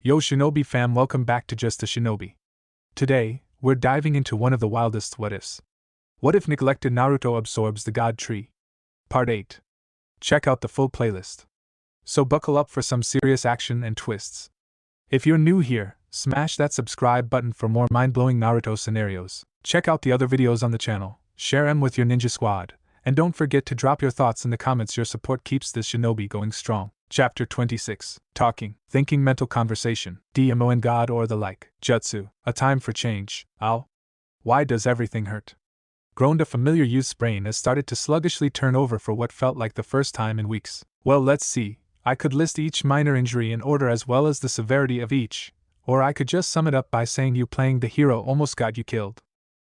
Yo Shinobi fam, welcome back to Just a Shinobi. Today, we're diving into one of the wildest what-ifs. What if neglected Naruto absorbs the God Tree? Part 8. Check out the full playlist. So buckle up for some serious action and twists. If you're new here, smash that subscribe button for more mind-blowing Naruto scenarios. Check out the other videos on the channel, share them with your ninja squad, and don't forget to drop your thoughts in the comments. Your support keeps this shinobi going strong. Chapter 26. Talking, Thinking, Mental Conversation, DMO and God or the like. Jutsu, a time for change. Ow. Why does everything hurt? Groaned a familiar youth's brain as started to sluggishly turn over for what felt like the first time in weeks. Well, let's see. I could list each minor injury in order as well as the severity of each, or I could just sum it up by saying you playing the hero almost got you killed.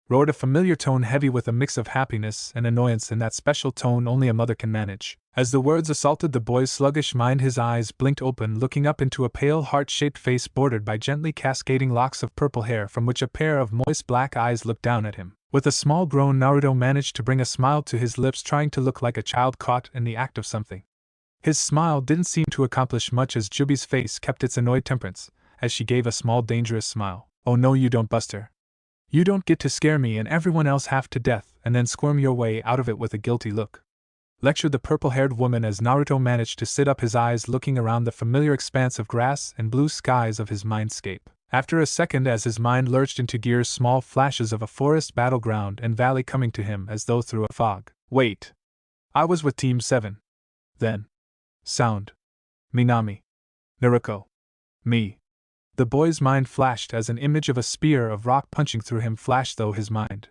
Roared a familiar tone heavy with a mix of happiness and annoyance in that special tone only a mother can manage. As the words assaulted the boy's sluggish mind, his eyes blinked open, looking up into a pale heart-shaped face bordered by gently cascading locks of purple hair from which a pair of moist black eyes looked down at him. With a small groan, Naruto managed to bring a smile to his lips, trying to look like a child caught in the act of something. His smile didn't seem to accomplish much as Jubi's face kept its annoyed temperance, as she gave a small dangerous smile. Oh no, you don't, Buster. You don't get to scare me and everyone else half to death and then squirm your way out of it with a guilty look. Lectured the purple-haired woman as Naruto managed to sit up, his eyes looking around the familiar expanse of grass and blue skies of his mindscape. After a second, as his mind lurched into gear, small flashes of a forest battleground and valley coming to him as though through a fog. Wait. I was with Team 7. Then. Sound. Minami. Naruto. Me. The boy's mind flashed as an image of a spear of rock punching through him flashed through his mind.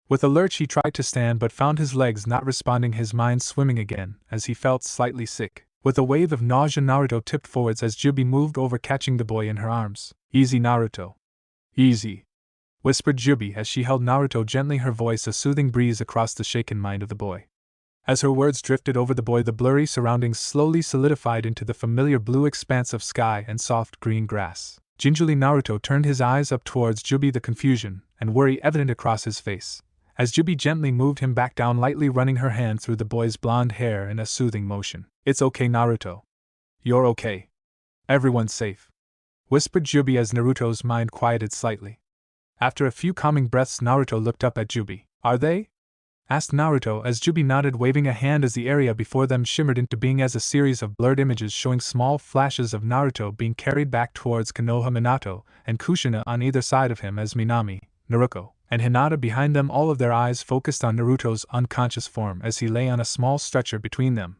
With a lurch he tried to stand but found his legs not responding, his mind swimming again as he felt slightly sick. With a wave of nausea, Naruto tipped forwards as Jubi moved over, catching the boy in her arms. Easy, Naruto. Easy, whispered Jubi as she held Naruto gently, her voice a soothing breeze across the shaken mind of the boy. As her words drifted over the boy, the blurry surroundings slowly solidified into the familiar blue expanse of sky and soft green grass. Gingerly, Naruto turned his eyes up towards Jubi, the confusion and worry evident across his face, as Jubi gently moved him back down, lightly running her hand through the boy's blonde hair in a soothing motion. It's okay, Naruto. You're okay. Everyone's safe, whispered Jubi as Naruto's mind quieted slightly. After a few calming breaths, Naruto looked up at Jubi. Are they? Asked Naruto as Jubi nodded, waving a hand as the area before them shimmered into being as a series of blurred images showing small flashes of Naruto being carried back towards Konoha, Minato, and Kushina on either side of him, as Minami, Naruto, and Hinata behind them, all of their eyes focused on Naruto's unconscious form as he lay on a small stretcher between them.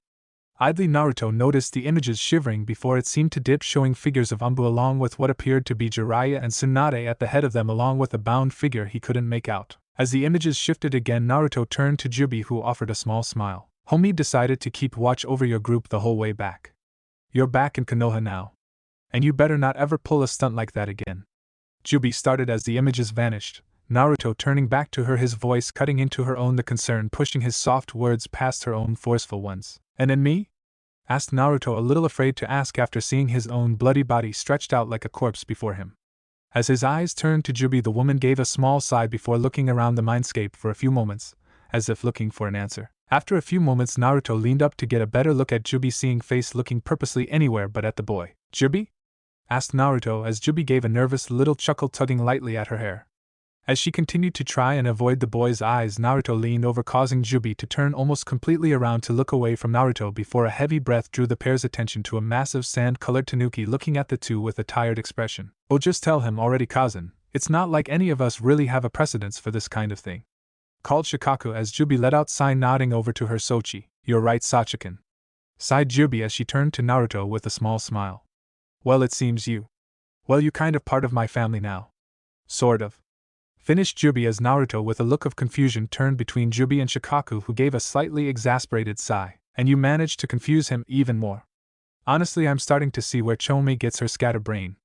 Idly, Naruto noticed the images shivering before it seemed to dip, showing figures of Umbu along with what appeared to be Jiraiya and Tsunade at the head of them, along with a bound figure he couldn't make out. As the images shifted again, Naruto turned to Jubi, who offered a small smile. Homie decided to keep watch over your group the whole way back. You're back in Konoha now. And you better not ever pull a stunt like that again. Jubi started as the images vanished, Naruto turning back to her, his voice cutting into her own, the concern pushing his soft words past her own forceful ones. And in me? Asked Naruto, a little afraid to ask after seeing his own bloody body stretched out like a corpse before him. As his eyes turned to Jubi, the woman gave a small sigh before looking around the mindscape for a few moments, as if looking for an answer. After a few moments, Naruto leaned up to get a better look at Jubi, seeing face looking purposely anywhere but at the boy. Jubi? Asked Naruto as Jubi gave a nervous little chuckle, tugging lightly at her hair. As she continued to try and avoid the boy's eyes, Naruto leaned over, causing Jubi to turn almost completely around to look away from Naruto before a heavy breath drew the pair's attention to a massive sand-colored tanuki looking at the two with a tired expression. Oh, just tell him already, Kazan. It's not like any of us really have a precedence for this kind of thing. Called Shikaku as Jubi let out sigh, nodding over to her. Sochi. You're right, Sachika. Sighed Jubi as she turned to Naruto with a small smile. Well, it seems you. Well, you kind of part of my family now. Sort of. Finished Jubi as Naruto, with a look of confusion, turned between Jubi and Shikaku, who gave a slightly exasperated sigh. And you managed to confuse him even more. Honestly, I'm starting to see where Chome gets her scatterbrain.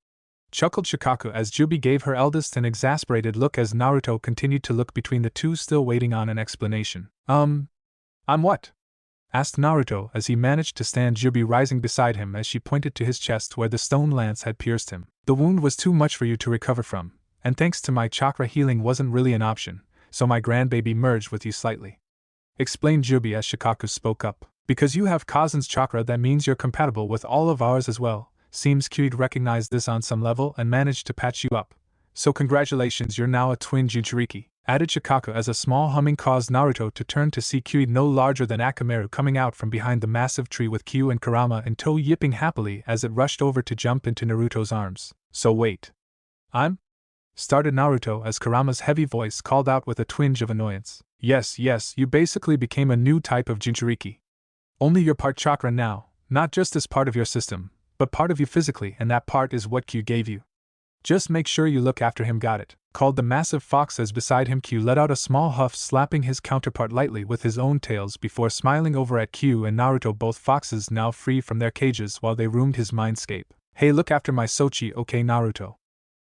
Chuckled Shikaku as Jubi gave her eldest an exasperated look as Naruto continued to look between the two, still waiting on an explanation. I'm what? Asked Naruto as he managed to stand, Jubi rising beside him as she pointed to his chest where the stone lance had pierced him. The wound was too much for you to recover from, and thanks to my chakra, healing wasn't really an option, so my grandbaby merged with you slightly. Explained Jubi as Shikaku spoke up. Because you have Kazan's chakra, that means you're compatible with all of ours as well, Seems Kyuid recognized this on some level and managed to patch you up. So congratulations, you're now a twin Jinchuriki, added Shikako as a small humming caused Naruto to turn to see Kyuid no larger than Akamaru coming out from behind the massive tree with Kyu and Kurama in tow yipping happily as it rushed over to jump into Naruto's arms. So wait. I'm? Started Naruto as Kurama's heavy voice called out with a twinge of annoyance. Yes, you basically became a new type of Jinchuriki. Only you're part chakra now, not just as part of your system, but part of you physically, and that part is what Kyu gave you. Just make sure you look after him, got it? Called the massive fox as beside him Kyu let out a small huff, slapping his counterpart lightly with his own tails before smiling over at Kyu and Naruto, both foxes now free from their cages while they roamed his mindscape. Hey, look after my Sochi, okay Naruto?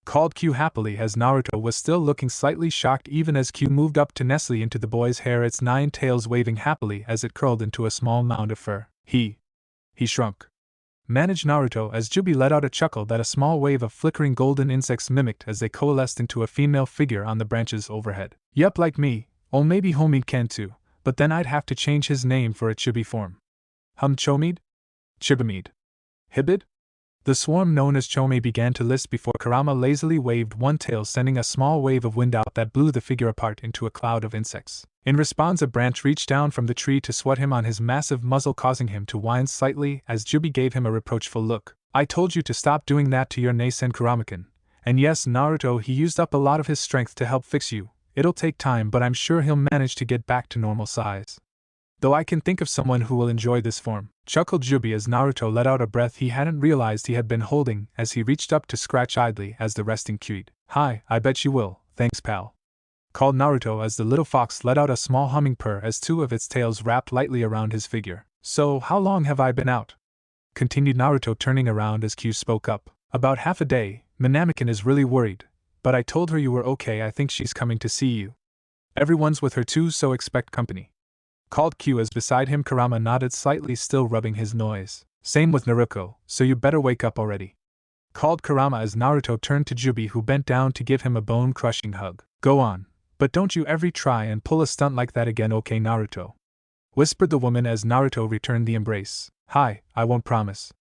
Called Kyu happily as Naruto was still looking slightly shocked even as Kyu moved up to nestle into the boy's hair, its 9 tails waving happily as it curled into a small mound of fur. He shrunk. Managed Naruto as Jubi let out a chuckle that a small wave of flickering golden insects mimicked as they coalesced into a female figure on the branches overhead. Yup, like me, or maybe Homie can too, but then I'd have to change his name for a chibi form. Chomid? Chibamid? Hibid? The swarm known as Chome began to list before Kurama lazily waved one tail, sending a small wave of wind out that blew the figure apart into a cloud of insects. In response, a branch reached down from the tree to swat him on his massive muzzle, causing him to whine slightly as Jubi gave him a reproachful look. I told you to stop doing that to your Nasen Kuramakin. And yes, Naruto, he used up a lot of his strength to help fix you. It'll take time, but I'm sure he'll manage to get back to normal size. Though I can think of someone who will enjoy this form, chuckled Jubi as Naruto let out a breath he hadn't realized he had been holding as he reached up to scratch idly as the resting Kyuid. Hi, I bet you will, thanks pal. Called Naruto as the little fox let out a small humming purr as 2 of its tails wrapped lightly around his figure. So, how long have I been out? Continued Naruto, turning around as Kyu spoke up. About half a day. Minamikin is really worried, but I told her you were okay. I think she's coming to see you. Everyone's with her too, so expect company. Called Kyu as beside him Kurama nodded slightly, still rubbing his nose. Same with Naruto, so you better wake up already. Called Kurama as Naruto turned to Jubi, who bent down to give him a bone-crushing hug. Go on, but don't you ever try and pull a stunt like that again, okay Naruto? Whispered the woman as Naruto returned the embrace. Hi, I won't promise.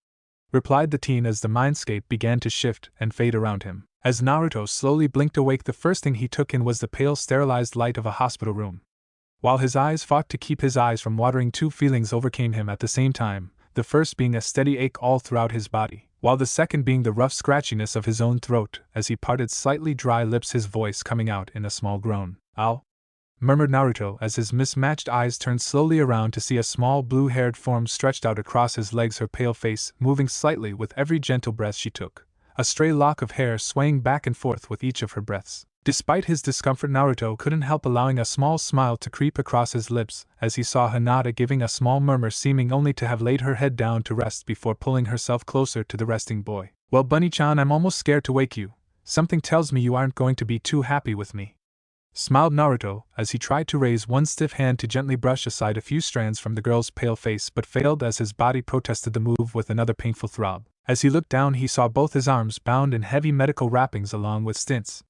Replied the teen as the mindscape began to shift and fade around him. As Naruto slowly blinked awake, the first thing he took in was the pale sterilized light of a hospital room. While his eyes fought to keep his eyes from watering, 2 feelings overcame him at the same time, the first being a steady ache all throughout his body, while the second being the rough scratchiness of his own throat as he parted slightly dry lips, his voice coming out in a small groan. Ow! Murmured Naruto as his mismatched eyes turned slowly around to see a small blue-haired form stretched out across his legs, her pale face moving slightly with every gentle breath she took, a stray lock of hair swaying back and forth with each of her breaths. Despite his discomfort, Naruto couldn't help allowing a small smile to creep across his lips as he saw Hinata giving a small murmur, seeming only to have laid her head down to rest before pulling herself closer to the resting boy. Well, Bunny-chan, I'm almost scared to wake you. Something tells me you aren't going to be too happy with me. Smiled Naruto as he tried to raise one stiff hand to gently brush aside a few strands from the girl's pale face, but failed as his body protested the move with another painful throb. As he looked down, he saw both his arms bound in heavy medical wrappings along with stints.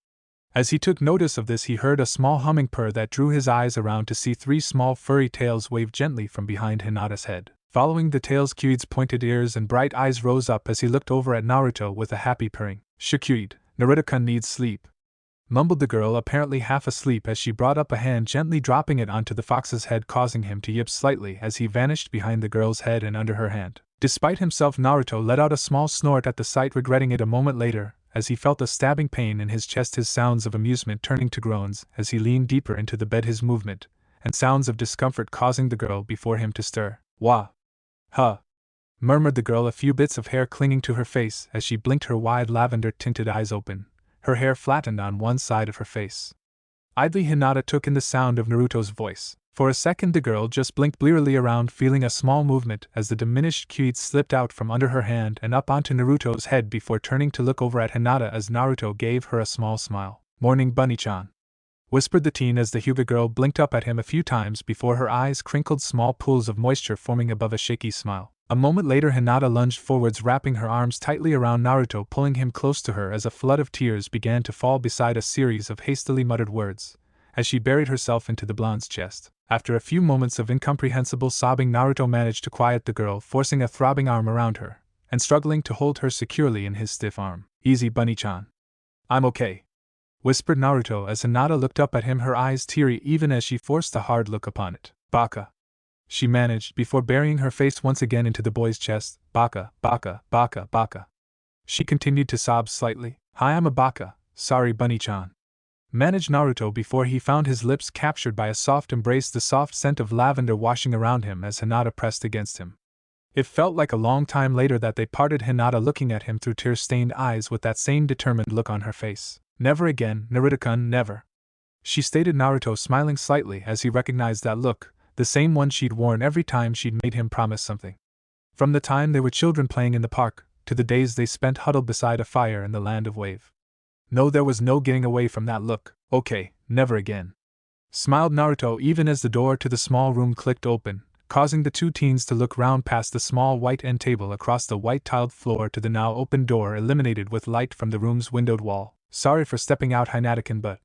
As he took notice of this, he heard a small humming purr that drew his eyes around to see 3 small furry tails wave gently from behind Hinata's head. Following the tails, Kyuid's pointed ears and bright eyes rose up as he looked over at Naruto with a happy purring. Kyuid, Naruto-kun needs sleep. Mumbled the girl, apparently half asleep, as she brought up a hand, gently dropping it onto the fox's head, causing him to yip slightly as he vanished behind the girl's head and under her hand. Despite himself, Naruto let out a small snort at the sight, regretting it a moment later, as he felt a stabbing pain in his chest, his sounds of amusement turning to groans as he leaned deeper into the bed, his movement and sounds of discomfort causing the girl before him to stir. Wah! Huh! Murmured the girl, a few bits of hair clinging to her face as she blinked her wide lavender-tinted eyes open, her hair flattened on one side of her face. Idly Hinata took in the sound of Naruto's voice. For a second the girl just blinked blearily around, feeling a small movement as the diminished Kyuid slipped out from under her hand and up onto Naruto's head before turning to look over at Hinata as Naruto gave her a small smile. Morning, Bunny-chan. Whispered the teen as the Hyuga girl blinked up at him a few times before her eyes crinkled, small pools of moisture forming above a shaky smile. A moment later Hinata lunged forwards, wrapping her arms tightly around Naruto, pulling him close to her as a flood of tears began to fall beside a series of hastily muttered words, as she buried herself into the blonde's chest. After a few moments of incomprehensible sobbing, Naruto managed to quiet the girl, forcing a throbbing arm around her, and struggling to hold her securely in his stiff arm. Easy, Bunny-chan. I'm okay, whispered Naruto as Hinata looked up at him, her eyes teary even as she forced a hard look upon it. Baka, she managed before burying her face once again into the boy's chest. Baka, baka, baka, baka. She continued to sob slightly. Hi, I'm a baka, sorry Bunny-chan, managed Naruto before he found his lips captured by a soft embrace, the soft scent of lavender washing around him as Hinata pressed against him. It felt like a long time later that they parted, Hinata looking at him through tear-stained eyes with that same determined look on her face. Never again, Naruto-kun, never, she stated, Naruto smiling slightly as he recognized that look, the same one she'd worn every time she'd made him promise something. From the time they were children playing in the park, to the days they spent huddled beside a fire in the land of Wave. No, there was no getting away from that look. Okay, never again, smiled Naruto even as the door to the small room clicked open, causing the two teens to look round past the small white end table across the white tiled floor to the now open door illuminated with light from the room's windowed wall. Sorry for stepping out, Hinata-kun, but,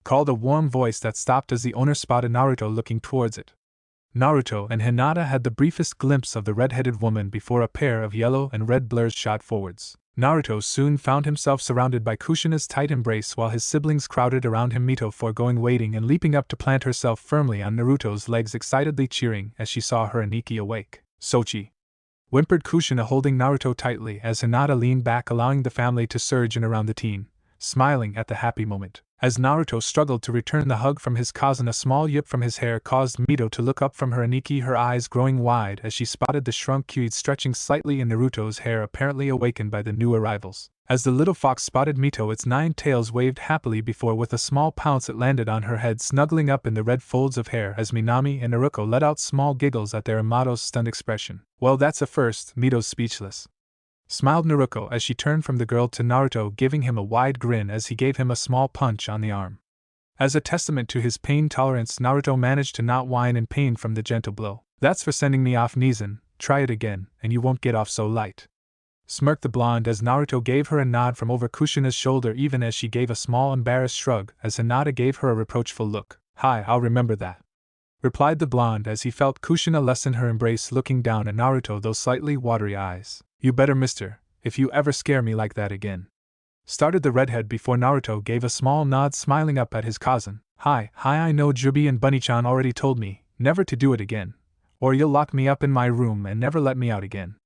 called a warm voice that stopped as the owner spotted Naruto looking towards it. Naruto and Hinata had the briefest glimpse of the red-headed woman before a pair of yellow and red blurs shot forwards. Naruto soon found himself surrounded by Kushina's tight embrace while his siblings crowded around him, Mito foregoing waiting and leaping up to plant herself firmly on Naruto's legs, excitedly cheering as she saw her Aniki awake. Sochi, whimpered Kushina holding Naruto tightly as Hinata leaned back, allowing the family to surge in around the teen, smiling at the happy moment. As Naruto struggled to return the hug from his cousin, a small yip from his hair caused Mito to look up from her Aniki, her eyes growing wide as she spotted the shrunk Kyuid stretching slightly in Naruto's hair, apparently awakened by the new arrivals. As the little fox spotted Mito, its 9 tails waved happily before with a small pounce it landed on her head, snuggling up in the red folds of hair as Minami and Naruto let out small giggles at their Amato's stunned expression. Well, that's a first, Mito's speechless, smiled Naruto as she turned from the girl to Naruto, giving him a wide grin as he gave him a small punch on the arm. As a testament to his pain tolerance, Naruto managed to not whine in pain from the gentle blow. That's for sending me off, Nizan, try it again, and you won't get off so light, smirked the blonde as Naruto gave her a nod from over Kushina's shoulder, even as she gave a small embarrassed shrug as Hinata gave her a reproachful look. Hi, I'll remember that, replied the blonde as he felt Kushina lessen her embrace, looking down at Naruto those slightly watery eyes. You better, mister, if you ever scare me like that again, started the redhead before Naruto gave a small nod, smiling up at his cousin. Hi, I know Jubi and Bunny-chan already told me never to do it again, or you'll lock me up in my room and never let me out again,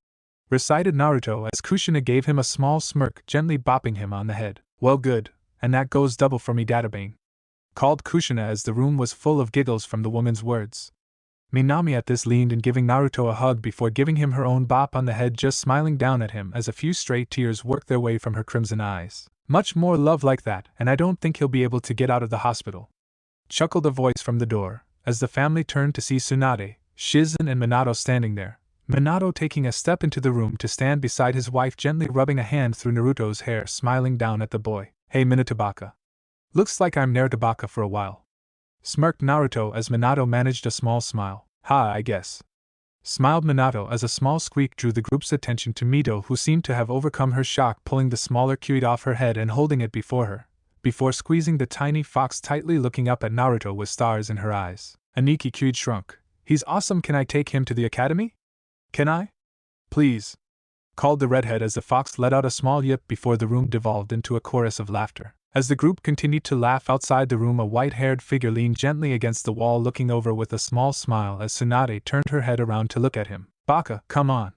recited Naruto as Kushina gave him a small smirk, gently bopping him on the head. Well, good, and that goes double for me, Databang, called Kushina as the room was full of giggles from the woman's words. Minami at this leaned in, giving Naruto a hug before giving him her own bop on the head, just smiling down at him as a few stray tears worked their way from her crimson eyes. Much more love like that, and I don't think he'll be able to get out of the hospital, chuckled a voice from the door, as the family turned to see Tsunade, Shizen and Minato standing there. Minato taking a step into the room to stand beside his wife, gently rubbing a hand through Naruto's hair, smiling down at the boy. Hey Minatabaka. Looks like I'm Narutabaka for a while, smirked Naruto as Minato managed a small smile. Ha, I guess, smiled Minato as a small squeak drew the group's attention to Mito, who seemed to have overcome her shock, pulling the smaller Kyuid off her head and holding it before her, before squeezing the tiny fox tightly, looking up at Naruto with stars in her eyes. Aniki, Kyuid shrunk. He's awesome, can I take him to the academy? Can I? Please, called the redhead as the fox let out a small yip before the room devolved into a chorus of laughter. As the group continued to laugh outside the room, a white-haired figure leaned gently against the wall, looking over with a small smile as Tsunade turned her head around to look at him. Baka, come on,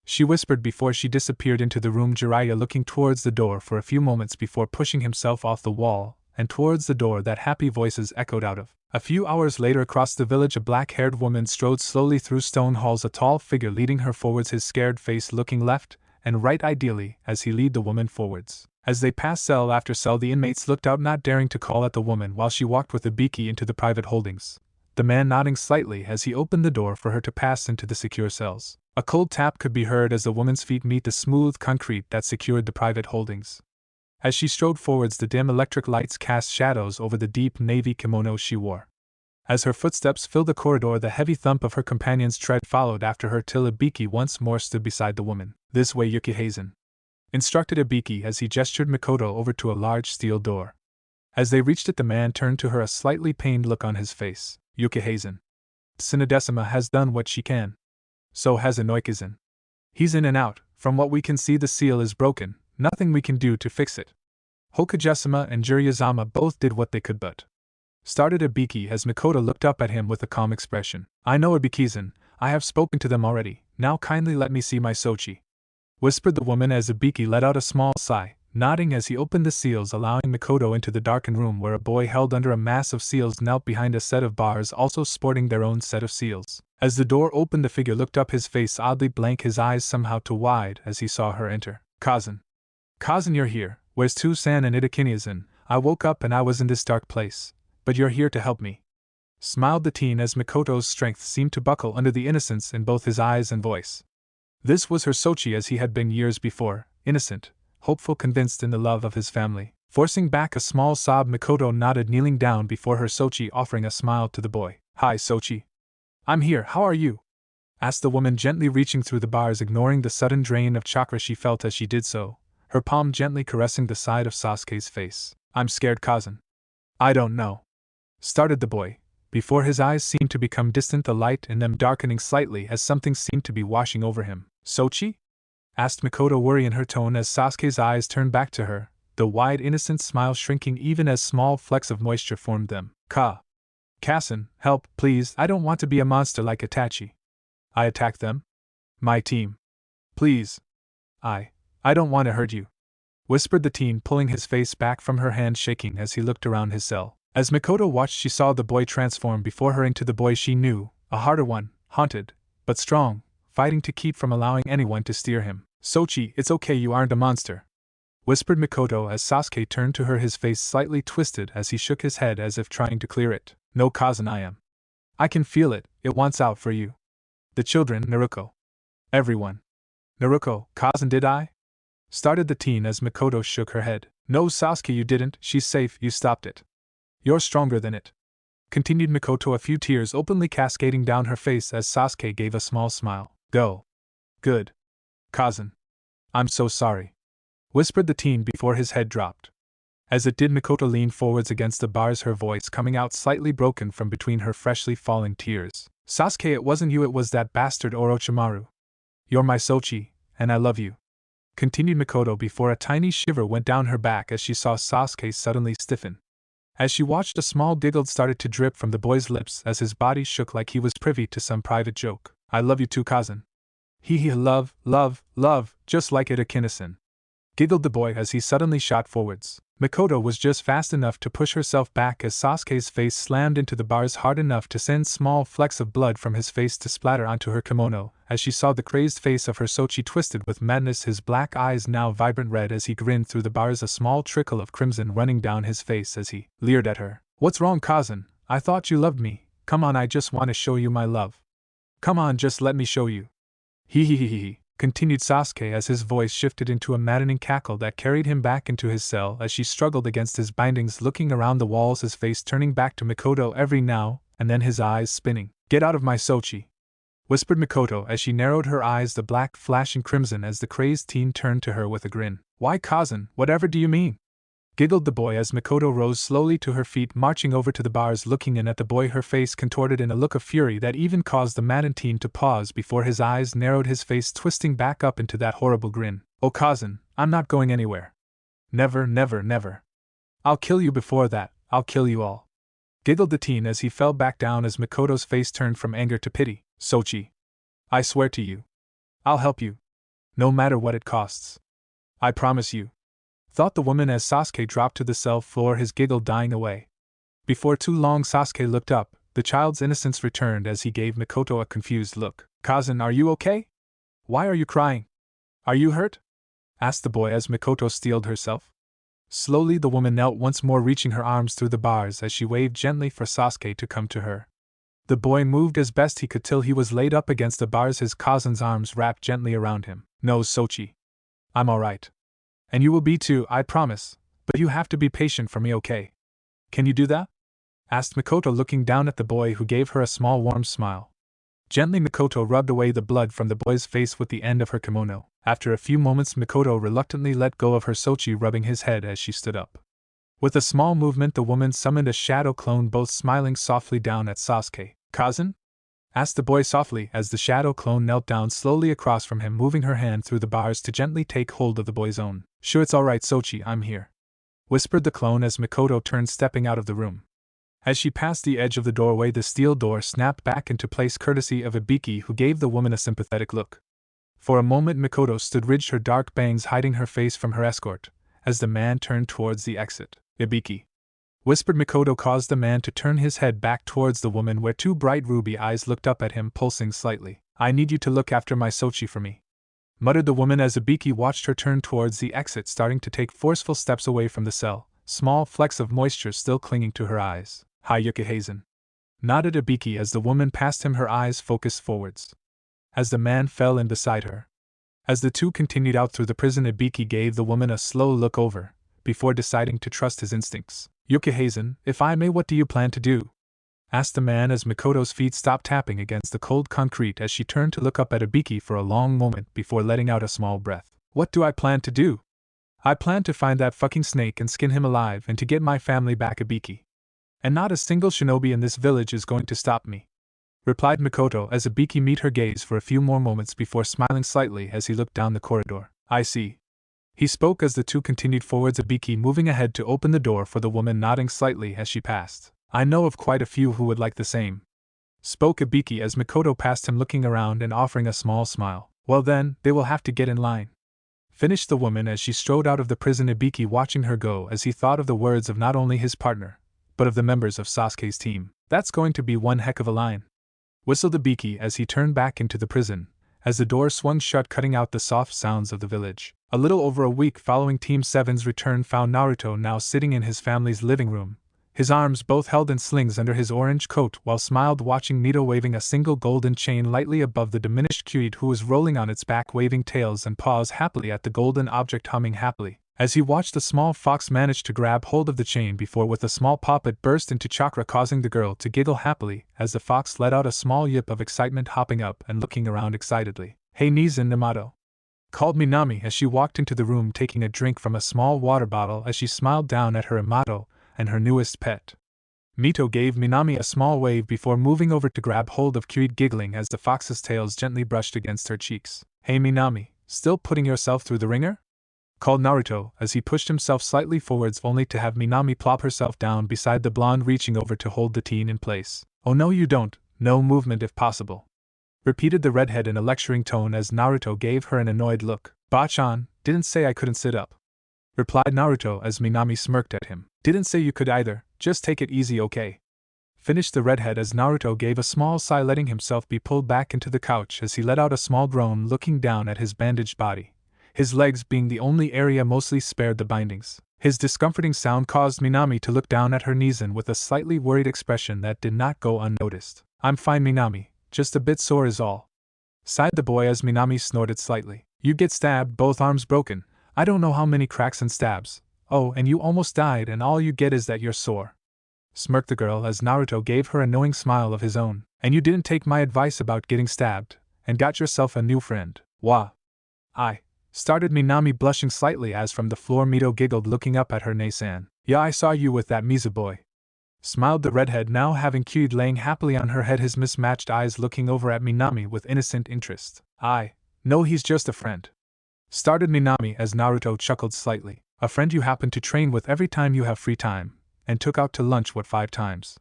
she whispered before she disappeared into the room, Jiraiya looking towards the door for a few moments before pushing himself off the wall and towards the door that happy voices echoed out of. A few hours later, across the village, a black-haired woman strode slowly through stone halls, a tall figure leading her forwards, his scared face looking left and right ideally as he lead the woman forwards. As they passed cell after cell, the inmates looked out, not daring to call at the woman while she walked with Ibiki into the private holdings, the man nodding slightly as he opened the door for her to pass into the secure cells. A cold tap could be heard as the woman's feet meet the smooth concrete that secured the private holdings. As she strode forwards, the dim electric lights cast shadows over the deep navy kimono she wore. As her footsteps filled the corridor, the heavy thump of her companion's tread followed after her till Ibiki once more stood beside the woman. This way, Yukihazen, instructed Ibiki as he gestured Mikoto over to a large steel door. As they reached it, the man turned to her, a slightly pained look on his face. Yukihazen, Tsunadesima has done what she can. So has Inoikizan. He's in and out, From what we can see, the seal is broken, nothing we can do to fix it. Hokujasama and Jiryazama both did what they could but started Ibiki as Makoto looked up at him with a calm expression. I know Ibiki-san, I have spoken to them already, now kindly let me see my Sochi, whispered the woman as Ibiki let out a small sigh, nodding as he opened the seals, allowing Makoto into the darkened room where a boy held under a mass of seals knelt behind a set of bars also sporting their own set of seals. As the door opened, the figure looked up, his face oddly blank, his eyes somehow too wide as he saw her enter. Kazan. Kazan, you're here. Where's Tu-san and Itakinia-san? I woke up and I was in this dark place. But you're here to help me. Smiled the teen as Makoto's strength seemed to buckle under the innocence in both his eyes and voice. This was her Sochi as he had been years before, innocent, hopeful, convinced in the love of his family. Forcing back a small sob, Makoto nodded, kneeling down before her Sochi, offering a smile to the boy. Hi, Sochi. I'm here, how are you? Asked the woman, gently reaching through the bars, ignoring the sudden drain of chakra she felt as she did so, her palm gently caressing the side of Sasuke's face. I'm scared, Kazan. I don't know. Started the boy, before his eyes seemed to become distant, the light in them darkening slightly as something seemed to be washing over him. Sochi? Asked Makoto, worry in her tone as Sasuke's eyes turned back to her, the wide innocent smile shrinking even as small flecks of moisture formed them. Kazan, help, please, I don't want to be a monster like Itachi. I attack them? My team. Please. I don't want to hurt you, whispered the teen, pulling his face back from her hand, shaking as he looked around his cell. As Makoto watched, she saw the boy transform before her into the boy she knew, a harder one, haunted, but strong, fighting to keep from allowing anyone to steer him. Sochi, it's okay, you aren't a monster, whispered Makoto as Sasuke turned to her, his face slightly twisted as he shook his head as if trying to clear it. No, Kazan, I am. I can feel it, it wants out for you. The children, Naruto. Everyone. Naruto, Kazan, did I? Started the teen as Makoto shook her head. No, Sasuke, you didn't, she's safe, you stopped it. You're stronger than it. Continued Makoto, a few tears openly cascading down her face as Sasuke gave a small smile. Go. Good. Kazan. I'm so sorry, whispered the teen before his head dropped. As it did, Makoto leaned forwards against the bars, her voice coming out slightly broken from between her freshly falling tears. Sasuke, it wasn't you, it was that bastard Orochimaru. You're my Sochi, and I love you, continued Makoto before a tiny shiver went down her back as she saw Sasuke suddenly stiffen. As she watched, a small giggle started to drip from the boy's lips as his body shook like he was privy to some private joke. I love you too, Kazan. Love, just like Itakinia-san, giggled the boy as he suddenly shot forwards. Makoto was just fast enough to push herself back as Sasuke's face slammed into the bars hard enough to send small flecks of blood from his face to splatter onto her kimono, as she saw the crazed face of her Sochi twisted with madness, his black eyes now vibrant red as he grinned through the bars, a small trickle of crimson running down his face as he leered at her. What's wrong, Kazan? I thought you loved me. Come on, I just want to show you my love. Come on, just let me show you. He, continued Sasuke as his voice shifted into a maddening cackle that carried him back into his cell as she struggled against his bindings, looking around the walls, his face turning back to Makoto every now and then, his eyes spinning. Get out of my Sochi, whispered Makoto as she narrowed her eyes, the black flashing crimson as the crazed teen turned to her with a grin. Why, Kazan, whatever do you mean? Giggled the boy as Makoto rose slowly to her feet, marching over to the bars, looking in at the boy, her face contorted in a look of fury that even caused the maddened teen to pause before his eyes narrowed, his face twisting back up into that horrible grin. Oh, Kazan, I'm not going anywhere. Never, never, never. I'll kill you before that, I'll kill you all. Giggled the teen as he fell back down as Makoto's face turned from anger to pity. Sochi, I swear to you, I'll help you. No matter what it costs. I promise you, thought the woman as Sasuke dropped to the cell floor, his giggle dying away. Before too long, Sasuke looked up, the child's innocence returned as he gave Makoto a confused look. Kazan, are you okay? Why are you crying? Are you hurt? Asked the boy as Makoto steeled herself. Slowly the woman knelt once more, reaching her arms through the bars as she waved gently for Sasuke to come to her. The boy moved as best he could till he was laid up against the bars, his Kazan's arms wrapped gently around him. No, Sochi. I'm alright. And you will be too, I promise, but you have to be patient for me, okay? Can you do that? Asked Makoto, looking down at the boy, who gave her a small warm smile. Gently Makoto rubbed away the blood from the boy's face with the end of her kimono. After a few moments, Makoto reluctantly let go of her Sochi, rubbing his head as she stood up. With a small movement, the woman summoned a shadow clone, both smiling softly down at Sasuke. Kazan? asked the boy softly as the shadow clone knelt down slowly across from him, moving her hand through the bars to gently take hold of the boy's own. Sure, it's alright, Sochi, I'm here, whispered the clone as Mikoto turned, stepping out of the room. As she passed the edge of the doorway, the steel door snapped back into place courtesy of Ibiki, who gave the woman a sympathetic look. For a moment Mikoto stood rigid, her dark bangs hiding her face from her escort, as the man turned towards the exit. Ibiki, whispered Mikoto, caused the man to turn his head back towards the woman, where two bright ruby eyes looked up at him, pulsing slightly. I need you to look after my Sochi for me, muttered the woman as Ibiki watched her turn towards the exit, starting to take forceful steps away from the cell, small flecks of moisture still clinging to her eyes. Hi, Yukihazen, nodded Ibiki as the woman passed him, her eyes focused forwards. As the man fell in beside her. As the two continued out through the prison, Ibiki gave the woman a slow look over, before deciding to trust his instincts. Yukihazen, if I may, what do you plan to do? Asked the man as Mikoto's feet stopped tapping against the cold concrete as she turned to look up at Ibiki for a long moment before letting out a small breath. What do I plan to do? I plan to find that fucking snake and skin him alive and to get my family back, Ibiki. And not a single shinobi in this village is going to stop me, replied Mikoto as Ibiki met her gaze for a few more moments before smiling slightly as he looked down the corridor. I see, he spoke as the two continued forwards, Ibiki moving ahead to open the door for the woman, nodding slightly as she passed. I know of quite a few who would like the same, spoke Ibiki as Mikoto passed him, looking around and offering a small smile. Well then, they will have to get in line, finished the woman as she strode out of the prison, Ibiki watching her go as he thought of the words of not only his partner, but of the members of Sasuke's team. That's going to be one heck of a line, whistled Ibiki as he turned back into the prison, as the door swung shut, cutting out the soft sounds of the village. A little over a week following Team 7's return found Naruto now sitting in his family's living room, his arms both held in slings under his orange coat, while smiled watching Mito waving a single golden chain lightly above the diminished Kyuid, who was rolling on its back, waving tails and paws happily at the golden object, humming happily. As he watched, the small fox managed to grab hold of the chain before with a small pop it burst into chakra, causing the girl to giggle happily as the fox let out a small yip of excitement, hopping up and looking around excitedly. Hey Nizan Namato, called Minami as she walked into the room, taking a drink from a small water bottle as she smiled down at her Amato and her newest pet. Mito gave Minami a small wave before moving over to grab hold of Kyuid, giggling as the fox's tails gently brushed against her cheeks. Hey Minami, still putting yourself through the ringer? Called Naruto as he pushed himself slightly forwards, only to have Minami plop herself down beside the blonde, reaching over to hold the teen in place. Oh no you don't, no movement if possible, repeated the redhead in a lecturing tone as Naruto gave her an annoyed look. Bachan, didn't say I couldn't sit up, replied Naruto as Minami smirked at him. Didn't say you could either, just take it easy, okay? Finished the redhead as Naruto gave a small sigh, letting himself be pulled back into the couch as he let out a small groan, looking down at his bandaged body, his legs being the only area mostly spared the bindings. His discomforting sound caused Minami to look down at her Nizan with a slightly worried expression that did not go unnoticed. I'm fine Minami, just a bit sore is all, sighed the boy as Minami snorted slightly. You get stabbed, both arms broken, I don't know how many cracks and stabs. Oh, and you almost died and all you get is that you're sore, smirked the girl as Naruto gave her a knowing smile of his own. And you didn't take my advice about getting stabbed, and got yourself a new friend. Wah. I started Minami, blushing slightly as from the floor Mito giggled, looking up at her. Nasan. Yeah, I saw you with that Miza boy, smiled the redhead, now having Kyuid laying happily on her head, his mismatched eyes looking over at Minami with innocent interest. No, he's just a friend, started Minami as Naruto chuckled slightly. A friend you happen to train with every time you have free time, and took out to lunch 5 times?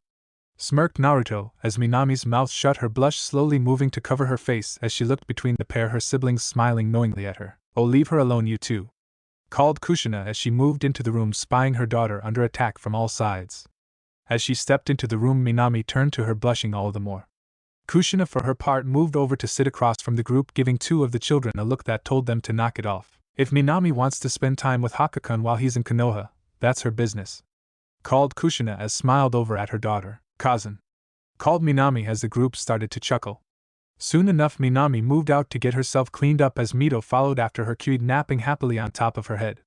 Smirked Naruto as Minami's mouth shut, her blush slowly moving to cover her face as she looked between the pair, her siblings smiling knowingly at her. Oh, leave her alone, you two, called Kushina as she moved into the room, spying her daughter under attack from all sides. As she stepped into the room, Minami turned to her, blushing all the more. Kushina, for her part, moved over to sit across from the group, giving 2 of the children a look that told them to knock it off. If Minami wants to spend time with Hakakun while he's in Konoha, that's her business, called Kushina as smiled over at her daughter. Kazan, called Minami as the group started to chuckle. Soon enough Minami moved out to get herself cleaned up as Mito followed after her, Kyuid napping happily on top of her head.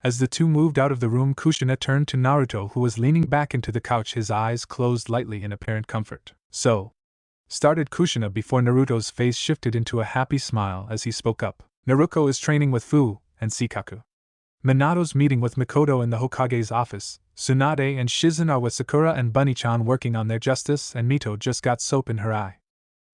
As the two moved out of the room, Kushina turned to Naruto, who was leaning back into the couch, his eyes closed lightly in apparent comfort. So, started Kushina before Naruto's face shifted into a happy smile as he spoke up. Naruto is training with Fu and Sikaku. Minato's meeting with Mikoto in the Hokage's office. Tsunade and Shizen are with Sakura and Bunny-chan working on their justice, and Mito just got soap in her eye.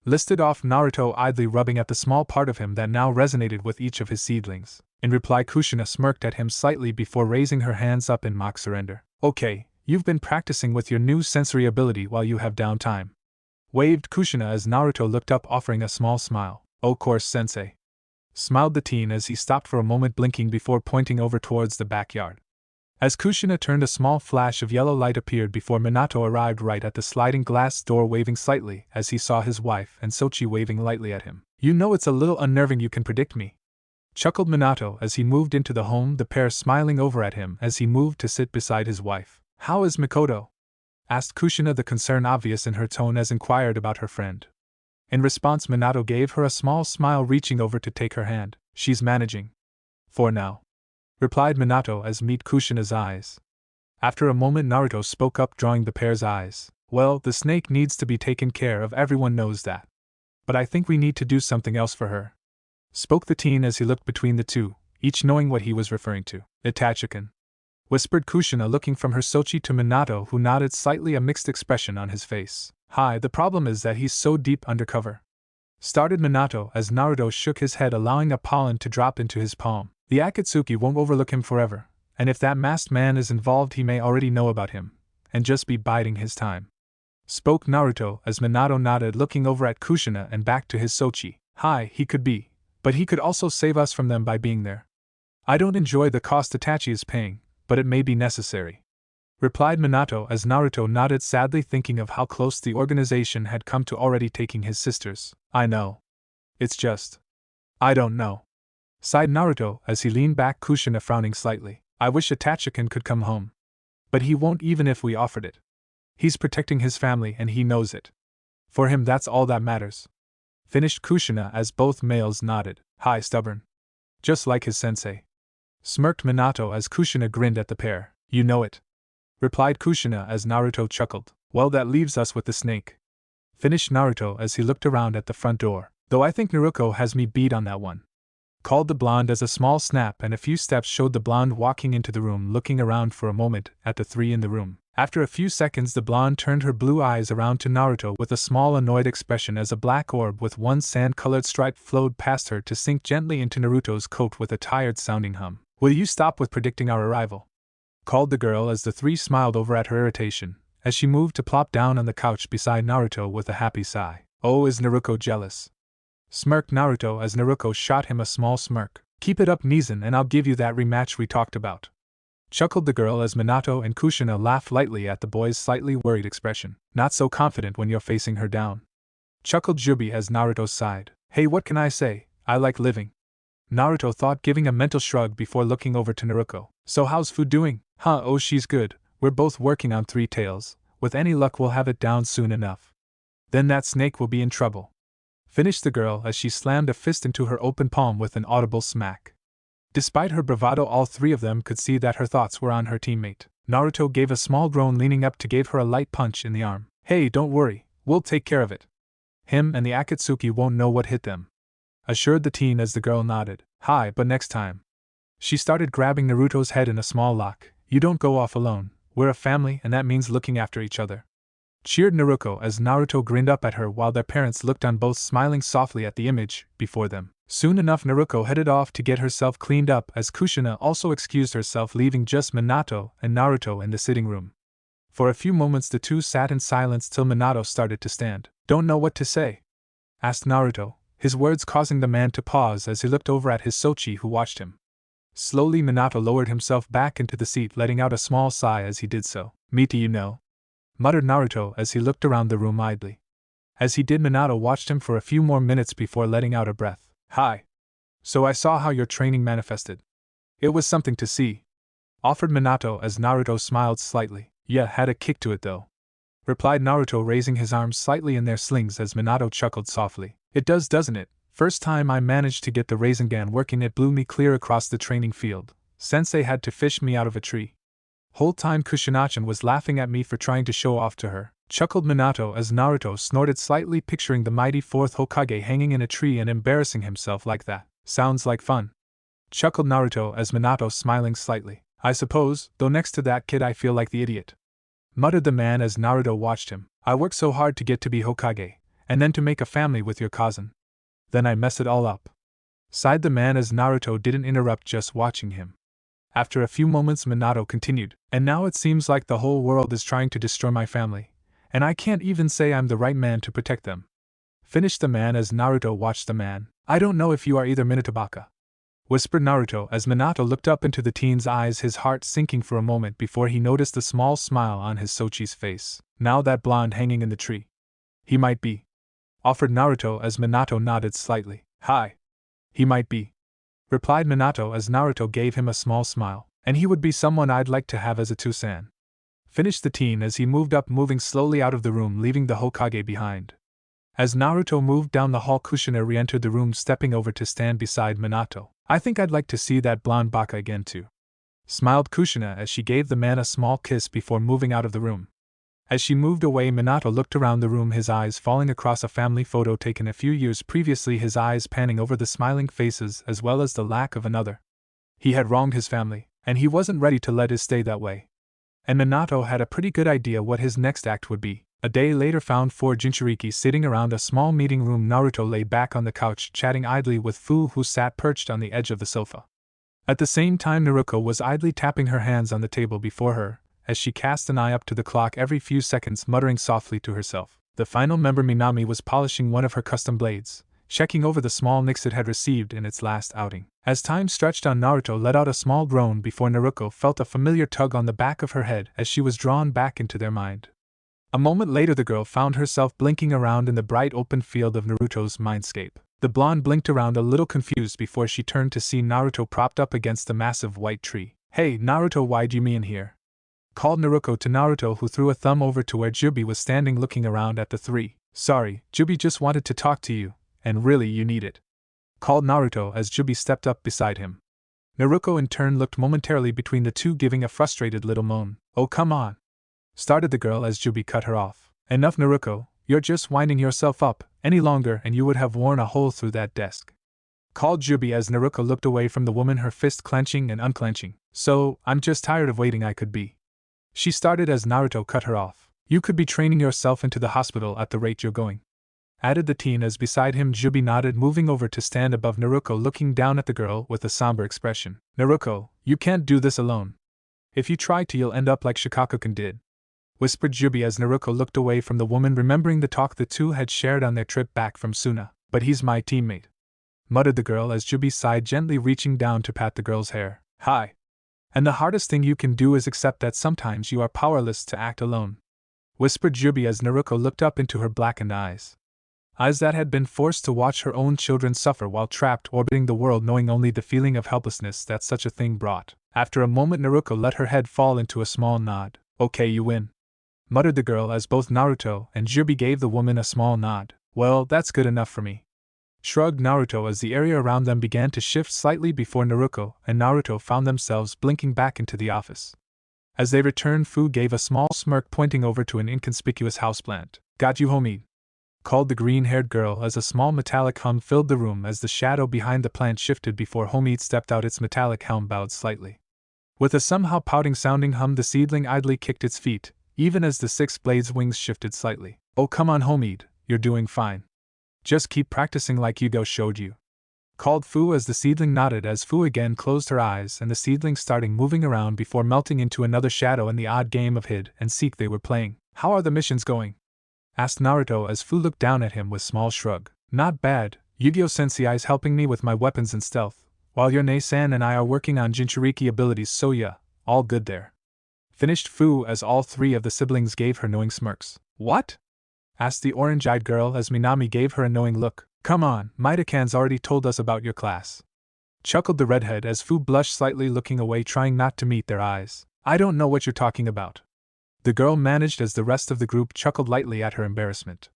listed off Naruto, idly rubbing at the small part of him that now resonated with each of his seedlings. In reply, Kushina smirked at him slightly before raising her hands up in mock surrender. Okay, you've been practicing with your new sensory ability while you have downtime. Waved Kushina as Naruto looked up, offering a small smile. Oh, course, sensei. Smiled the teen as he stopped for a moment, blinking before pointing over towards the backyard. As Kushina turned, a small flash of yellow light appeared before Minato arrived right at the sliding glass door, waving slightly as he saw his wife and Sochi waving lightly at him. You know it's a little unnerving you can predict me, chuckled Minato as he moved into the home, the pair smiling over at him as he moved to sit beside his wife. How is Mikoto? Asked Kushina, the concern obvious in her tone as inquired about her friend. In response, Minato gave her a small smile, reaching over to take her hand. She's managing. For now, replied Minato as met Kushina's eyes. After a moment, Naruto spoke up, drawing the pair's eyes. Well, the snake needs to be taken care of, everyone knows that. But I think we need to do something else for her, spoke the teen as he looked between the two, each knowing what he was referring to. Itachi-kun, whispered Kushina, looking from her Sochi to Minato, who nodded slightly, a mixed expression on his face. Hi, the problem is that he's so deep undercover, started Minato as Naruto shook his head, allowing a pollen to drop into his palm. The Akatsuki won't overlook him forever, and if that masked man is involved, he may already know about him, and just be biding his time, spoke Naruto as Minato nodded, looking over at Kushina and back to his Sochi. Hi, he could be, but he could also save us from them by being there. I don't enjoy the cost Itachi is paying, but it may be necessary, replied Minato as Naruto nodded sadly, thinking of how close the organization had come to already taking his sisters. I know. It's just, I don't know, sighed Naruto as he leaned back, Kushina frowning slightly. I wish Itachi-kun could come home. But he won't, even if we offered it. He's protecting his family and he knows it. For him, that's all that matters, finished Kushina as both males nodded. Hi, stubborn. Just like his sensei, smirked Minato as Kushina grinned at the pair. You know it, replied Kushina as Naruto chuckled. Well, that leaves us with the snake, finished Naruto as he looked around at the front door. Though I think Naruto has me beat on that one, called the blonde as a small snap and a few steps showed the blonde walking into the room, looking around for a moment at the three in the room. After a few seconds, the blonde turned her blue eyes around to Naruto with a small annoyed expression as a black orb with one sand-colored stripe flowed past her to sink gently into Naruto's coat with a tired-sounding hum. Will you stop with predicting our arrival? Called the girl as the three smiled over at her irritation, as she moved to plop down on the couch beside Naruto with a happy sigh. Oh, is Naruto jealous? Smirked Naruto as Naruto shot him a small smirk. Keep it up, Nizan, and I'll give you that rematch we talked about, chuckled the girl as Minato and Kushina laughed lightly at the boy's slightly worried expression. Not so confident when you're facing her down, chuckled Jubi as Naruto sighed. Hey, what can I say? I like living, Naruto thought, giving a mental shrug before looking over to Naruto. So how's food doing? Huh, oh, she's good. We're both working on Three Tails. With any luck, we'll have it down soon enough. Then that snake will be in trouble, finished the girl as she slammed a fist into her open palm with an audible smack. Despite her bravado, all three of them could see that her thoughts were on her teammate. Naruto gave a small groan, leaning up to give her a light punch in the arm. Hey, don't worry, we'll take care of it. Him and the Akatsuki won't know what hit them, assured the teen as the girl nodded. Hi, but next time. She started grabbing Naruto's head in a small lock. You don't go off alone. We're a family and that means looking after each other, cheered Naruto as Naruto grinned up at her while their parents looked on, both smiling softly at the image before them. Soon enough, Naruto headed off to get herself cleaned up as Kushina also excused herself, leaving just Minato and Naruto in the sitting room. For a few moments the two sat in silence till Minato started to stand. Don't know what to say? Asked Naruto, his words causing the man to pause as he looked over at his Sochi, who watched him. Slowly Minato lowered himself back into the seat, letting out a small sigh as he did so. Me too, you know, muttered Naruto as he looked around the room idly. As he did, Minato watched him for a few more minutes before letting out a breath. Hi. So I saw how your training manifested. It was something to see, offered Minato as Naruto smiled slightly. Yeah, had a kick to it though, replied Naruto, raising his arms slightly in their slings as Minato chuckled softly. It does, doesn't it? First time I managed to get the Rasengan working, it blew me clear across the training field. Sensei had to fish me out of a tree. Whole time Kushina-chan was laughing at me for trying to show off to her, chuckled Minato as Naruto snorted slightly, picturing the mighty fourth Hokage hanging in a tree and embarrassing himself like that. Sounds like fun, chuckled Naruto as Minato smiling slightly. I suppose, though next to that kid I feel like the idiot, muttered the man as Naruto watched him. I worked so hard to get to be Hokage, and then to make a family with your cousin. Then I mess it all up," sighed the man as Naruto didn't interrupt, just watching him. After a few moments, Minato continued, "And now it seems like the whole world is trying to destroy my family, and I can't even say I'm the right man to protect them," finished the man as Naruto watched the man. "I don't know if you are either Minato Baka," whispered Naruto as Minato looked up into the teen's eyes, his heart sinking for a moment before he noticed the small smile on his Sochi's face. "Now that blonde hanging in the tree." "He might be," offered Naruto as Minato nodded slightly. "Hi. He might be," replied Minato as Naruto gave him a small smile. "And he would be someone I'd like to have as a Tusan," finished the teen as he moved up, moving slowly out of the room, leaving the Hokage behind. As Naruto moved down the hall, Kushina re-entered the room, stepping over to stand beside Minato. "I think I'd like to see that blonde Baka again too," smiled Kushina as she gave the man a small kiss before moving out of the room. As she moved away, Minato looked around the room, his eyes falling across a family photo taken a few years previously, his eyes panning over the smiling faces as well as the lack of another. He had wronged his family, and he wasn't ready to let it stay that way. And Minato had a pretty good idea what his next act would be. A day later found four Jinchuriki sitting around a small meeting room. Naruto lay back on the couch, chatting idly with Fu, who sat perched on the edge of the sofa. At the same time, Naruto was idly tapping her hands on the table before her, as she cast an eye up to the clock every few seconds, muttering softly to herself. The final member, Minami, was polishing one of her custom blades, checking over the small nicks it had received in its last outing. As time stretched on, Naruto let out a small groan before Naruto felt a familiar tug on the back of her head as she was drawn back into their mind. A moment later, the girl found herself blinking around in the bright open field of Naruto's mindscape. The blonde blinked around a little confused before she turned to see Naruto propped up against the massive white tree. "Hey, Naruto, why'd you me in here?" called Naruto to Naruto, who threw a thumb over to where Jubi was standing looking around at the three. "Sorry, Jubi just wanted to talk to you, and really you need it," called Naruto as Jubi stepped up beside him. Naruto in turn looked momentarily between the two, giving a frustrated little moan. "Oh, come on," started the girl as Jubi cut her off. "Enough, Naruto, you're just winding yourself up any longer and you would have worn a hole through that desk," called Jubi as Naruto looked away from the woman, her fist clenching and unclenching. "So, I'm just tired of waiting. I could be," she started as Naruto cut her off. "You could be training yourself into the hospital at the rate you're going," added the teen as beside him Jubi nodded, moving over to stand above Naruto, looking down at the girl with a somber expression. "Naruto, you can't do this alone. If you try to, you'll end up like Shikaku-kun did," whispered Jubi as Naruto looked away from the woman, remembering the talk the two had shared on their trip back from Suna. "But he's my teammate," muttered the girl as Jubi sighed, gently reaching down to pat the girl's hair. "Hi. And the hardest thing you can do is accept that sometimes you are powerless to act alone," whispered Jubi as Naruto looked up into her blackened eyes. Eyes that had been forced to watch her own children suffer while trapped orbiting the world, knowing only the feeling of helplessness that such a thing brought. After a moment, Naruto let her head fall into a small nod. "Okay, you win," muttered the girl as both Naruto and Jubi gave the woman a small nod. "Well, that's good enough for me," shrugged Naruto as the area around them began to shift slightly before Naruto and Naruto found themselves blinking back into the office. As they returned, Fu gave a small smirk, pointing over to an inconspicuous houseplant. "Got you, homie," called the green-haired girl as a small metallic hum filled the room as the shadow behind the plant shifted before Homie stepped out, its metallic helm bowed slightly. With a somehow pouting-sounding hum, the seedling idly kicked its feet, even as the six blades' wings shifted slightly. "Oh, come on, Homie, you're doing fine. Just keep practicing like Yugo showed you," called Fu as the seedling nodded as Fu again closed her eyes and the seedling started moving around before melting into another shadow in the odd game of hide and seek they were playing. "How are the missions going?" asked Naruto as Fu looked down at him with small shrug. "Not bad, Yu-Gi-Oh! Sensei's helping me with my weapons and stealth, while your Ne-san and I are working on Jinchuriki abilities, so yeah, all good there," finished Fu as all three of the siblings gave her knowing smirks. "What?" asked the orange-eyed girl as Minami gave her a knowing look. "Come on, Maida-kan's already told us about your class," chuckled the redhead as Fu blushed slightly, looking away, trying not to meet their eyes. "I don't know what you're talking about," the girl managed as the rest of the group chuckled lightly at her embarrassment.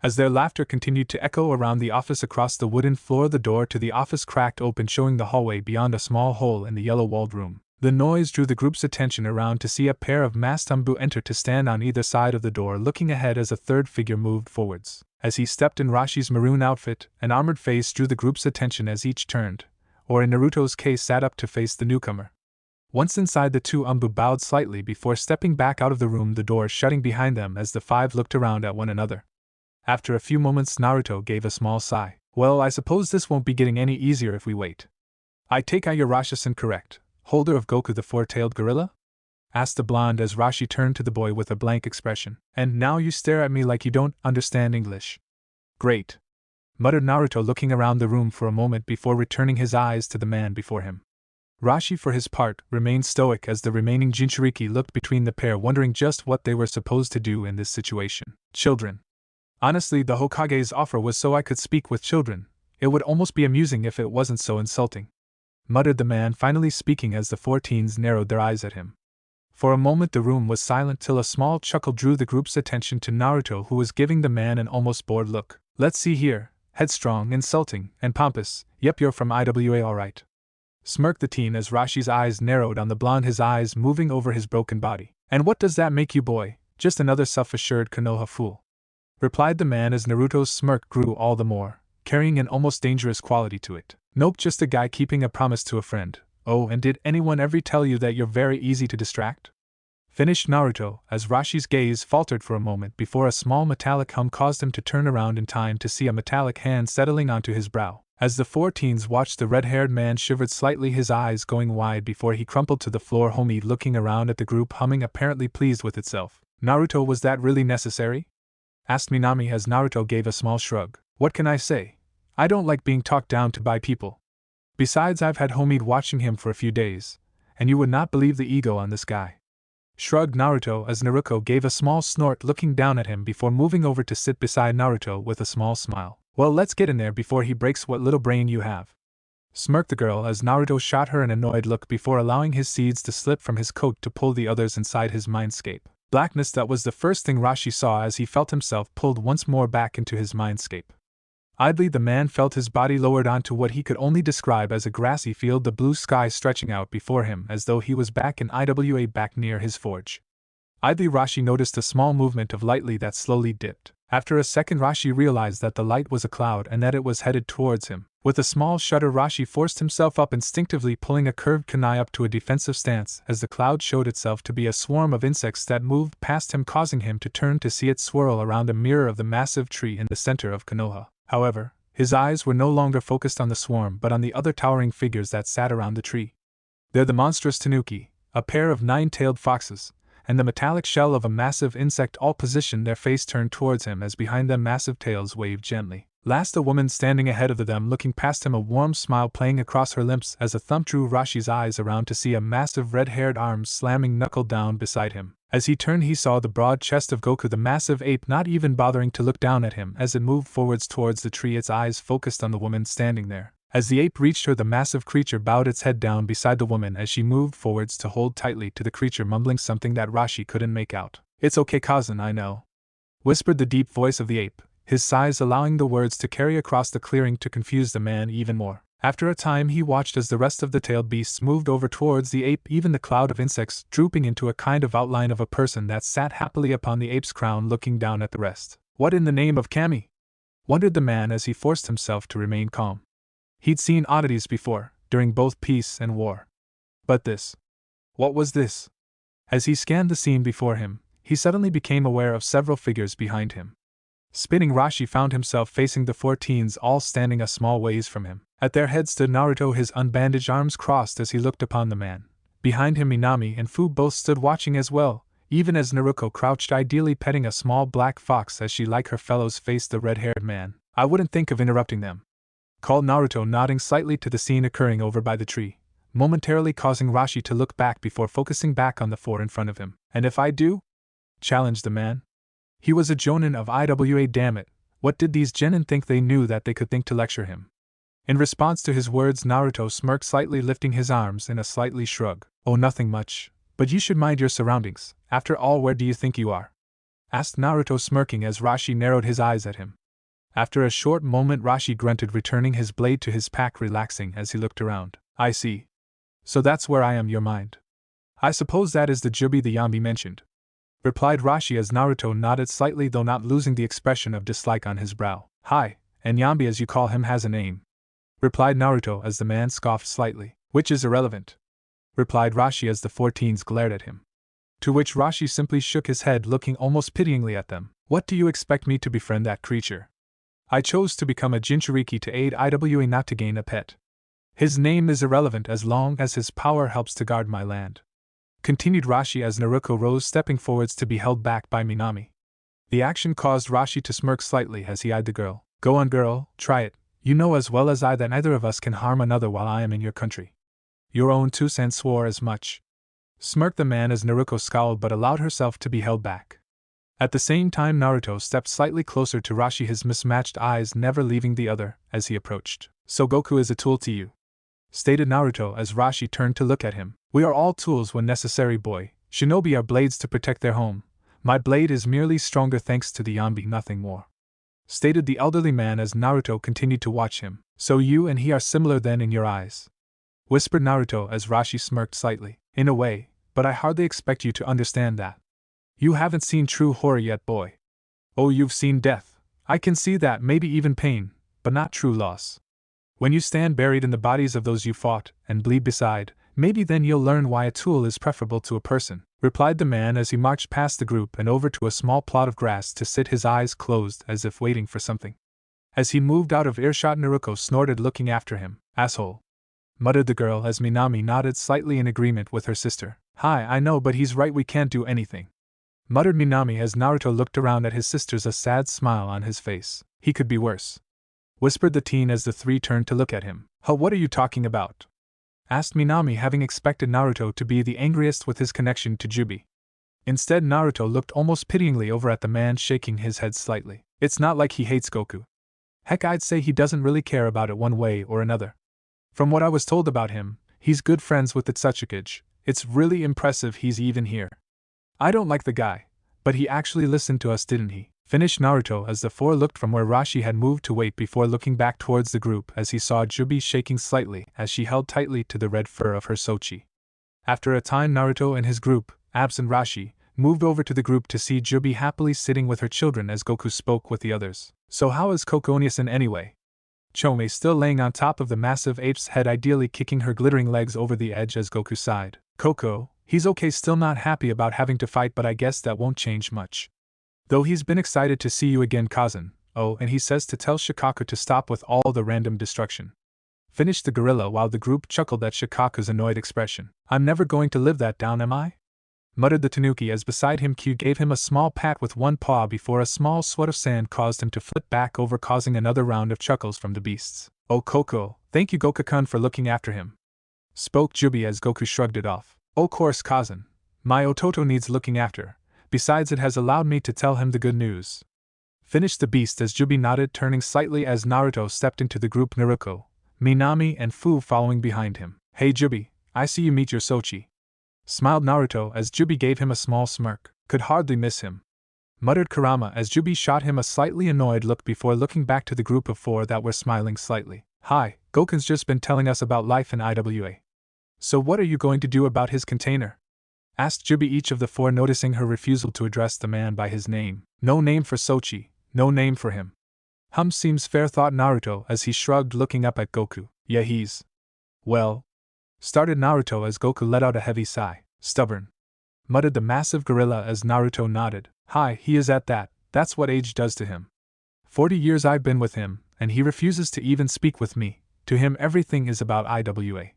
As their laughter continued to echo around the office across the wooden floor, the door to the office cracked open, showing the hallway beyond a small hole in the yellow-walled room. The noise drew the group's attention around to see a pair of masked Umbu enter to stand on either side of the door, looking ahead as a third figure moved forwards. As he stepped in Rashi's maroon outfit, an armored face drew the group's attention as each turned, or in Naruto's case sat up to face the newcomer. Once inside, the two Umbu bowed slightly before stepping back out of the room, the door shutting behind them as the five looked around at one another. After a few moments, Naruto gave a small sigh. Well, I suppose this won't be getting any easier if we wait. I take out your Rashi-san correct, holder of Goku the four-tailed gorilla? Asked the blonde as Rashi turned to the boy with a blank expression. And now you stare at me like you don't understand English. Great, muttered Naruto, looking around the room for a moment before returning his eyes to the man before him. Rashi, for his part, remained stoic as the remaining Jinchuriki looked between the pair, wondering just what they were supposed to do in this situation. Children. Honestly, the Hokage's offer was so I could speak with children. It would almost be amusing if it wasn't so insulting, muttered the man, finally speaking as the four teens narrowed their eyes at him. For a moment the room was silent till a small chuckle drew the group's attention to Naruto, who was giving the man an almost bored look. Let's see here, headstrong, insulting, and pompous. Yep, you're from IWA alright. Smirked the teen as Rashi's eyes narrowed on the blonde, his eyes moving over his broken body. And what does that make you, boy? Just another self-assured Konoha fool, replied the man as Naruto's smirk grew all the more, carrying an almost dangerous quality to it. Nope, just a guy keeping a promise to a friend. Oh, and did anyone ever tell you that you're very easy to distract? Finished Naruto, as Rashi's gaze faltered for a moment before a small metallic hum caused him to turn around in time to see a metallic hand settling onto his brow. As the four teens watched, the red-haired man shivered slightly, his eyes going wide before he crumpled to the floor. Homie, looking around at the group, humming, apparently pleased with itself. Naruto, was that really necessary? Asked Minami as Naruto gave a small shrug. What can I say? I don't like being talked down to by people. Besides, I've had Homie watching him for a few days, and you would not believe the ego on this guy. Shrugged Naruto as Naruto gave a small snort, looking down at him before moving over to sit beside Naruto with a small smile. Well, let's get in there before he breaks what little brain you have. Smirked the girl as Naruto shot her an annoyed look before allowing his seeds to slip from his coat to pull the others inside his mindscape. Blackness, that was the first thing Rashi saw as he felt himself pulled once more back into his mindscape. Idly the man felt his body lowered onto what he could only describe as a grassy field, the blue sky stretching out before him as though he was back in IWA, back near his forge. Idly Rashi noticed a small movement of lightly that slowly dipped. After a second Rashi realized that the light was a cloud and that it was headed towards him. With a small shudder Rashi forced himself up, instinctively pulling a curved kunai up to a defensive stance as the cloud showed itself to be a swarm of insects that moved past him, causing him to turn to see it swirl around a mirror of the massive tree in the center of Konoha. However, his eyes were no longer focused on the swarm but on the other towering figures that sat around the tree. They're the monstrous tanuki, a pair of nine-tailed foxes, and the metallic shell of a massive insect, all positioned their face turned towards him as behind them massive tails waved gently. Last, a woman standing ahead of them, looking past him, a warm smile playing across her lips as a thump drew Rashi's eyes around to see a massive red-haired arm slamming knuckle down beside him. As he turned he saw the broad chest of Goku, the massive ape, not even bothering to look down at him as it moved forwards towards the tree, its eyes focused on the woman standing there. As the ape reached her, the massive creature bowed its head down beside the woman as she moved forwards to hold tightly to the creature, mumbling something that Rashi couldn't make out. "It's okay, cousin, I know," whispered the deep voice of the ape, his sighs allowing the words to carry across the clearing to confuse the man even more. After a time he watched as the rest of the tailed beasts moved over towards the ape, even the cloud of insects drooping into a kind of outline of a person that sat happily upon the ape's crown looking down at the rest. What in the name of Kami? Wondered the man as he forced himself to remain calm. He'd seen oddities before, during both peace and war. But this? What was this? As he scanned the scene before him, he suddenly became aware of several figures behind him. Spinning, Rashi found himself facing the four teens, all standing a small ways from him. At their head stood Naruto, his unbandaged arms crossed as he looked upon the man. Behind him Minami and Fu both stood watching as well, even as Naruto crouched ideally petting a small black fox as she, like her fellows, faced the red-haired man. "I wouldn't think of interrupting them," called Naruto, nodding slightly to the scene occurring over by the tree, momentarily causing Rashi to look back before focusing back on the four in front of him. "And if I do?" challenged the man. He was a jonin of IWA, damn it. What did these genin think they knew that they could think to lecture him? In response to his words, Naruto smirked slightly, lifting his arms in a slightly shrug. "Oh, nothing much. But you should mind your surroundings. After all, where do you think you are?" asked Naruto, smirking as Rashi narrowed his eyes at him. After a short moment Rashi grunted, returning his blade to his pack, relaxing as he looked around. "I see. So that's where I am, your mind. I suppose that is the Jubi the Yambi mentioned," replied Rashi as Naruto nodded slightly, though not losing the expression of dislike on his brow. "Hi, and Yambi as you call him has a name," replied Naruto as the man scoffed slightly. "Which is irrelevant," replied Rashi as the four teens glared at him. To which Rashi simply shook his head, looking almost pityingly at them. What do you expect me to befriend that creature? I chose to become a Jinchuriki to aid Iwa, not to gain a pet. His name is irrelevant as long as his power helps to guard my land. Continued Rashi as Naruto rose, stepping forwards to be held back by Minami. The action caused Rashi to smirk slightly as he eyed the girl. Go on, girl, try it. You know as well as I that neither of us can harm another while I am in your country. Your own Two-san swore as much. Smirked the man as Naruto scowled but allowed herself to be held back. At the same time, Naruto stepped slightly closer to Rashi, his mismatched eyes never leaving the other as he approached. So Goku is a tool to you? Stated Naruto as Rashi turned to look at him. We are all tools when necessary, boy. Shinobi are blades to protect their home. My blade is merely stronger thanks to the Yonbi, nothing more. Stated the elderly man as Naruto continued to watch him. So you and he are similar then in your eyes? Whispered Naruto as Rashi smirked slightly. In a way, but I hardly expect you to understand that. You haven't seen true horror yet, boy. Oh, you've seen death. I can see that, maybe even pain, but not true loss. When you stand buried in the bodies of those you fought, and bleed beside, maybe then you'll learn why a tool is preferable to a person, replied the man as he marched past the group and over to a small plot of grass to sit, his eyes closed as if waiting for something. As he moved out of earshot, Naruto snorted, looking after him. Asshole. Muttered the girl as Minami nodded slightly in agreement with her sister. Hi, I know, but he's right, we can't do anything. Muttered Minami as Naruto looked around at his sisters, a sad smile on his face. He could be worse. Whispered the teen as the three turned to look at him. Huh, what are you talking about? Asked Minami, having expected Naruto to be the angriest with his connection to Jubi. Instead, Naruto looked almost pityingly over at the man, shaking his head slightly. It's not like he hates Goku. Heck, I'd say he doesn't really care about it one way or another. From what I was told about him, he's good friends with the Tsukage. It's really impressive he's even here. I don't like the guy, but he actually listened to us, didn't he? Finished Naruto as the four looked from where Rashi had moved to wait before looking back towards the group as he saw Jubi shaking slightly as she held tightly to the red fur of her Sochi. After a time, Naruto and his group, absent Rashi, moved over to the group to see Jubi happily sitting with her children as Goku spoke with the others. So how is Kokoniasan anyway? Chome still laying on top of the massive ape's head, ideally kicking her glittering legs over the edge as Goku sighed. Koko, he's okay, still not happy about having to fight, but I guess that won't change much. Though he's been excited to see you again, Kazan. Oh, and he says to tell Shikaku to stop with all the random destruction. Finished the gorilla while the group chuckled at Shikaku's annoyed expression. I'm never going to live that down, am I? Muttered the tanuki as beside him Q gave him a small pat with one paw before a small swat of sand caused him to flip back over, causing another round of chuckles from the beasts. Oh, Koko, thank you Goku-kun for looking after him. Spoke Jubi as Goku shrugged it off. Oh, course Kazan. My Ototo needs looking after. Besides, it has allowed me to tell him the good news. Finished the beast as Jubi nodded, turning slightly as Naruto stepped into the group, Naruto, Minami and Fu following behind him. Hey Jubi, I see you meet your Sochi. Smiled Naruto as Jubi gave him a small smirk. Could hardly miss him. Muttered Kurama as Jubi shot him a slightly annoyed look before looking back to the group of four that were smiling slightly. Hi, Gokun's just been telling us about life in Iwa. So what are you going to do about his container? Asked Jubi, each of the four noticing her refusal to address the man by his name. No name for Sochi, no name for him. Seems fair, thought Naruto as he shrugged, looking up at Goku. Yeah, he's... Well... Started Naruto as Goku let out a heavy sigh. Stubborn. Muttered the massive gorilla as Naruto nodded. Hi, he is at that, that's what age does to him. 40 years I've been with him, and he refuses to even speak with me. To him everything is about Iwa.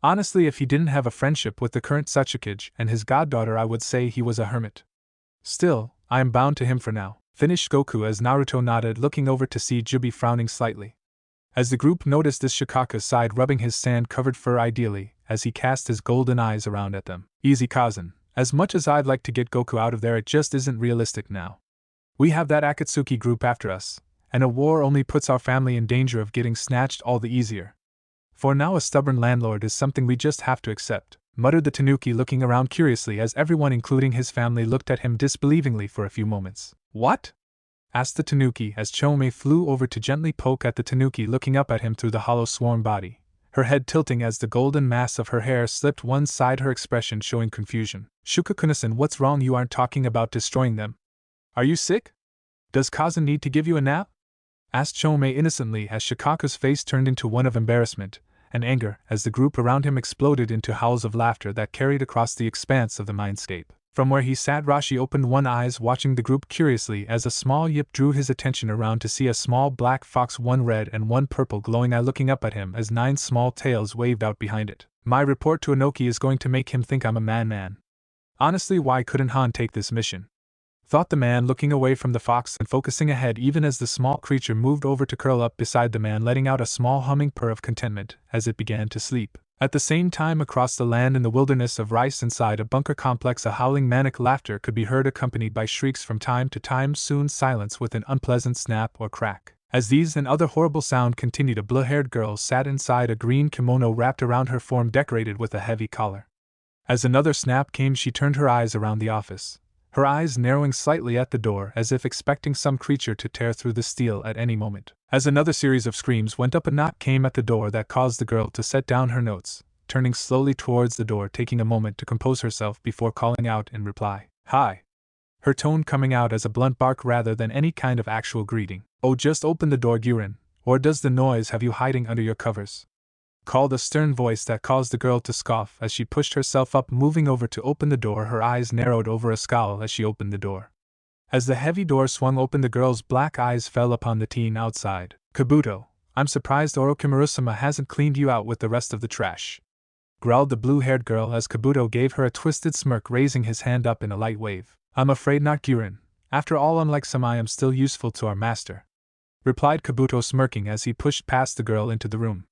Honestly, if he didn't have a friendship with the current Tsukage and his goddaughter, I would say he was a hermit. Still, I am bound to him for now. Finished Goku as Naruto nodded, looking over to see Jubi frowning slightly. As the group noticed this, Shikaku sighed, rubbing his sand-covered fur ideally as he cast his golden eyes around at them. Easy Kazan, as much as I'd like to get Goku out of there, it just isn't realistic now. We have that Akatsuki group after us, and a war only puts our family in danger of getting snatched all the easier. For now a stubborn landlord is something we just have to accept, muttered the tanuki, looking around curiously as everyone including his family looked at him disbelievingly for a few moments. What? Asked the tanuki as Chome flew over to gently poke at the tanuki, looking up at him through the hollow swarm body, her head tilting as the golden mass of her hair slipped one side, her expression showing confusion. Shukakuna-san, what's wrong? You aren't talking about destroying them. Are you sick? Does Kazan need to give you a nap? Asked Chome innocently as Shikaku's face turned into one of embarrassment and anger as the group around him exploded into howls of laughter that carried across the expanse of the mindscape. From where he sat, Rashi opened one eye, watching the group curiously as a small yip drew his attention around to see a small black fox, one red and one purple glowing eye, looking up at him as 9 small tails waved out behind it. My report to Inoki is going to make him think I'm a man. Honestly, why couldn't Han take this mission? Thought the man, looking away from the fox and focusing ahead even as the small creature moved over to curl up beside the man, letting out a small humming purr of contentment as it began to sleep. At the same time, across the land in the wilderness of rice inside a bunker complex, a howling manic laughter could be heard, accompanied by shrieks from time to time, soon silence with an unpleasant snap or crack. As these and other horrible sound continued, a blue-haired girl sat inside a green kimono wrapped around her form, decorated with a heavy collar. As another snap came, she turned her eyes around the office, her eyes narrowing slightly at the door as if expecting some creature to tear through the steel at any moment. As another series of screams went up, a knock came at the door that caused the girl to set down her notes, turning slowly towards the door, taking a moment to compose herself before calling out in reply, "Hi," her tone coming out as a blunt bark rather than any kind of actual greeting. "Oh, just open the door, Guren, or does the noise have you hiding under your covers?" called a stern voice that caused the girl to scoff as she pushed herself up, moving over to open the door, her eyes narrowed over a scowl as she opened the door. As the heavy door swung open, the girl's black eyes fell upon the teen outside. "Kabuto, I'm surprised Orochimaru-sama hasn't cleaned you out with the rest of the trash," growled the blue-haired girl as Kabuto gave her a twisted smirk, raising his hand up in a light wave. "I'm afraid not, Guren. After all, unlike some, I am still useful to our master," replied Kabuto, smirking as he pushed past the girl into the room.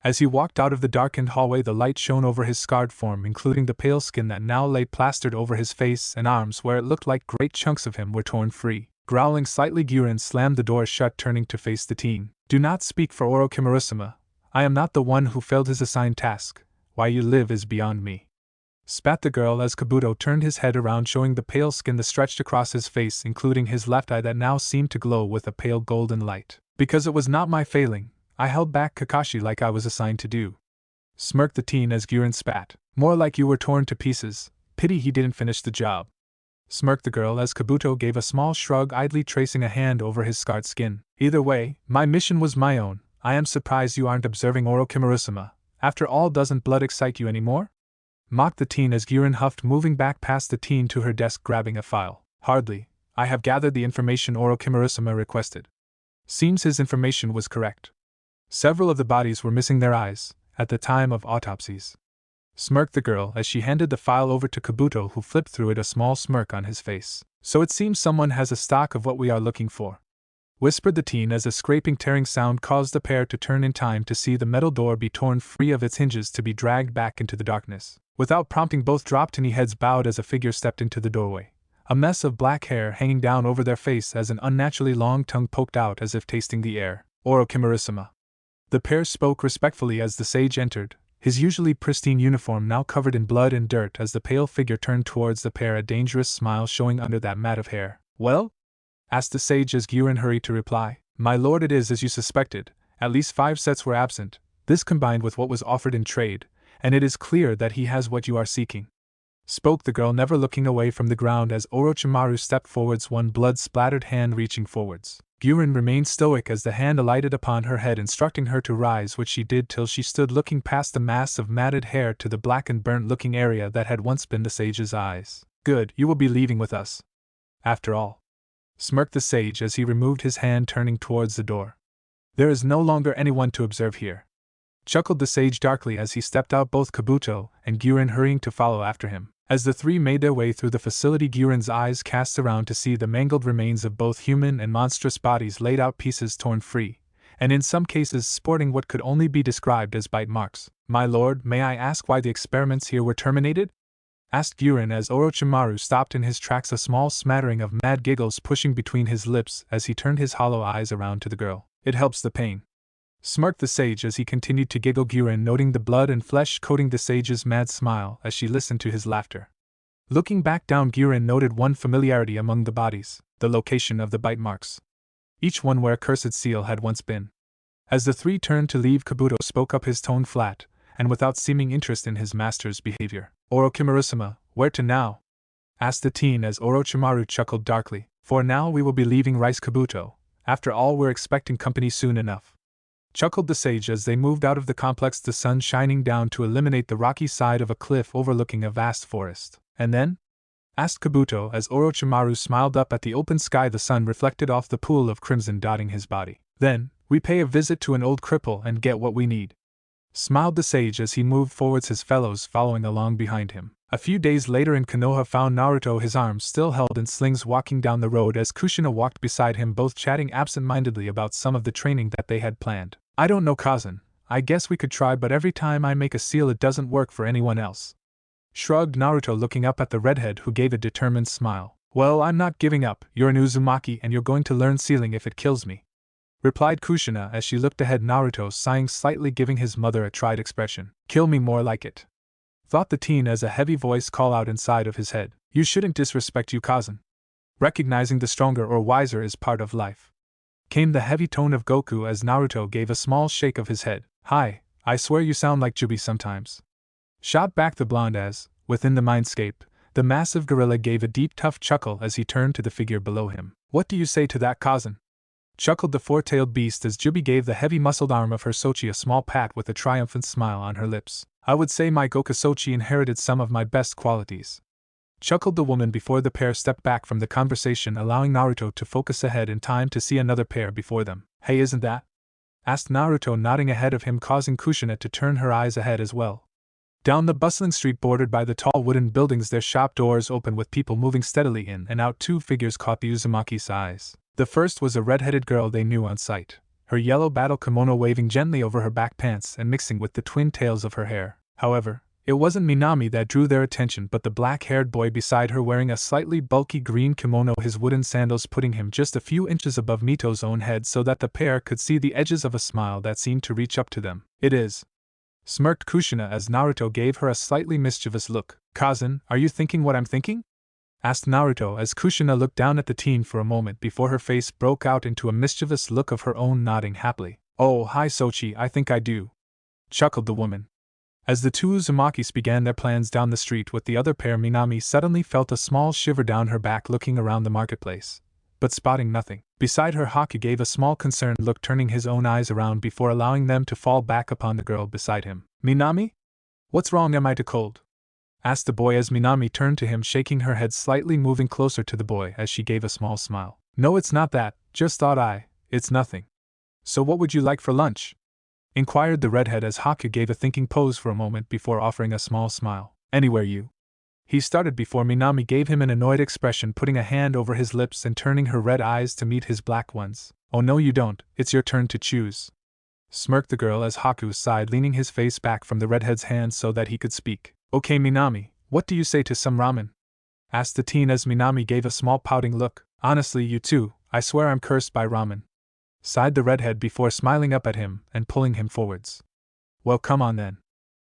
As he walked out of the darkened hallway, the light shone over his scarred form, including the pale skin that now lay plastered over his face and arms, where it looked like great chunks of him were torn free. Growling slightly, Guren slammed the door shut, turning to face the teen. "Do not speak for Orochimaru-sama. I am not the one who failed his assigned task. Why you live is beyond me," spat the girl as Kabuto turned his head around, showing the pale skin that stretched across his face, including his left eye that now seemed to glow with a pale golden light. "Because it was not my failing. I held back Kakashi like I was assigned to do," smirked the teen as Guren spat. "More like you were torn to pieces. Pity he didn't finish the job," smirked the girl as Kabuto gave a small shrug, idly tracing a hand over his scarred skin. "Either way, my mission was my own. I am surprised you aren't observing Orochimaru-sama. After all, doesn't blood excite you anymore?" mocked the teen as Guren huffed, moving back past the teen to her desk, grabbing a file. "Hardly. I have gathered the information Orochimaru-sama requested. Seems his information was correct. Several of the bodies were missing their eyes at the time of autopsies," smirked the girl as she handed the file over to Kabuto, who flipped through it, a small smirk on his face. "So it seems someone has a stock of what we are looking for," whispered the teen as a scraping, tearing sound caused the pair to turn in time to see the metal door be torn free of its hinges to be dragged back into the darkness. Without prompting, both dropped, and heads bowed as a figure stepped into the doorway, a mess of black hair hanging down over their face as an unnaturally long tongue poked out as if tasting the air. "Orochimaru-sama." The pair spoke respectfully as the sage entered, his usually pristine uniform now covered in blood and dirt, as the pale figure turned towards the pair, a dangerous smile showing under that mat of hair. "Well?" asked the sage as Guren hurried to reply. "My lord, it is as you suspected. At least 5 sets were absent, this combined with what was offered in trade, and it is clear that he has what you are seeking," spoke the girl, never looking away from the ground as Orochimaru stepped forwards, one blood-splattered hand reaching forwards. Guren remained stoic as the hand alighted upon her head, instructing her to rise, which she did till she stood looking past the mass of matted hair to the black and burnt-looking area that had once been the sage's eyes. "Good, you will be leaving with us, after all," smirked the sage as he removed his hand, turning towards the door. "There is no longer anyone to observe here," chuckled the sage darkly as he stepped out, both Kabuto and Guren hurrying to follow after him. As the three made their way through the facility, Guren's eyes cast around to see the mangled remains of both human and monstrous bodies laid out, pieces torn free, and in some cases sporting what could only be described as bite marks. "My lord, may I ask why the experiments here were terminated?" asked Guren as Orochimaru stopped in his tracks, a small smattering of mad giggles pushing between his lips as he turned his hollow eyes around to the girl. "It helps the pain," smirked the sage as he continued to giggle, Guren noting the blood and flesh coating the sage's mad smile as she listened to his laughter. Looking back down, Guren noted one familiarity among the bodies: the location of the bite marks, each one where a cursed seal had once been. As the three turned to leave, Kabuto spoke up, his tone flat, and without seeming interest in his master's behavior. "Orochimaru-sama, where to now?" asked the teen as Orochimaru chuckled darkly. "For now we will be leaving Rice, Kabuto. After all, we're expecting company soon enough," chuckled the sage as they moved out of the complex, the sun shining down to illuminate the rocky side of a cliff overlooking a vast forest. "And then?" asked Kabuto as Orochimaru smiled up at the open sky, the sun reflected off the pool of crimson dotting his body. Then, we pay a visit to an old cripple and get what we need, smiled the sage as he moved forwards, his fellows following along behind him. A few days later in Konoha found Naruto, his arms still held in slings, walking down the road as Kushina walked beside him, both chatting absent-mindedly about some of the training that they had planned. I don't know, Kazan. I guess we could try, but every time I make a seal it doesn't work for anyone else, shrugged Naruto, looking up at the redhead who gave a determined smile. Well, I'm not giving up. You're an Uzumaki and you're going to learn sealing if it kills me, replied Kushina as she looked ahead, Naruto sighing slightly, giving his mother a tried expression. Kill me more like it, thought the teen as a heavy voice called out inside of his head. You shouldn't disrespect you, Kazan. Recognizing the stronger or wiser is part of life, came the heavy tone of Goku as Naruto gave a small shake of his head. Hi, I swear you sound like Jubi sometimes, shot back the blonde as, within the mindscape, the massive gorilla gave a deep tough chuckle as he turned to the figure below him. What do you say to that, Kazan? Chuckled the four-tailed beast as Jubi gave the heavy muscled arm of her Sochi a small pat with a triumphant smile on her lips. I would say my Goku Sochi inherited some of my best qualities, chuckled the woman before the pair stepped back from the conversation, allowing Naruto to focus ahead in time to see another pair before them. Hey, isn't that? Asked Naruto, nodding ahead of him, causing Kushina to turn her eyes ahead as well. Down the bustling street bordered by the tall wooden buildings, their shop doors open with people moving steadily in and out. Two figures caught the Uzumaki's eyes. The first was a red-headed girl they knew on sight, her yellow battle kimono waving gently over her back pants and mixing with the twin tails of her hair. However, it wasn't Minami that drew their attention but the black-haired boy beside her, wearing a slightly bulky green kimono, his wooden sandals putting him just a few inches above Mito's own head so that the pair could see the edges of a smile that seemed to reach up to them. It is, smirked Kushina as Naruto gave her a slightly mischievous look. Kazan, are you thinking what I'm thinking? Asked Naruto as Kushina looked down at the teen for a moment before her face broke out into a mischievous look of her own, nodding happily. Oh, hi Sochi, I think I do, chuckled the woman. As the two Uzumakis began their plans down the street with the other pair, Minami suddenly felt a small shiver down her back, looking around the marketplace, but spotting nothing beside her. Haku gave a small concerned look, turning his own eyes around before allowing them to fall back upon the girl beside him. Minami? What's wrong, am I too cold? Asked the boy as Minami turned to him, shaking her head slightly, moving closer to the boy as she gave a small smile. No, it's not that, just thought it's nothing. So what would you like for lunch? Inquired the redhead as Haku gave a thinking pose for a moment before offering a small smile. Anywhere you. He started before Minami gave him an annoyed expression, putting a hand over his lips and turning her red eyes to meet his black ones. Oh no you don't, it's your turn to choose, smirked the girl as Haku sighed, leaning his face back from the redhead's hand so that he could speak. Okay Minami, what do you say to some ramen? Asked the teen as Minami gave a small pouting look. Honestly, you too, I swear I'm cursed by ramen, sighed the redhead before smiling up at him and pulling him forwards. Well, come on then,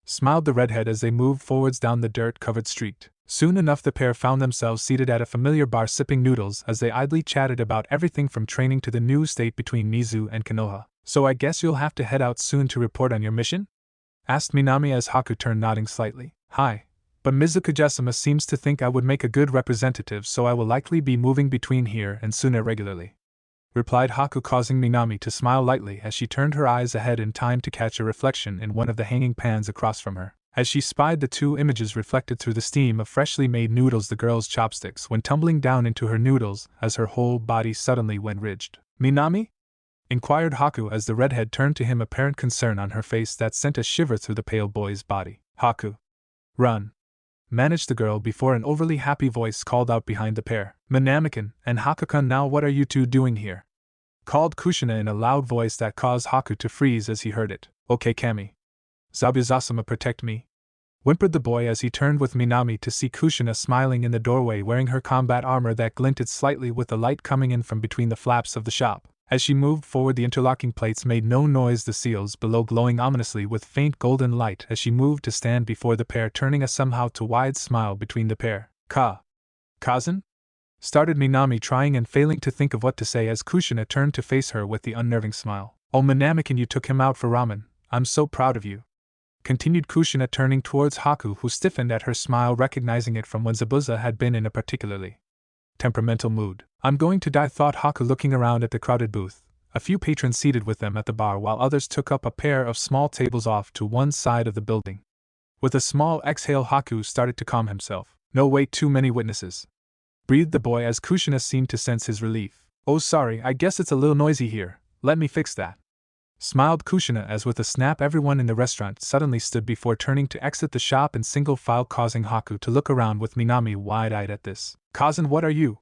smiled the redhead as they moved forwards down the dirt-covered street. Soon enough the pair found themselves seated at a familiar bar sipping noodles as they idly chatted about everything from training to the new state between Mizu and Konoha. So I guess you'll have to head out soon to report on your mission? Asked Minami as Haku turned, nodding slightly. Hi, but Mizuka-sama seems to think I would make a good representative, so I will likely be moving between here and Suna regularly, replied Haku, causing Minami to smile lightly as she turned her eyes ahead in time to catch a reflection in one of the hanging pans across from her. As she spied the two images reflected through the steam of freshly made noodles, the girl's chopsticks went tumbling down into her noodles as her whole body suddenly went rigid. Minami? Inquired Haku as the redhead turned to him, apparent concern on her face that sent a shiver through the pale boy's body. Haku. Run, managed the girl before an overly happy voice called out behind the pair. Minami-kun and Haku-kun, now what are you two doing here? Called Kushina in a loud voice that caused Haku to freeze as he heard it. Okay Kami. Zabuza-sama, protect me, whimpered the boy as he turned with Minami to see Kushina smiling in the doorway, wearing her combat armor that glinted slightly with the light coming in from between the flaps of the shop. As she moved forward, the interlocking plates made no noise, the seals below glowing ominously with faint golden light as she moved to stand before the pair, turning a somehow too wide smile between the pair. Kazan? Started Minami, trying and failing to think of what to say as Kushina turned to face her with the unnerving smile. Oh Minami-kun, you took him out for ramen, I'm so proud of you, continued Kushina, turning towards Haku, who stiffened at her smile, recognizing it from when Zabuza had been in a particularly temperamental mood. I'm going to die, thought Haku, looking around at the crowded booth, a few patrons seated with them at the bar while others took up a pair of small tables off to one side of the building. With a small exhale, Haku started to calm himself. No wait, too many witnesses. Breathed the boy as Kushina seemed to sense his relief. Oh sorry, I guess it's a little noisy here, let me fix that. Smiled Kushina as with a snap everyone in the restaurant suddenly stood before turning to exit the shop in single file, causing Haku to look around with Minami wide-eyed at this. Cousin, what are you?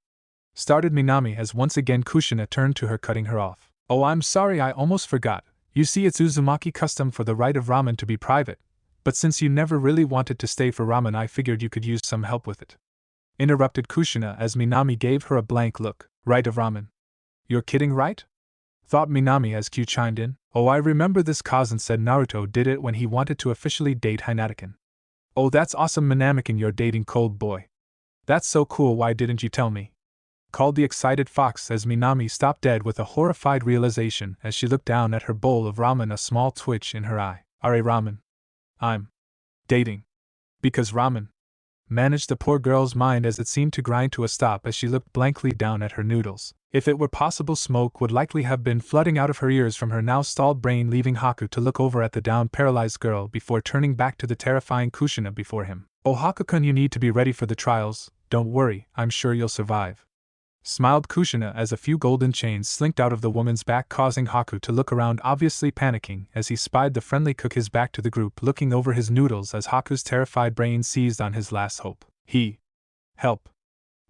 Started Minami as once again Kushina turned to her, cutting her off. Oh, I'm sorry, I almost forgot. You see, it's Uzumaki custom for the right of ramen to be private, but since you never really wanted to stay for ramen, I figured you could use some help with it. Interrupted Kushina as Minami gave her a blank look. Right of ramen? You're kidding, right? Thought Minami as Q chimed in. Oh, I remember this. Cousin said Naruto did it when he wanted to officially date Hinataken. Oh, that's awesome, Minamiken, you're dating Cold Boy. That's so cool, why didn't you tell me? Called the excited fox as Minami stopped dead with a horrified realization as she looked down at her bowl of ramen, a small twitch in her eye. Are ramen? I'm dating. Because ramen. Managed the poor girl's mind as it seemed to grind to a stop as she looked blankly down at her noodles. If it were possible, smoke would likely have been flooding out of her ears from her now stalled brain, leaving Haku to look over at the down paralyzed girl before turning back to the terrifying Kushina before him. Oh, Haku-kun, you need to be ready for the trials, don't worry, I'm sure you'll survive. Smiled Kushina as a few golden chains slinked out of the woman's back, causing Haku to look around, obviously panicking as he spied the friendly cook, his back to the group, looking over his noodles as Haku's terrified brain seized on his last hope. Help!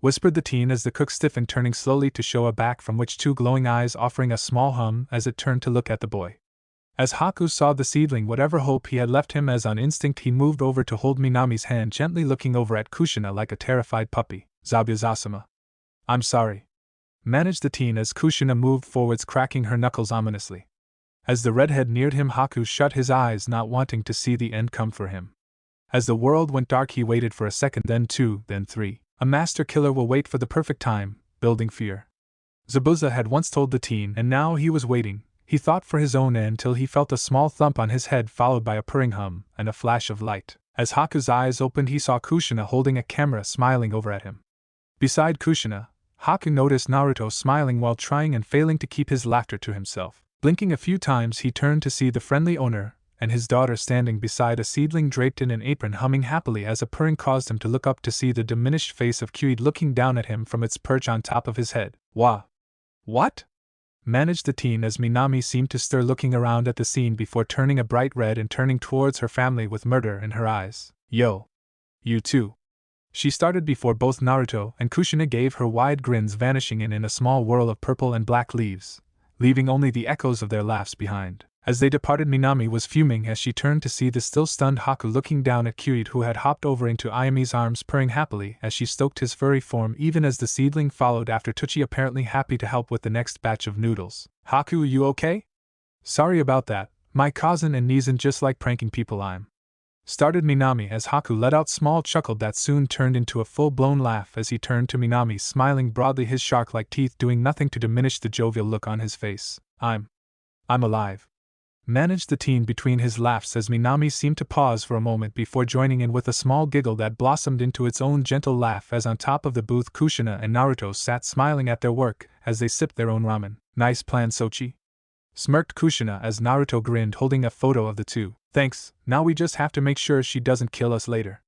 Whispered the teen as the cook stiffened, turning slowly to show a back from which two glowing eyes offering a small hum as it turned to look at the boy. As Haku saw the seedling, whatever hope he had left him, as on instinct he moved over to hold Minami's hand, gently looking over at Kushina like a terrified puppy. Zabuza-sama. I'm sorry. Managed the teen as Kushina moved forwards, cracking her knuckles ominously. As the redhead neared him, Haku shut his eyes, not wanting to see the end come for him. As the world went dark, he waited for a second, then two, then three. A master killer will wait for the perfect time, building fear. Zabuza had once told the teen, and now he was waiting, he thought, for his own end, till he felt a small thump on his head, followed by a purring hum and a flash of light. As Haku's eyes opened, he saw Kushina holding a camera, smiling over at him. Beside Kushina, Haku noticed Naruto smiling while trying and failing to keep his laughter to himself. Blinking a few times, he turned to see the friendly owner and his daughter standing beside a seedling draped in an apron, humming happily as a purring caused him to look up to see the diminished face of Kyuid looking down at him from its perch on top of his head. What? Managed the teen as Minami seemed to stir, looking around at the scene before turning a bright red and turning towards her family with murder in her eyes. Yo. You too. She started before both Naruto and Kushina gave her wide grins, vanishing in a small whirl of purple and black leaves, leaving only the echoes of their laughs behind. As they departed, Minami was fuming as she turned to see the still stunned Haku looking down at Kyuid, who had hopped over into Ayami's arms, purring happily as she stroked his furry form, even as the seedling followed after Tucci, apparently happy to help with the next batch of noodles. Haku, you okay? Sorry about that, my cousin and Nizan just like pranking people. Started Minami as Haku let out small chuckle that soon turned into a full-blown laugh as he turned to Minami, smiling broadly, his shark-like teeth doing nothing to diminish the jovial look on his face. I'm alive. Managed the teen between his laughs as Minami seemed to pause for a moment before joining in with a small giggle that blossomed into its own gentle laugh as on top of the booth Kushina and Naruto sat smiling at their work as they sipped their own ramen. Nice plan, Sochi. Smirked Kushina as Naruto grinned, holding a photo of the two. Thanks, now we just have to make sure she doesn't kill us later.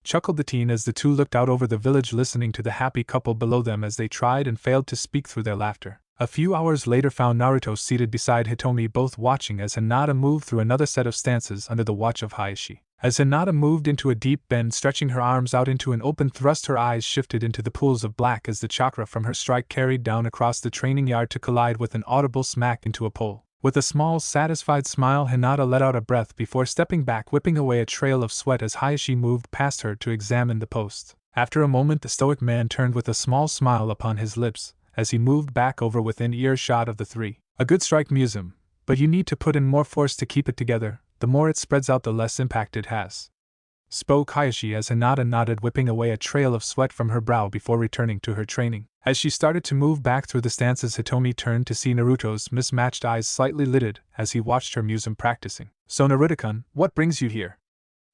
Chuckled the teen as the two looked out over the village, listening to the happy couple below them as they tried and failed to speak through their laughter. A few hours later found Naruto seated beside Hitomi, both watching as Hinata moved through another set of stances under the watch of Hayashi. As Hinata moved into a deep bend, stretching her arms out into an open thrust, her eyes shifted into the pools of black as the chakra from her strike carried down across the training yard to collide with an audible smack into a pole. With a small, satisfied smile, Hinata let out a breath before stepping back, whipping away a trail of sweat as Hayashi moved past her to examine the post. After a moment, the stoic man turned with a small smile upon his lips as he moved back over within earshot of the three. A good strike, Musum, but you need to put in more force to keep it together. The more it spreads out, the less impact it has. Spoke Hayashi as Hinata nodded, whipping away a trail of sweat from her brow before returning to her training. As she started to move back through the stances, Hitomi turned to see Naruto's mismatched eyes slightly lidded as he watched her Musum practicing. So Naruto-kun, what brings you here?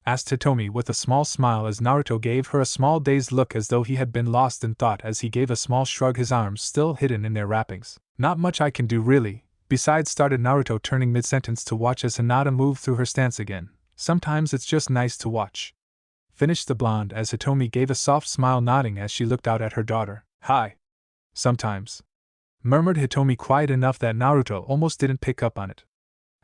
Asked Hitomi with a small smile as Naruto gave her a small dazed look as though he had been lost in thought as he gave a small shrug, his arms still hidden in their wrappings. Not much I can do really, besides, started Naruto, turning mid-sentence to watch as Hinata moved through her stance again. Sometimes it's just nice to watch. finished the blonde as Hitomi gave a soft smile, nodding as she looked out at her daughter. Hi. Sometimes, murmured Hitomi, quiet enough that Naruto almost didn't pick up on it.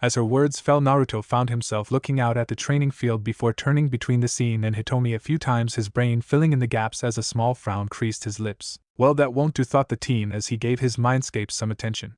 As her words fell, Naruto found himself looking out at the training field before turning between the scene and Hitomi a few times, his brain filling in the gaps as a small frown creased his lips. Well, that won't do, thought the teen as he gave his mindscape some attention.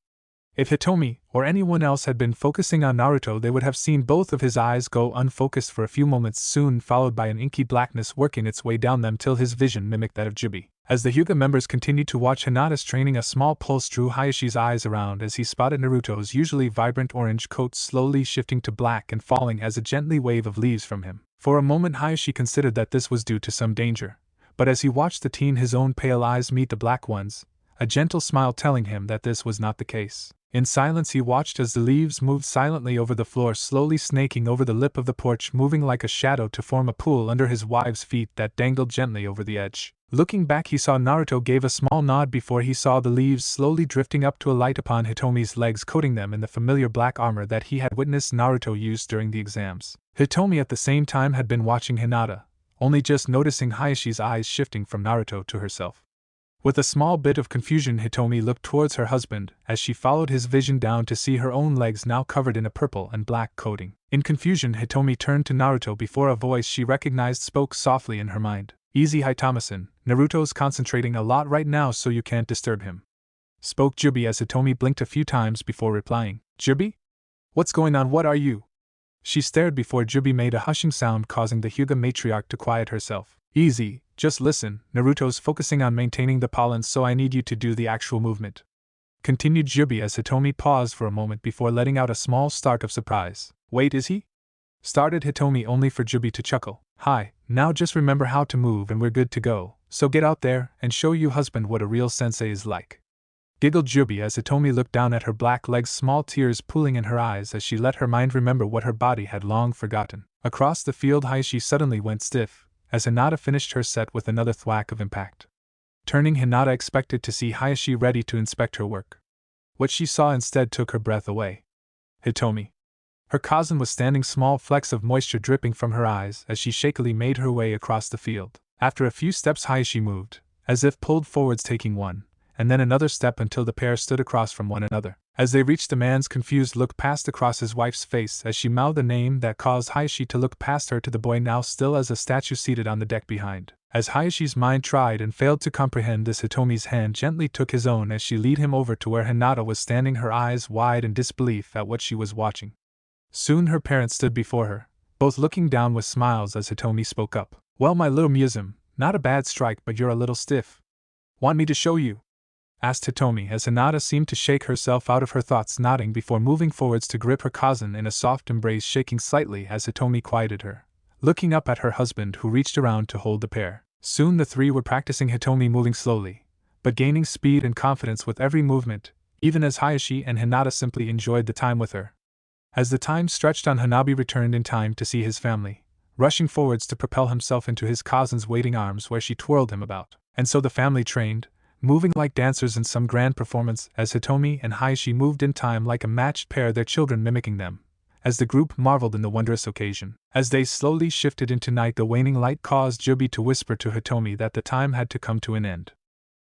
If Hitomi, or anyone else, had been focusing on Naruto, they would have seen both of his eyes go unfocused for a few moments, soon followed by an inky blackness working its way down them till his vision mimicked that of Jubi. As the Hyuga members continued to watch Hinata's training, a small pulse drew Hayashi's eyes around as he spotted Naruto's usually vibrant orange coat slowly shifting to black and falling as a gently wave of leaves from him. For a moment Hayashi considered that this was due to some danger, but as he watched the teen, his own pale eyes meet the black ones, a gentle smile telling him that this was not the case. In silence he watched as the leaves moved silently over the floor, slowly snaking over the lip of the porch, moving like a shadow to form a pool under his wife's feet that dangled gently over the edge. Looking back, he saw Naruto gave a small nod before he saw the leaves slowly drifting up to alight upon Hitomi's legs, coating them in the familiar black armor that he had witnessed Naruto use during the exams. Hitomi at the same time had been watching Hinata, only just noticing Hayashi's eyes shifting from Naruto to herself. With a small bit of confusion, Hitomi looked towards her husband as she followed his vision down to see her own legs now covered in a purple and black coating. In confusion, Hitomi turned to Naruto before a voice she recognized spoke softly in her mind. Easy, Hitama-san, Naruto's concentrating a lot right now, so you can't disturb him. Spoke Jubi as Hitomi blinked a few times before replying. Jubi? What's going on? What are you? She stared before Jubi made a hushing sound, causing the Hyuga matriarch to quiet herself. Easy, just listen, Naruto's focusing on maintaining the balance, so I need you to do the actual movement. Continued Jubi as Hitomi paused for a moment before letting out a small start of surprise. Wait, is he? Started Hitomi, only for Jubi to chuckle. Hi, now just remember how to move and we're good to go, so get out there and show you husband what a real sensei is like. Giggled Jubi as Hitomi looked down at her black legs, small tears pooling in her eyes as she let her mind remember what her body had long forgotten. Across the field, Hayashi suddenly went stiff as Hinata finished her set with another thwack of impact. Turning, Hinata expected to see Hayashi ready to inspect her work. What she saw instead took her breath away. Hitomi. Her cousin was standing, small flecks of moisture dripping from her eyes as she shakily made her way across the field. After a few steps, Hayashi moved, as if pulled forwards, taking one, and then another step until the pair stood across from one another. As they reached, the man's confused look passed across his wife's face as she mouthed a name that caused Hayashi to look past her to the boy now still as a statue seated on the deck behind. As Hayashi's mind tried and failed to comprehend this, Hitomi's hand gently took his own as she led him over to where Hinata was standing, her eyes wide in disbelief at what she was watching. Soon her parents stood before her, both looking down with smiles as Hitomi spoke up. Well, my little Musum, not a bad strike, but you're a little stiff. Want me to show you? Asked Hitomi as Hinata seemed to shake herself out of her thoughts, nodding before moving forwards to grip her cousin in a soft embrace, shaking slightly as Hitomi quieted her, looking up at her husband who reached around to hold the pair. Soon the three were practicing, Hitomi moving slowly, but gaining speed and confidence with every movement, even as Hayashi and Hinata simply enjoyed the time with her. As the time stretched on, Hanabi returned in time to see his family, rushing forwards to propel himself into his cousin's waiting arms where she twirled him about. And so the family trained, moving like dancers in some grand performance as Hitomi and Hayashi moved in time like a matched pair, their children mimicking them, as the group marveled in the wondrous occasion. As they slowly shifted into night, the waning light caused Jubi to whisper to Hitomi that the time had to come to an end.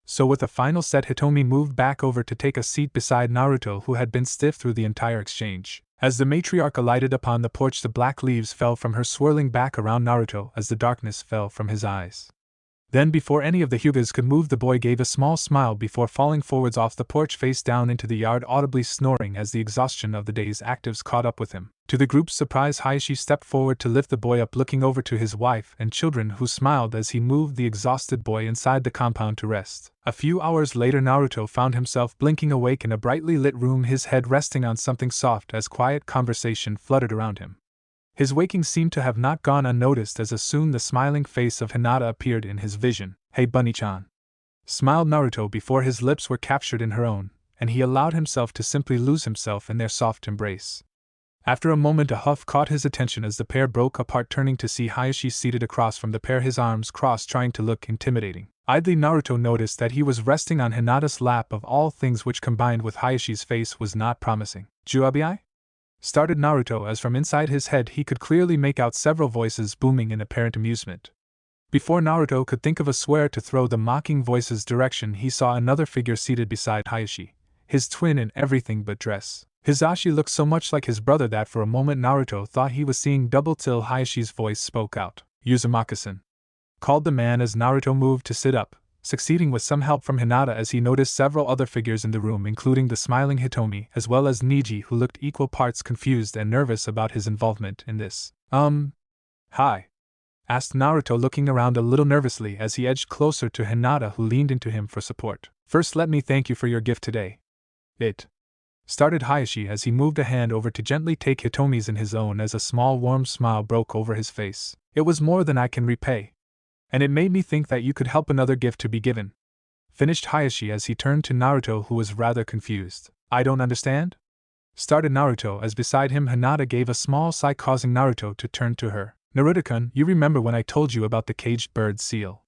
So with a final set, Hitomi moved back over to take a seat beside Naruto, who had been stiff through the entire exchange. As the matriarch alighted upon the porch, the black leaves fell from her, swirling back around Naruto as the darkness fell from his eyes. Then, before any of the Hyugas could move, the boy gave a small smile before falling forwards off the porch, face down into the yard, audibly snoring as the exhaustion of the day's actives caught up with him. To the group's surprise, Hayashi stepped forward to lift the boy up, looking over to his wife and children, who smiled as he moved the exhausted boy inside the compound to rest. A few hours later, Naruto found himself blinking awake in a brightly lit room, his head resting on something soft as quiet conversation fluttered around him. His waking seemed to have not gone unnoticed, as soon the smiling face of Hinata appeared in his vision. Hey Bunny-chan, smiled Naruto before his lips were captured in her own, and he allowed himself to simply lose himself in their soft embrace. After a moment, a huff caught his attention as the pair broke apart, turning to see Hayashi seated across from the pair, his arms crossed, trying to look intimidating. Idly, Naruto noticed that he was resting on Hinata's lap, of all things, which combined with Hayashi's face was not promising. Juabi? started Naruto as from inside his head he could clearly make out several voices booming in apparent amusement. Before Naruto could think of a swear to throw the mocking voices' direction, he saw another figure seated beside Hayashi, his twin in everything but dress. Hizashi looked so much like his brother that for a moment Naruto thought he was seeing double till Hayashi's voice spoke out. Uzumaki-san, called the man as Naruto moved to sit up, succeeding with some help from Hinata as he noticed several other figures in the room, including the smiling Hitomi as well as Niji, who looked equal parts confused and nervous about his involvement in this. Hi? Asked Naruto, looking around a little nervously as he edged closer to Hinata, who leaned into him for support. First, let me thank you for your gift today. Started Hayashi as he moved a hand over to gently take Hitomi's in his own as a small warm smile broke over his face. It was more than I can repay. And it made me think that you could help another gift to be given. Finished Hayashi as he turned to Naruto, who was rather confused. I don't understand? Started Naruto as beside him Hinata gave a small sigh, causing Naruto to turn to her. Naruto-kun, you remember when I told you about the caged bird seal?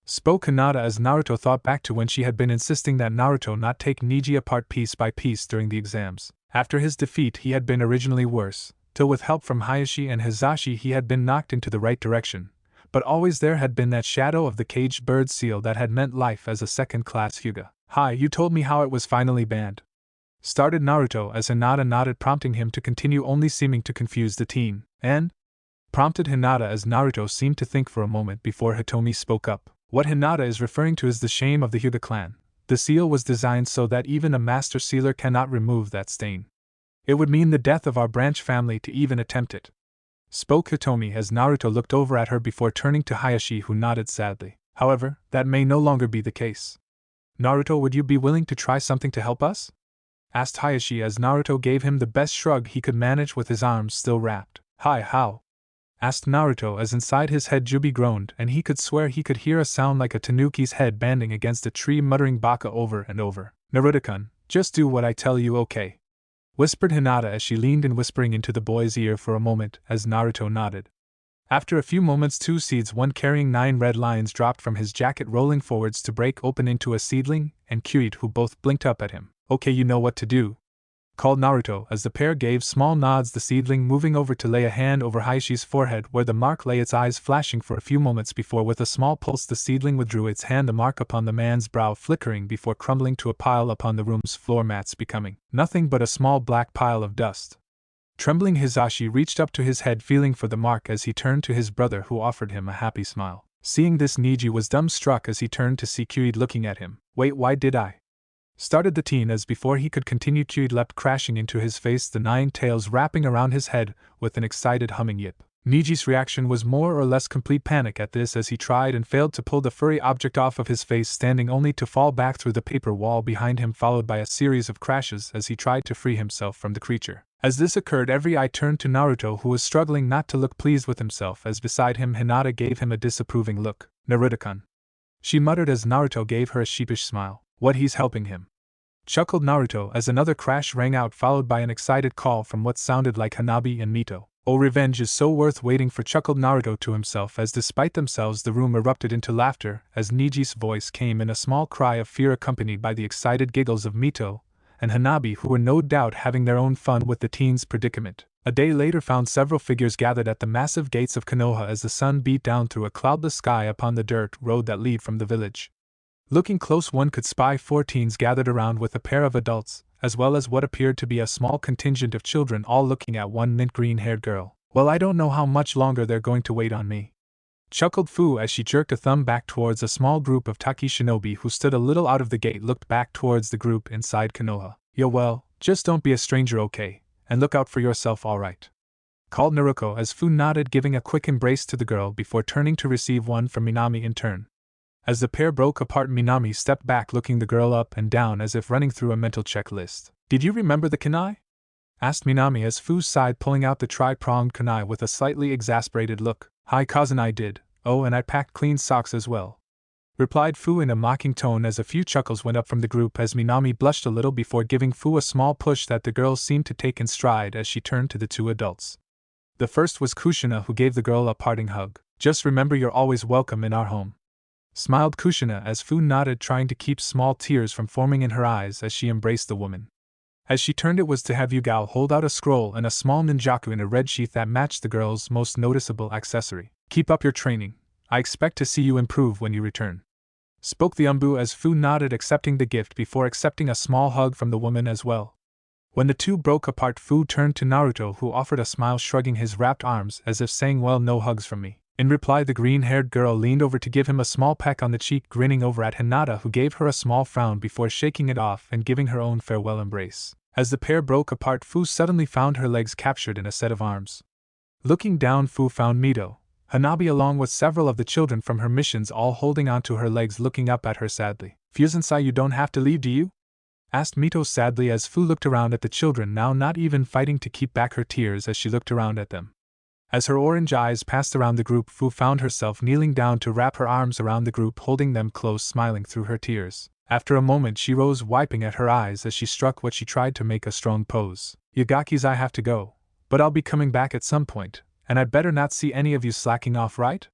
Spoke Hinata as Naruto thought back to when she had been insisting that Naruto not take Niji apart piece by piece during the exams. After his defeat he had been originally worse, till with help from Hayashi and Hizashi he had been knocked into the right direction, but always there had been that shadow of the caged bird seal that had meant life as a second-class Hyuga. Hi, you told me how it was finally banned. Started Naruto as Hinata nodded, prompting him to continue, only seeming to confuse the teen. And? Prompted Hinata as Naruto seemed to think for a moment before Hitomi spoke up. What Hinata is referring to is the shame of the Hyuga clan. The seal was designed so that even a master sealer cannot remove that stain. It would mean the death of our branch family to even attempt it. Spoke Hitomi as Naruto looked over at her before turning to Hayashi, who nodded sadly. However, that may no longer be the case. Naruto, would you be willing to try something to help us? Asked Hayashi as Naruto gave him the best shrug he could manage with his arms still wrapped. Hi, how? Asked Naruto as inside his head Jubi groaned and he could swear he could hear a sound like a tanuki's head banding against a tree, muttering baka over and over. Naruto-kun, just do what I tell you, okay? Whispered Hinata as she leaned in, whispering into the boy's ear for a moment as Naruto nodded. After a few moments, 2 seeds, one carrying 9 red lines, dropped from his jacket, rolling forwards to break open into a seedling and Kyuit, who both blinked up at him. Okay, you know what to do, called Naruto as the pair gave small nods, the seedling moving over to lay a hand over Hayashi's forehead where the mark lay, its eyes flashing for a few moments before with a small pulse the seedling withdrew its hand, the mark upon the man's brow flickering before crumbling to a pile upon the room's floor mats, becoming nothing but a small black pile of dust. Trembling Hizashi reached up to his head, feeling for the mark as he turned to his brother, who offered him a happy smile. Seeing this, Niji was dumbstruck as he turned to see Kyuid looking at him. Wait, why did I? Started the teen as before he could continue, Kyuid leapt crashing into his face, the 9 tails wrapping around his head with an excited humming yip. Niji's reaction was more or less complete panic at this as he tried and failed to pull the furry object off of his face, standing only to fall back through the paper wall behind him, followed by a series of crashes as he tried to free himself from the creature. As this occurred, every eye turned to Naruto, who was struggling not to look pleased with himself as beside him Hinata gave him a disapproving look. Naruto-kun, she muttered as Naruto gave her a sheepish smile. What, he's helping him? Chuckled Naruto as another crash rang out, followed by an excited call from what sounded like Hanabi and Mito. Oh, revenge is so worth waiting for, chuckled Naruto to himself as despite themselves the room erupted into laughter as Niji's voice came in a small cry of fear accompanied by the excited giggles of Mito and Hanabi, who were no doubt having their own fun with the teen's predicament. A day later found several figures gathered at the massive gates of Konoha as the sun beat down through a cloudless sky upon the dirt road that lead from the village. Looking close, one could spy 4 teens gathered around with a pair of adults, as well as what appeared to be a small contingent of children, all looking at one mint green-haired girl. Well, I don't know how much longer they're going to wait on me, chuckled Fu as she jerked a thumb back towards a small group of Taki shinobi who stood a little out of the gate, looked back towards the group inside Konoha. Yeah, well, just don't be a stranger, okay, and look out for yourself, alright? Called Naruto as Fu nodded, giving a quick embrace to the girl before turning to receive one from Minami in turn. As the pair broke apart, Minami stepped back, looking the girl up and down as if running through a mental checklist. Did you remember the kunai? Asked Minami as Fu sighed, pulling out the tri-pronged kunai with a slightly exasperated look. Hi, cousin, I did. Oh, and I packed clean socks as well, replied Fu in a mocking tone as a few chuckles went up from the group as Minami blushed a little before giving Fu a small push that the girl seemed to take in stride as she turned to the 2 adults. The first was Kushina, who gave the girl a parting hug. Just remember, you're always welcome in our home, smiled Kushina as Fu nodded, trying to keep small tears from forming in her eyes as she embraced the woman. As she turned, it was to have Yugao hold out a scroll and a small ninjaku in a red sheath that matched the girl's most noticeable accessory. "Keep up your training. I expect to see you improve when you return," spoke the Umbu as Fu nodded, accepting the gift before accepting a small hug from the woman as well. When the two broke apart, Fu turned to Naruto, who offered a smile, shrugging his wrapped arms as if saying, "Well, no hugs from me." In reply, the green-haired girl leaned over to give him a small peck on the cheek, grinning over at Hinata, who gave her a small frown before shaking it off and giving her own farewell embrace. As the pair broke apart, Fu suddenly found her legs captured in a set of arms. Looking down, Fu found Mito, Hanabi along with several of the children from her missions, all holding onto her legs, looking up at her sadly. "Fusensai, you don't have to leave, do you?" asked Mito sadly as Fu looked around at the children, now not even fighting to keep back her tears as she looked around at them. As her orange eyes passed around the group, Fu found herself kneeling down to wrap her arms around the group, holding them close, smiling through her tears. After a moment, she rose, wiping at her eyes as she struck what she tried to make a strong pose. "Yagaki's, I have to go, but I'll be coming back at some point, and I'd better not see any of you slacking off, right?"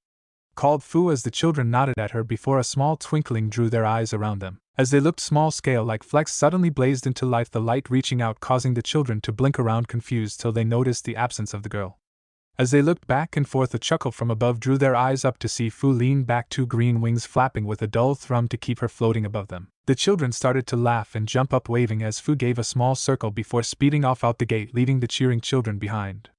called Fu as the children nodded at her before a small twinkling drew their eyes around them. As they looked, small scale like flecks suddenly blazed into life, the light reaching out, causing the children to blink around confused till they noticed the absence of the girl. As they looked back and forth, a chuckle from above drew their eyes up to see Fu lean back, two green wings flapping with a dull thrum to keep her floating above them. The children started to laugh and jump up, waving as Fu gave a small circle before speeding off out the gate, leaving the cheering children behind.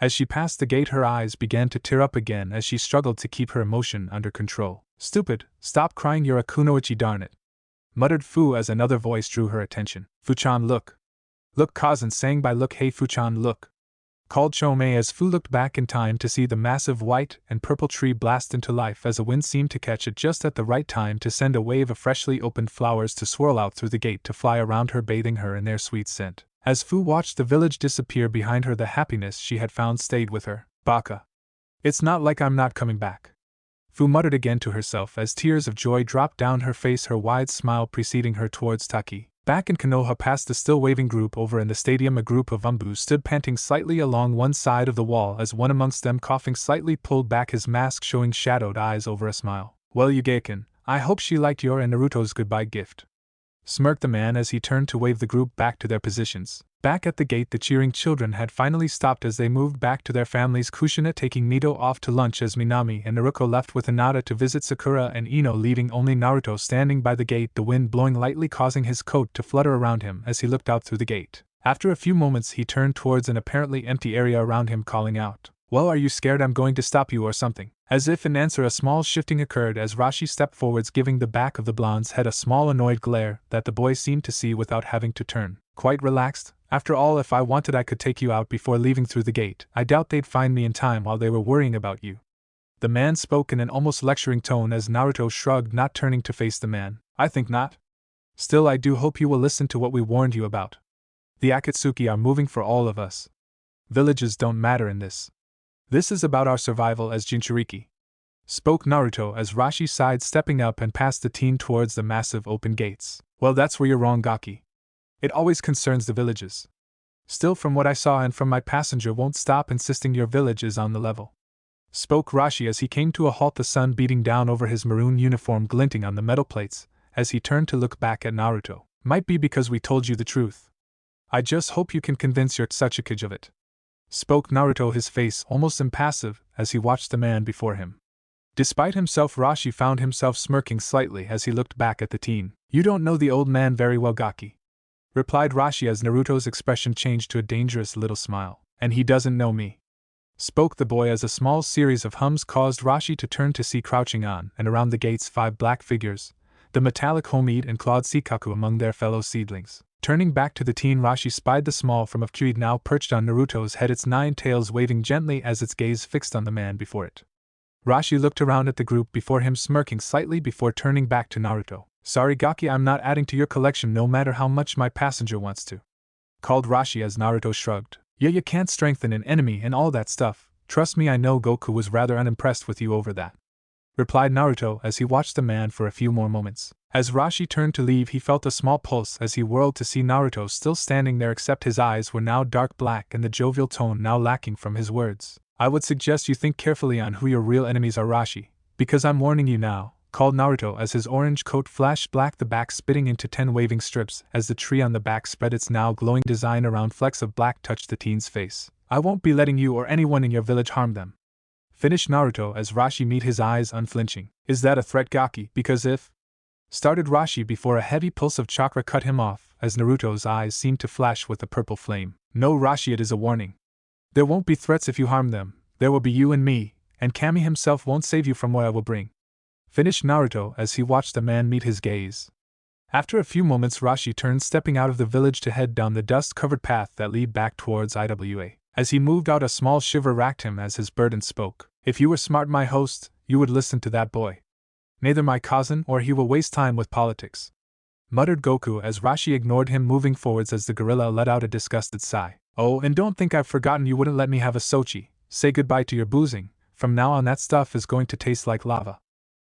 As she passed the gate, her eyes began to tear up again as she struggled to keep her emotion under control. "Stupid, stop crying, you're a kunoichi, darn it," muttered Fu as another voice drew her attention. "Fu-chan, look. Look," Kazan sang by look. "Hey Fu-chan, look," called Chomei as Fu looked back in time to see the massive white and purple tree blast into life as a wind seemed to catch it just at the right time to send a wave of freshly opened flowers to swirl out through the gate to fly around her, bathing her in their sweet scent. As Fu watched the village disappear behind her, the happiness she had found stayed with her. "Baka. It's not like I'm not coming back," Fu muttered again to herself as tears of joy dropped down her face, her wide smile preceding her towards Taki. Back in Konoha, past the still waving group over in the stadium, a group of umbus stood panting slightly along one side of the wall as one amongst them, coughing slightly, pulled back his mask, showing shadowed eyes over a smile. "Well, Yugekin, I hope she liked your and Naruto's goodbye gift," smirked the man as he turned to wave the group back to their positions. Back at the gate, the cheering children had finally stopped as they moved back to their families, Kushina taking Mito off to lunch as Minami and Naruto left with Hinata to visit Sakura and Ino, leaving only Naruto standing by the gate, the wind blowing lightly causing his coat to flutter around him as he looked out through the gate. After a few moments, he turned towards an apparently empty area around him, calling out, "Well, are you scared I'm going to stop you or something?" As if in answer, a small shifting occurred as Rashi stepped forwards, giving the back of the blonde's head a small annoyed glare that the boy seemed to see without having to turn. "Quite relaxed? After all, if I wanted I could take you out before leaving through the gate. I doubt they'd find me in time while they were worrying about you." The man spoke in an almost lecturing tone as Naruto shrugged, not turning to face the man. "I think not. Still, I do hope you will listen to what we warned you about. The Akatsuki are moving for all of us. Villages don't matter in this. This is about our survival as Jinchuriki," spoke Naruto as Rashi sighed, stepping up and passed the teen towards the massive open gates. "Well, that's where you're wrong, Gaki. It always concerns the villages. Still, from what I saw and from my passenger, won't stop insisting your village is on the level," spoke Rashi as he came to a halt, the sun beating down over his maroon uniform, glinting on the metal plates, as he turned to look back at Naruto. "Might be because we told you the truth. I just hope you can convince your Tsuchikage of it," spoke Naruto, his face almost impassive as he watched the man before him. Despite himself, Rashi found himself smirking slightly as he looked back at the teen. "You don't know the old man very well, Gaki," replied Rashi as Naruto's expression changed to a dangerous little smile. "And he doesn't know me," spoke the boy as a small series of hums caused Rashi to turn to see crouching on and around the gates 5 black figures, the metallic Homid and clawed Sikaku among their fellow seedlings. Turning back to the teen, Rashi spied the small form of Kyuid now perched on Naruto's head, its 9 tails waving gently as its gaze fixed on the man before it. Rashi looked around at the group before him, smirking slightly before turning back to Naruto. "Sorry, Gaki, I'm not adding to your collection no matter how much my passenger wants to," called Rashi as Naruto shrugged. "Yeah, you can't strengthen an enemy and all that stuff. Trust me, I know Goku was rather unimpressed with you over that," replied Naruto as he watched the man for a few more moments. As Rashi turned to leave, he felt a small pulse as he whirled to see Naruto still standing there, except his eyes were now dark black and the jovial tone now lacking from his words. "I would suggest you think carefully on who your real enemies are, Rashi, because I'm warning you now, called Naruto as his orange coat flashed black, the back splitting into 10 waving strips as the tree on the back spread its now glowing design around. Flecks of black touched the teen's face. I won't be letting you or anyone in your village harm them. Finished Naruto as Rashi met his eyes unflinching. Is that a threat, Gaki? Because if... started Rashi before a heavy pulse of chakra cut him off as Naruto's eyes seemed to flash with a purple flame. No, Rashi, it is a warning. There won't be threats if you harm them. There will be you and me, and Kami himself won't save you from what I will bring. Finished Naruto as he watched the man meet his gaze. After a few moments, Rashi turned, stepping out of the village to head down the dust-covered path that led back towards IWA. As he moved out, a small shiver racked him as his burden spoke. If you were smart, my host, you would listen to that boy. Neither my cousin or he will waste time with politics. Muttered Goku as Rashi ignored him, moving forwards as the gorilla let out a disgusted sigh. Oh, and don't think I've forgotten you wouldn't let me have a Sochi. Say goodbye to your boozing. From now on that stuff is going to taste like lava.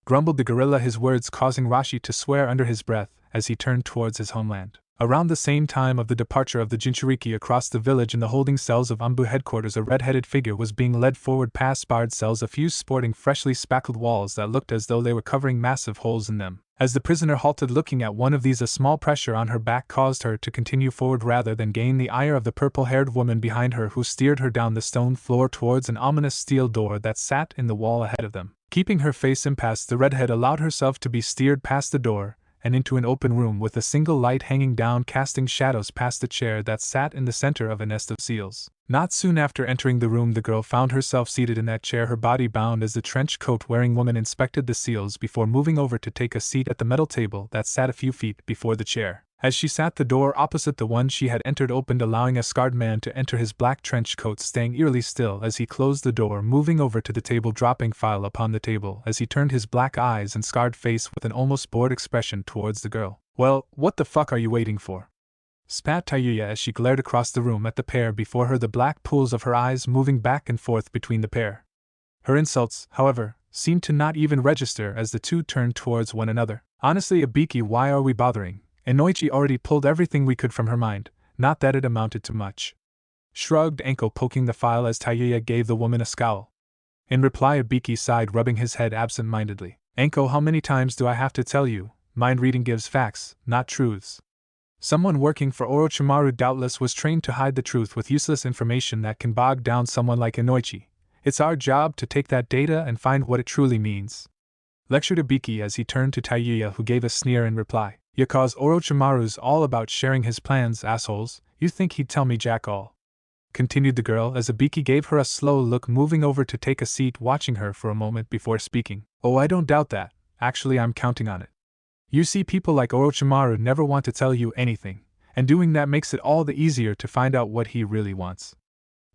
Grumbled the gorilla, his words causing Rashi to swear under his breath as he turned towards his homeland. Around the same time of the departure of the Jinchuriki across the village, in the holding cells of Anbu headquarters, a red-headed figure was being led forward past barred cells, a few sporting freshly spackled walls that looked as though they were covering massive holes in them. As the prisoner halted looking at one of these, a small pressure on her back caused her to continue forward rather than gain the ire of the purple-haired woman behind her, who steered her down the stone floor towards an ominous steel door that sat in the wall ahead of them. Keeping her face impassed, the redhead allowed herself to be steered past the door and into an open room with a single light hanging down, casting shadows past the chair that sat in the center of a nest of seals. Not soon after entering the room, the girl found herself seated in that chair, her body bound, as the trench coat-wearing woman inspected the seals before moving over to take a seat at the metal table that sat a few feet before the chair. As she sat, the door opposite the one she had entered opened, allowing a scarred man to enter, his black trench coat staying eerily still as he closed the door, moving over to the table, dropping file upon the table as he turned his black eyes and scarred face with an almost bored expression towards the girl. Well, what the fuck are you waiting for? Spat Tayuya as she glared across the room at the pair before her, the black pools of her eyes moving back and forth between the pair. Her insults, however, seemed to not even register as the two turned towards one another. Honestly, Ibiki, why are we bothering? Inoichi already pulled everything we could from her mind, not that it amounted to much. Shrugged Anko, poking the file as Tayuya gave the woman a scowl. In reply, Ibiki sighed, rubbing his head absent-mindedly. Anko, how many times do I have to tell you? Mind reading gives facts, not truths. Someone working for Orochimaru doubtless was trained to hide the truth with useless information that can bog down someone like Inoichi. It's our job to take that data and find what it truly means. Lectured Ibiki as he turned to Tayuya, who gave a sneer in reply. Yeah, cause Orochimaru's all about sharing his plans, assholes. You think he'd tell me jack all? Continued the girl as Ibiki gave her a slow look, moving over to take a seat, watching her for a moment before speaking. Oh, I don't doubt that. Actually, I'm counting on it. You see, people like Orochimaru never want to tell you anything, and doing that makes it all the easier to find out what he really wants.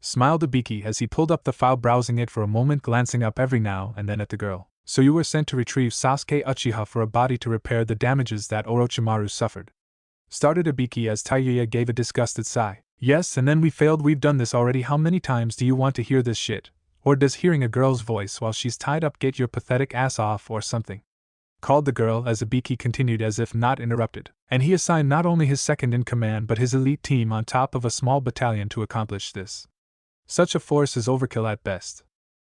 Smiled Ibiki as he pulled up the file, browsing it for a moment, glancing up every now and then at the girl. So you were sent to retrieve Sasuke Uchiha for a body to repair the damages that Orochimaru suffered. Started Ibiki as Tayuya gave a disgusted sigh. Yes, and then we failed. We've done this already. How many times do you want to hear this shit? Or does hearing a girl's voice while she's tied up get your pathetic ass off or something? Called the girl as Ibiki continued as if not interrupted. And he assigned not only his second-in-command but his elite team on top of a small battalion to accomplish this. Such a force is overkill at best.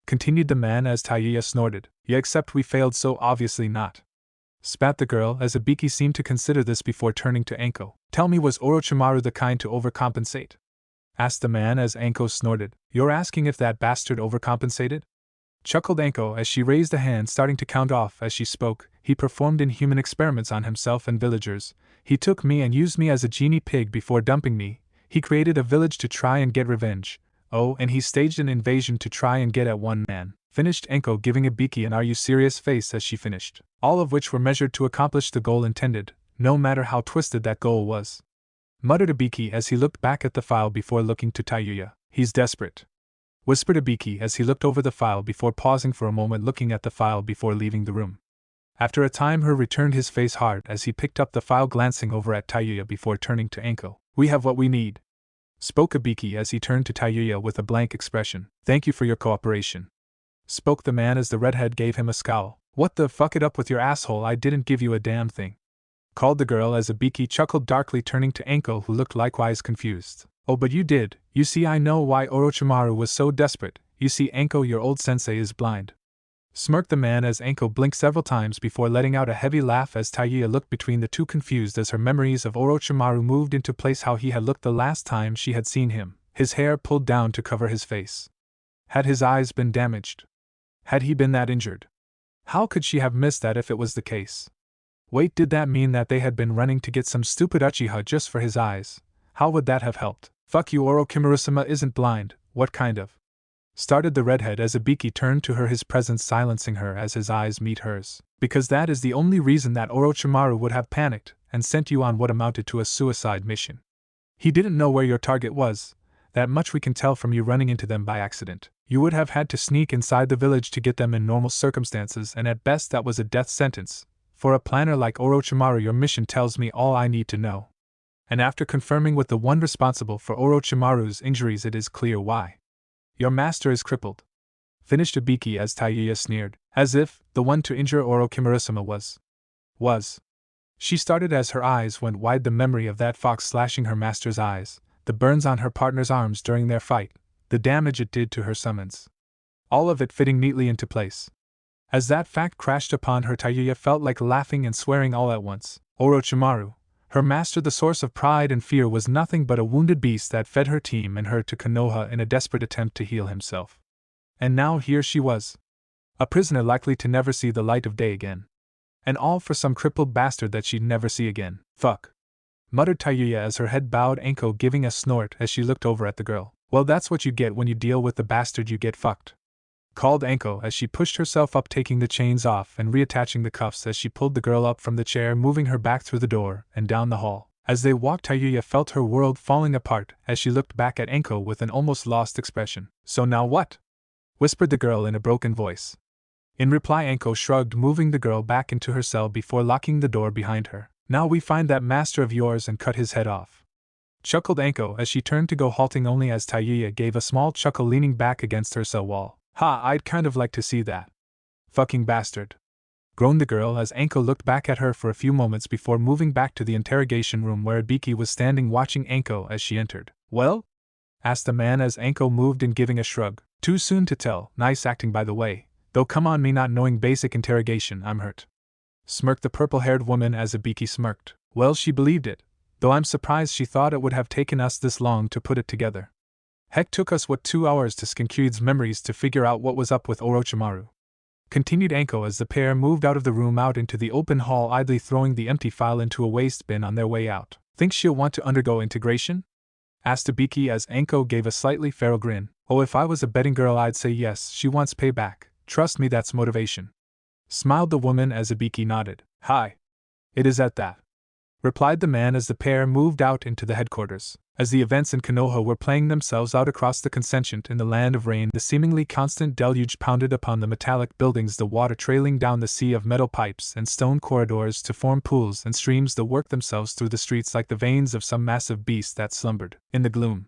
Continued the man as Tayuya snorted. Yeah, except we failed, so obviously not. Spat the girl as Ibiki seemed to consider this before turning to Anko. Tell me, was Orochimaru the kind to overcompensate? Asked the man as Anko snorted. You're asking if that bastard overcompensated? Chuckled Anko as she raised a hand, starting to count off as she spoke. He performed inhuman experiments on himself and villagers. He took me and used me as a genie pig before dumping me. He created a village to try and get revenge. Oh, and he staged an invasion to try and get at one man. Finished Anko, giving Ibiki an "Are you serious?" face as she finished. All of which were measured to accomplish the goal intended, no matter how twisted that goal was. Muttered Ibiki as he looked back at the file before looking to Tayuya. He's desperate. Whispered Ibiki as he looked over the file before pausing for a moment, looking at the file before leaving the room. After a time, her returned his face hard as he picked up the file, glancing over at Tayuya before turning to Anko. We have what we need. Spoke Ibiki as he turned to Tayuya with a blank expression. Thank you for your cooperation. Spoke the man as the redhead gave him a scowl. What the fuck it up with your asshole? I didn't give you a damn thing. Called the girl as Ibiki chuckled darkly, turning to Anko, who looked likewise confused. Oh, but you did. You see, I know why Orochimaru was so desperate. You see, Anko, your old sensei is blind. smirked the man as Anko blinked several times before letting out a heavy laugh as Taiya looked between the two, confused as her memories of Orochimaru moved into place how he had looked the last time she had seen him, his hair pulled down to cover his face. Had his eyes been damaged? Had he been that injured? How could she have missed that if it was the case? Wait, did that mean that they had been running to get some stupid Uchiha just for his eyes? How would that have helped? Fuck you, Orochimaru-sama isn't blind, what kind of? Started the redhead as Ibiki turned to her, his presence silencing her as his eyes meet hers. Because that is the only reason that Orochimaru would have panicked and sent you on what amounted to a suicide mission. He didn't know where your target was, that much we can tell from you running into them by accident. You would have had to sneak inside the village to get them in normal circumstances, and at best that was a death sentence. For a planner like Orochimaru, your mission tells me all I need to know. And after confirming with the one responsible for Orochimaru's injuries, it is clear why. Your master is crippled. Finished Ibiki as Taiya sneered, as if the one to injure Orochimaru-sama was. She started as her eyes went wide, the memory of that fox slashing her master's eyes, the burns on her partner's arms during their fight, the damage it did to her summons. All of it fitting neatly into place. As that fact crashed upon her, Taiya felt like laughing and swearing all at once. Orochimaru, her master, the source of pride and fear, was nothing but a wounded beast that fed her team and her to Konoha in a desperate attempt to heal himself. And now here she was. A prisoner likely to never see the light of day again. And all for some crippled bastard that she'd never see again. Fuck. Muttered Taiya as her head bowed, Anko giving a snort as she looked over at the girl. Well, that's what you get when you deal with the bastard, you get fucked. Called Anko as she pushed herself up, taking the chains off and reattaching the cuffs as she pulled the girl up from the chair, moving her back through the door and down the hall. As they walked, Taiya felt her world falling apart as she looked back at Anko with an almost lost expression. So now what? Whispered the girl in a broken voice. In reply, Anko shrugged, moving the girl back into her cell before locking the door behind her. Now we find that master of yours and cut his head off. Chuckled Anko as she turned to go, halting only as Taiya gave a small chuckle, leaning back against her cell wall. Ha, I'd kind of like to see that. Fucking bastard. Groaned the girl as Anko looked back at her for a few moments before moving back to the interrogation room where Ibiki was standing watching Anko as she entered. Well? Asked the man as Anko moved in, giving a shrug. Too soon to tell. Nice acting, by the way. Though come on, me not knowing basic interrogation, I'm hurt. Smirked the purple-haired woman as Ibiki smirked. Well, she believed it, though I'm surprised she thought it would have taken us this long to put it together. Heck, took us 2 hours to scan Kyui's memories to figure out what was up with Orochimaru. Continued Anko as the pair moved out of the room, out into the open hall, idly throwing the empty file into a waste bin on their way out. Think she'll want to undergo integration? Asked Ibiki as Anko gave a slightly feral grin. Oh, if I was a betting girl I'd say yes, she wants payback. Trust me, that's motivation. Smiled the woman as Ibiki nodded. Hi. It is at that. Replied the man as the pair moved out into the headquarters. As the events in Konoha were playing themselves out across the consentient in the land of rain, the seemingly constant deluge pounded upon the metallic buildings, the water trailing down the sea of metal pipes and stone corridors to form pools and streams that worked themselves through the streets like the veins of some massive beast that slumbered in the gloom.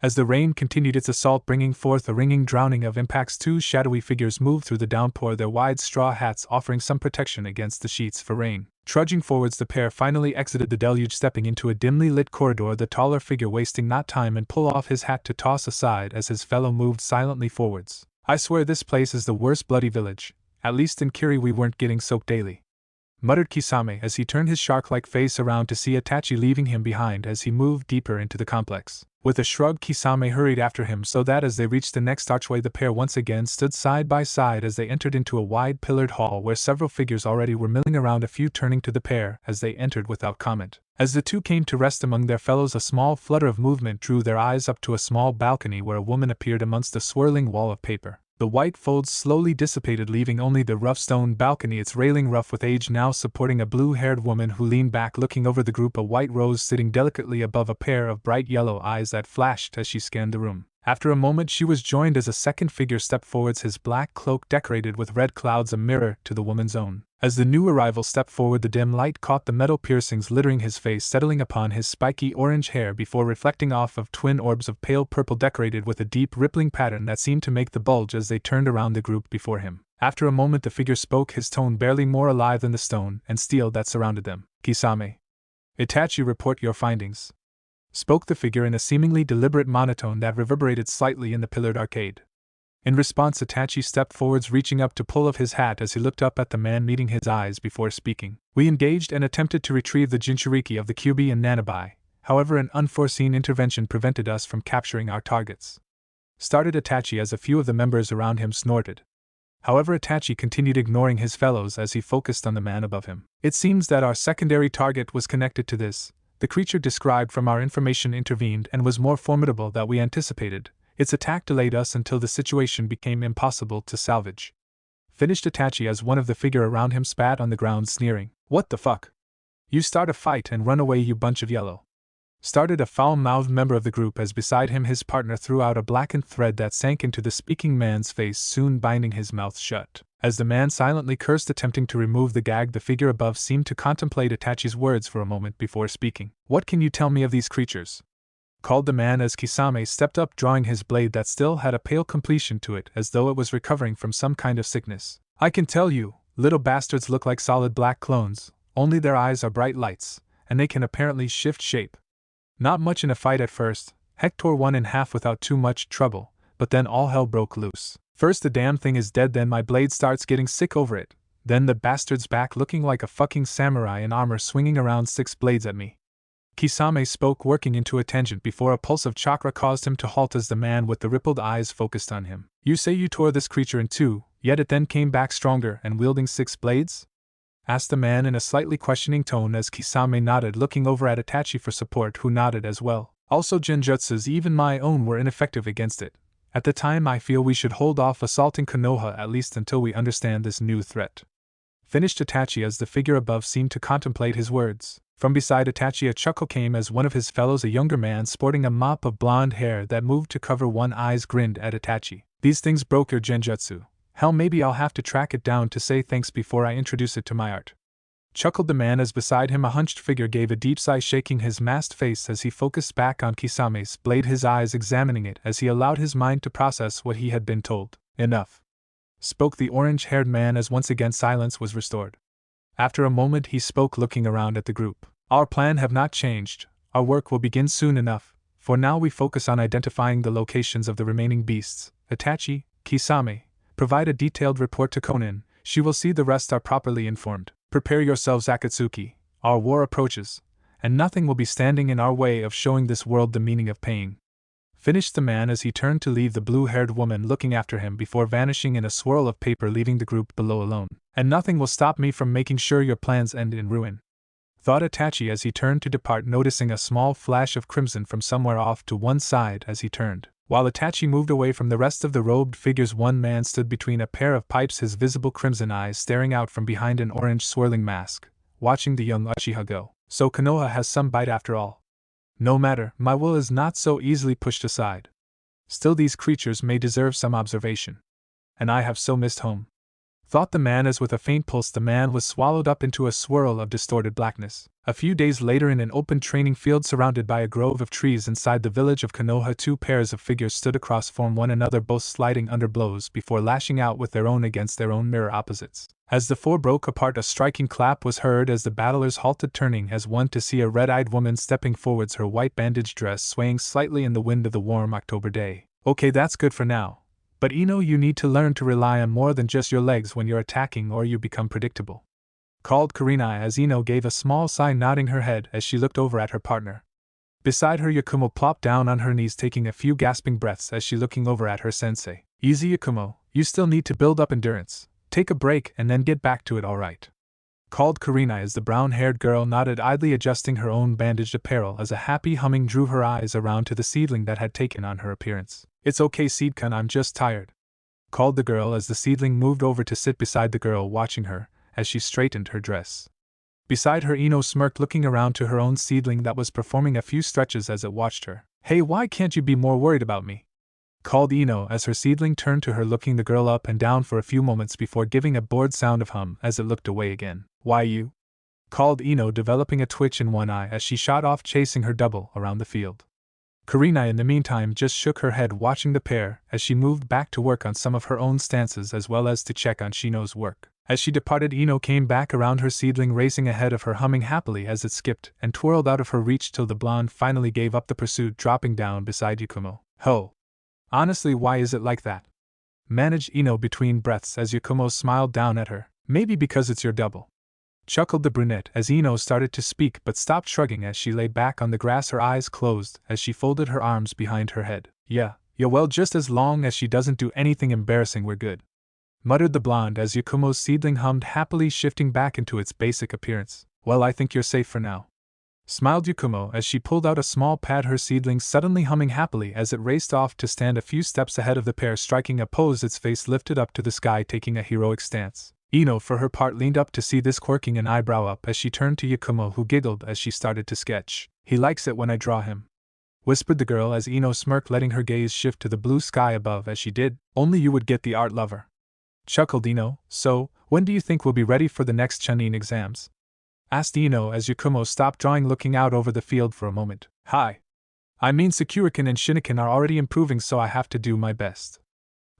As the rain continued its assault, bringing forth a ringing drowning of impacts, two shadowy figures moved through the downpour, their wide straw hats offering some protection against the sheets for rain. Trudging forwards, the pair finally exited the deluge, stepping into a dimly lit corridor, the taller figure wasting not time and pull off his hat to toss aside as his fellow moved silently forwards. I swear this place is the worst bloody village. At least in Kiri we weren't getting soaked daily. Muttered Kisame as he turned his shark-like face around to see Itachi leaving him behind as he moved deeper into the complex. With a shrug, Kisame hurried after him, so that as they reached the next archway, the pair once again stood side by side as they entered into a wide pillared hall where several figures already were milling around, a few turning to the pair as they entered without comment. As the two came to rest among their fellows, a small flutter of movement drew their eyes up to a small balcony where a woman appeared amongst a swirling wall of paper. The white folds slowly dissipated, leaving only the rough stone balcony, its railing rough with age, now supporting a blue-haired woman who leaned back looking over the group, a white rose sitting delicately above a pair of bright yellow eyes that flashed as she scanned the room. After a moment she was joined as a second figure stepped forwards, his black cloak decorated with red clouds, a mirror to the woman's own. As the new arrival stepped forward, the dim light caught the metal piercings littering his face, settling upon his spiky orange hair before reflecting off of twin orbs of pale purple decorated with a deep rippling pattern that seemed to make the bulge as they turned around the group before him. After a moment the figure spoke, his tone barely more alive than the stone and steel that surrounded them. Kisame. Itachi, report your findings. Spoke the figure in a seemingly deliberate monotone that reverberated slightly in the pillared arcade. In response, Itachi stepped forwards, reaching up to pull off his hat as he looked up at the man, meeting his eyes before speaking. We engaged and attempted to retrieve the Jinchuriki of the Kyuubi and Nanabi, however an unforeseen intervention prevented us from capturing our targets. Started Itachi as a few of the members around him snorted. However, Itachi continued ignoring his fellows as he focused on the man above him. It seems that our secondary target was connected to this. The creature described from our information intervened and was more formidable than we anticipated. Its attack delayed us until the situation became impossible to salvage. Finished Itachi as one of the figure around him spat on the ground, sneering. What the fuck? You start a fight and run away, you bunch of yellow. Started a foul-mouthed member of the group as beside him his partner threw out a blackened thread that sank into the speaking man's face, soon binding his mouth shut. As the man silently cursed, attempting to remove the gag, the figure above seemed to contemplate Itachi's words for a moment before speaking. What can you tell me of these creatures? Called the man as Kisame stepped up, drawing his blade that still had a pale completion to it as though it was recovering from some kind of sickness. I can tell you, little bastards look like solid black clones, only their eyes are bright lights, and they can apparently shift shape. Not much in a fight at first, Heck tore one in half without too much trouble, but then all hell broke loose. First the damn thing is dead, then my blade starts getting sick over it, then the bastard's back looking like a fucking samurai in armor swinging around 6 blades at me. Kisame spoke, working into a tangent before a pulse of chakra caused him to halt as the man with the rippled eyes focused on him. You say you tore this creature in 2, yet it then came back stronger and wielding 6 blades? Asked the man in a slightly questioning tone as Kisame nodded, looking over at Itachi for support, who nodded as well. Also, genjutsus, even my own, were ineffective against it. At the time, I feel we should hold off assaulting Konoha at least until we understand this new threat. Finished Itachi as the figure above seemed to contemplate his words. From beside Itachi a chuckle came as one of his fellows, a younger man sporting a mop of blonde hair that moved to cover one eye, grinned at Itachi. These things broke your genjutsu. Hell, maybe I'll have to track it down to say thanks before I introduce it to my art. Chuckled the man as beside him a hunched figure gave a deep sigh, shaking his masked face as he focused back on Kisame's blade, his eyes examining it as he allowed his mind to process what he had been told. Enough, spoke the orange-haired man as once again silence was restored. After a moment he spoke, looking around at the group. Our plan have not changed, our work will begin soon enough. For now we focus on identifying the locations of the remaining beasts. Itachi, Kisame, provide a detailed report to Konin, she will see the rest are properly informed. Prepare yourselves, Akatsuki, our war approaches, and nothing will be standing in our way of showing this world the meaning of pain. Finished the man as he turned to leave the blue-haired woman looking after him before vanishing in a swirl of paper, leaving the group below alone. And nothing will stop me from making sure your plans end in ruin, thought Itachi as he turned to depart, noticing a small flash of crimson from somewhere off to one side as he turned. While Itachi moved away from the rest of the robed figures, one man stood between a pair of pipes, his visible crimson eyes staring out from behind an orange swirling mask, watching the young Uchiha go. So Konoha has some bite after all. No matter, my will is not so easily pushed aside. Still, these creatures may deserve some observation. And I have so missed home, thought the man as with a faint pulse the man was swallowed up into a swirl of distorted blackness. A few days later, in an open training field surrounded by a grove of trees inside the village of Konoha, 2 pairs of figures stood across from one another, both sliding under blows before lashing out with their own against their own mirror opposites. As the 4 broke apart, a striking clap was heard as the battlers halted, turning as one to see a red-eyed woman stepping forwards, her white bandaged dress swaying slightly in the wind of the warm October day. Okay, that's good for now. But Ino, you need to learn to rely on more than just your legs when you're attacking, or you become predictable, called Karina as Ino gave a small sigh, nodding her head as she looked over at her partner. Beside her, Yakumo plopped down on her knees, taking a few gasping breaths as she looking over at her sensei. Easy, Yakumo, you still need to build up endurance. Take a break and then get back to it, alright, called Karina as the brown-haired girl nodded, idly adjusting her own bandaged apparel as a happy humming drew her eyes around to the seedling that had taken on her appearance. It's okay, Seedkun, I'm just tired, called the girl as the seedling moved over to sit beside the girl, watching her as she straightened her dress. Beside her, Ino smirked, looking around to her own seedling that was performing a few stretches as it watched her. Hey, why can't you be more worried about me? Called Ino as her seedling turned to her, looking the girl up and down for a few moments before giving a bored sound of hum as it looked away again. Why you? Called Ino, developing a twitch in one eye as she shot off, chasing her double around the field. Karina, in the meantime, just shook her head, watching the pair as she moved back to work on some of her own stances as well as to check on Shino's work. As she departed, Ino came back around her seedling, racing ahead of her, humming happily as it skipped and twirled out of her reach till the blonde finally gave up the pursuit, dropping down beside Yakumo. Ho! Honestly, why is it like that? managed Ino between breaths as Yakumo smiled down at her. Maybe because it's your double, chuckled the brunette as Ino started to speak but stopped shrugging as she lay back on the grass, her eyes closed as she folded her arms behind her head. Yeah, well, just as long as she doesn't do anything embarrassing, we're good, muttered the blonde as Yakumo's seedling hummed happily, shifting back into its basic appearance. Well, I think you're safe for now, smiled Yakumo as she pulled out a small pad, her seedling suddenly humming happily as it raced off to stand a few steps ahead of the pair, striking a pose, its face lifted up to the sky, taking a heroic stance. Ino, for her part, leaned up to see this, quirking an eyebrow up as she turned to Yakumo, who giggled as she started to sketch. He likes it when I draw him, whispered the girl as Ino smirked, letting her gaze shift to the blue sky above as she did. Only you would get the art lover, chuckled Ino. So, when do you think we'll be ready for the next Chunin exams? Asked Ino as Yakumo stopped drawing, looking out over the field for a moment. Hi. I mean, Sakura-kun and Shinikin are already improving, so I have to do my best,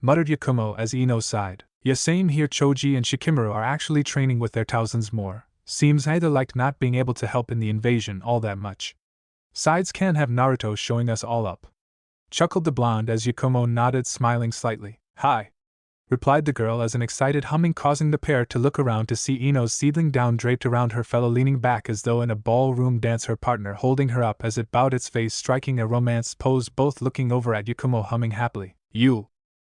muttered Yakumo as Ino sighed. Yeah, same here. Choji and Shikimura are actually training with their thousands more. Seems either like not being able to help in the invasion all that much. Sides can't have Naruto showing us all up, chuckled the blonde as Yakumo nodded, smiling slightly. Hi, replied the girl as an excited humming causing the pair to look around to see Ino's seedling down draped around her fellow, leaning back as though in a ballroom dance, her partner holding her up as it bowed its face, striking a romance pose, both looking over at Yakumo humming happily. You,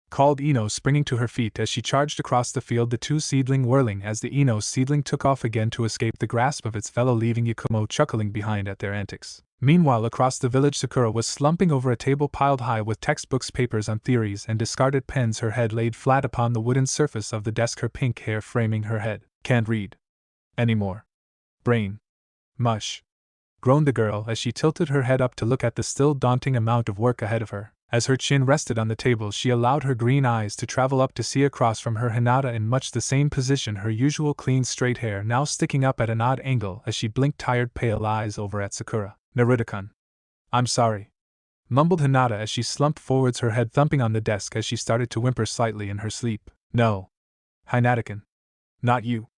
called Ino, springing to her feet as she charged across the field, the two seedling whirling as the Ino seedling took off again to escape the grasp of its fellow, leaving Yakumo chuckling behind at their antics. Meanwhile, across the village, Sakura was slumping over a table piled high with textbooks, papers on theories, and discarded pens, her head laid flat upon the wooden surface of the desk, her pink hair framing her head. Can't read anymore. Brain mush, groaned the girl as she tilted her head up to look at the still daunting amount of work ahead of her. As her chin rested on the table, she allowed her green eyes to travel up to see across from her Hinata in much the same position, her usual clean straight hair now sticking up at an odd angle as she blinked tired pale eyes over at Sakura. Naruto-kun. I'm sorry, mumbled Hinata as she slumped forwards, her head thumping on the desk as she started to whimper slightly in her sleep. No, Hinata-kun. Not you,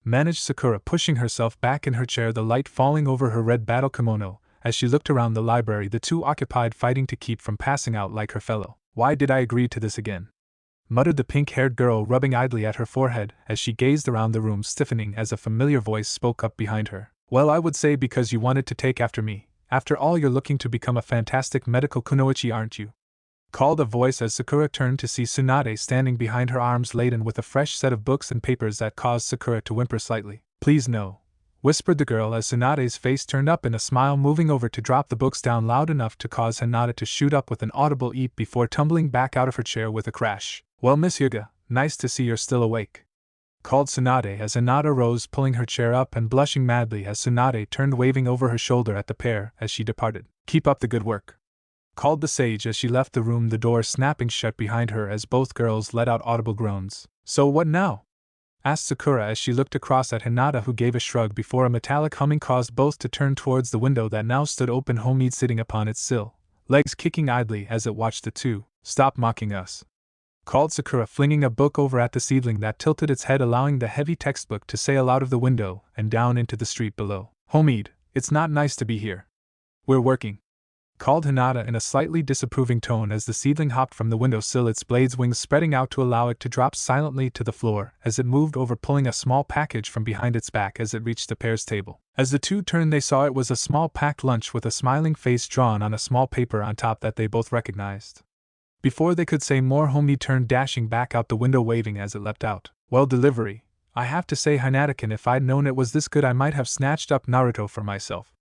managed Sakura, pushing herself back in her chair, the light falling over her red battle kimono. As she looked around the library, the two occupied fighting to keep from passing out like her fellow. Why did I agree to this again? Muttered the pink-haired girl, rubbing idly at her forehead as she gazed around the room, stiffening as a familiar voice spoke up behind her. Well, I would say because you wanted to take after me. After all, you're looking to become a fantastic medical kunoichi, aren't you? Called a voice as Sakura turned to see Tsunade standing behind her, arms laden with a fresh set of books and papers that caused Sakura to whimper slightly. Please no, whispered the girl as Tsunade's face turned up in a smile, moving over to drop the books down loud enough to cause Hinata to shoot up with an audible eep before tumbling back out of her chair with a crash. Well, Miss Hyuga, nice to see you're still awake, called Tsunade as Hinata rose, pulling her chair up and blushing madly as Tsunade turned, waving over her shoulder at the pair as she departed. Keep up the good work, called the sage as she left the room, the door snapping shut behind her as both girls let out audible groans. So what now? Asked Sakura as she looked across at Hinata, who gave a shrug before a metallic humming caused both to turn towards the window that now stood open, Homie sitting upon its sill, legs kicking idly as it watched the two. Stop mocking us, called Sakura, flinging a book over at the seedling that tilted its head, allowing the heavy textbook to sail out of the window and down into the street below. Homie, it's not nice to be here. We're working, called Hinata in a slightly disapproving tone as the seedling hopped from the windowsill, its blades wings spreading out to allow it to drop silently to the floor as it moved over, pulling a small package from behind its back as it reached the pair's table. As the two turned, they saw it was a small packed lunch with a smiling face drawn on a small paper on top that they both recognized. Before they could say more, Homie turned, dashing back out the window, waving as it leapt out. Well, delivery. I have to say, Hinata-kun, if I'd known it was this good, I might have snatched up Naruto for myself,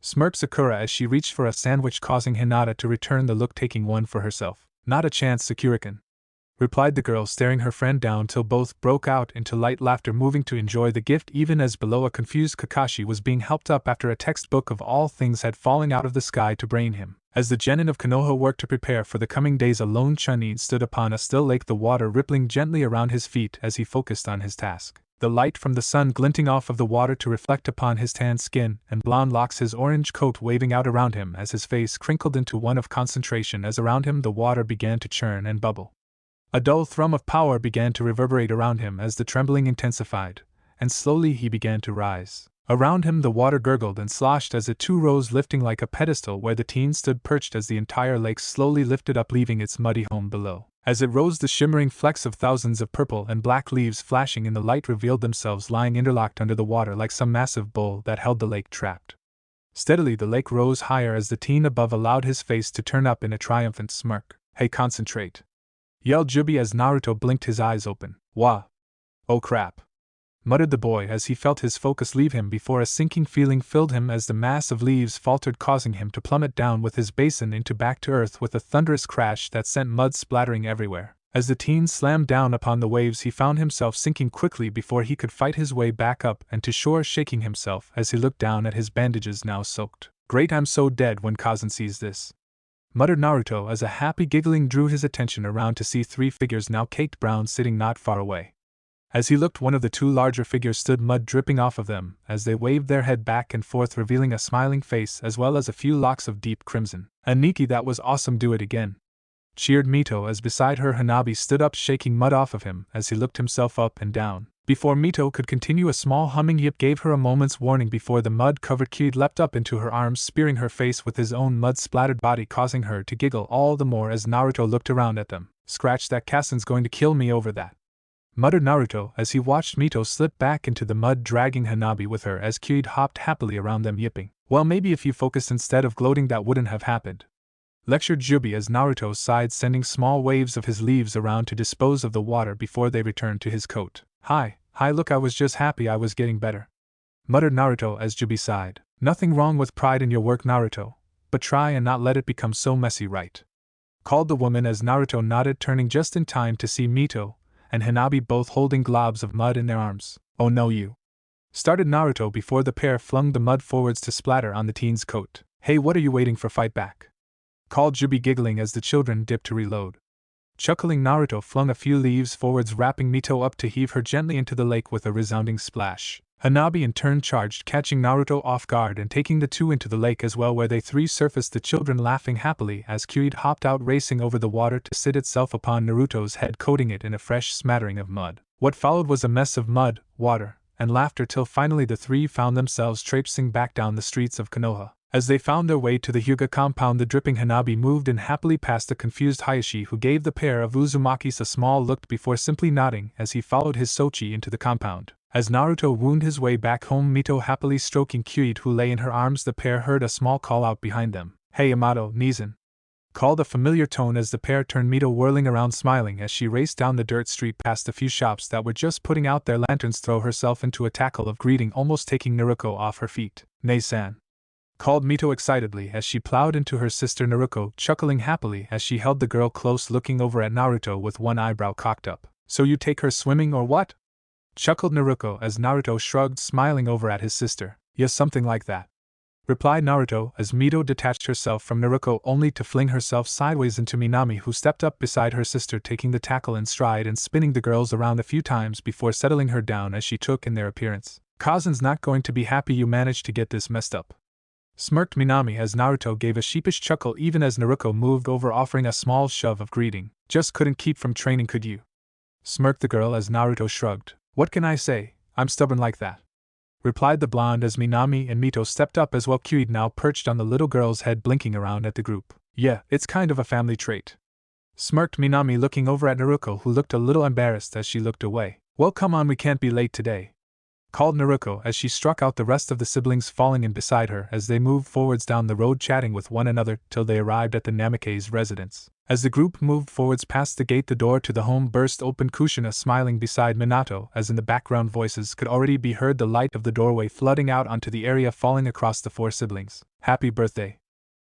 smirked Sakura as she reached for a sandwich, causing Hinata to return the look, taking one for herself. Not a chance, Sakura-kun, replied the girl, staring her friend down till both broke out into light laughter, moving to enjoy the gift even as below a confused Kakashi was being helped up after a textbook of all things had fallen out of the sky to brain him. As the genin of Konoha worked to prepare for the coming days, a lone Chunin stood upon a still lake, the water rippling gently around his feet as he focused on his task. The light from the sun glinting off of the water to reflect upon his tan skin and blonde locks, his orange coat waving out around him as his face crinkled into one of concentration as around him the water began to churn and bubble. A dull thrum of power began to reverberate around him as the trembling intensified, and slowly he began to rise. Around him the water gurgled and sloshed as it too rose, lifting like a pedestal where the teen stood perched as the entire lake slowly lifted up, leaving its muddy home below. As it rose, the shimmering flecks of thousands of purple and black leaves flashing in the light revealed themselves lying interlocked under the water like some massive bowl that held the lake trapped. Steadily the lake rose higher as the teen above allowed his face to turn up in a triumphant smirk. "Hey, concentrate!" yelled Jubi as Naruto blinked his eyes open. "Wah! Oh crap!" muttered the boy as he felt his focus leave him before a sinking feeling filled him as the mass of leaves faltered, causing him to plummet down with his basin into back to earth with a thunderous crash that sent mud splattering everywhere. As the teen slammed down upon the waves, he found himself sinking quickly before he could fight his way back up and to shore, shaking himself as he looked down at his bandages now soaked. "Great, I'm so dead when Kazan sees this," muttered Naruto as a happy giggling drew his attention around to see three figures now caked brown sitting not far away. As he looked, one of the two larger figures stood, mud dripping off of them as they waved their head back and forth, revealing a smiling face as well as a few locks of deep crimson. "Aniki, that was awesome, do it again," cheered Mito as beside her Hanabi stood up, shaking mud off of him as he looked himself up and down. Before Mito could continue, a small humming yip gave her a moment's warning before the mud-covered kid leapt up into her arms, spearing her face with his own mud-splattered body, causing her to giggle all the more as Naruto looked around at them. "Scratch that, Kasen's going to kill me over that," muttered Naruto as he watched Mito slip back into the mud, dragging Hanabi with her as Kyuid hopped happily around them yipping. "Well, maybe if you focused instead of gloating that wouldn't have happened," lectured Jubi as Naruto sighed, sending small waves of his leaves around to dispose of the water before they returned to his coat. Hi, look, I was just happy I was getting better," muttered Naruto as Jubi sighed. "Nothing wrong with pride in your work, Naruto, but try and not let it become so messy, right?" called the woman as Naruto nodded, turning just in time to see Mito and Hanabi both holding globs of mud in their arms. "Oh no, you!" started Naruto before the pair flung the mud forwards to splatter on the teen's coat. "Hey, what are you waiting for? Fight back!" called Jubi, giggling as the children dipped to reload. Chuckling, Naruto flung a few leaves forwards, wrapping Mito up to heave her gently into the lake with a resounding splash. Hanabi in turn charged, catching Naruto off guard and taking the two into the lake as well, where they three surfaced, the children laughing happily as Kyuid hopped out, racing over the water to sit itself upon Naruto's head, coating it in a fresh smattering of mud. What followed was a mess of mud, water, and laughter till finally the three found themselves traipsing back down the streets of Konoha. As they found their way to the Hyuga compound, the dripping Hanabi moved in happily past the confused Hayashi, who gave the pair of Uzumakis a small look before simply nodding as he followed his Sochi into the compound. As Naruto wound his way back home, Mito happily stroking Kyuid, who lay in her arms, the pair heard a small call out behind them. "Hey, Yamato, Nizan!" called a familiar tone as the pair turned, Mito whirling around smiling as she raced down the dirt street past a few shops that were just putting out their lanterns, throw herself into a tackle of greeting, almost taking Naruko off her feet. "Nei-san!" called Mito excitedly as she plowed into her sister Naruko, chuckling happily as she held the girl close, looking over at Naruto with one eyebrow cocked up. "So you take her swimming or what?" chuckled Naruko as Naruto shrugged, smiling over at his sister. "Yes, something like that," replied Naruto as Mito detached herself from Naruko only to fling herself sideways into Minami, who stepped up beside her sister, taking the tackle in stride and spinning the girls around a few times before settling her down as she took in their appearance. "Kazan's not going to be happy you managed to get this messed up," smirked Minami as Naruto gave a sheepish chuckle even as Naruko moved over, offering a small shove of greeting. "Just couldn't keep from training, could you?" smirked the girl as Naruto shrugged. "What can I say, I'm stubborn like that," replied the blonde as Minami and Mito stepped up as well, Kyuid now perched on the little girl's head, blinking around at the group. "Yeah, it's kind of a family trait," smirked Minami, looking over at Naruko, who looked a little embarrassed as she looked away. "Well, come on, we can't be late today," called Naruko as she struck out, the rest of the siblings falling in beside her as they moved forwards down the road, chatting with one another till they arrived at the Namikaze's residence. As the group moved forwards past the gate, the door to the home burst open, Kushina smiling beside Minato as in the background voices could already be heard, the light of the doorway flooding out onto the area, falling across the four siblings. "Happy birthday!"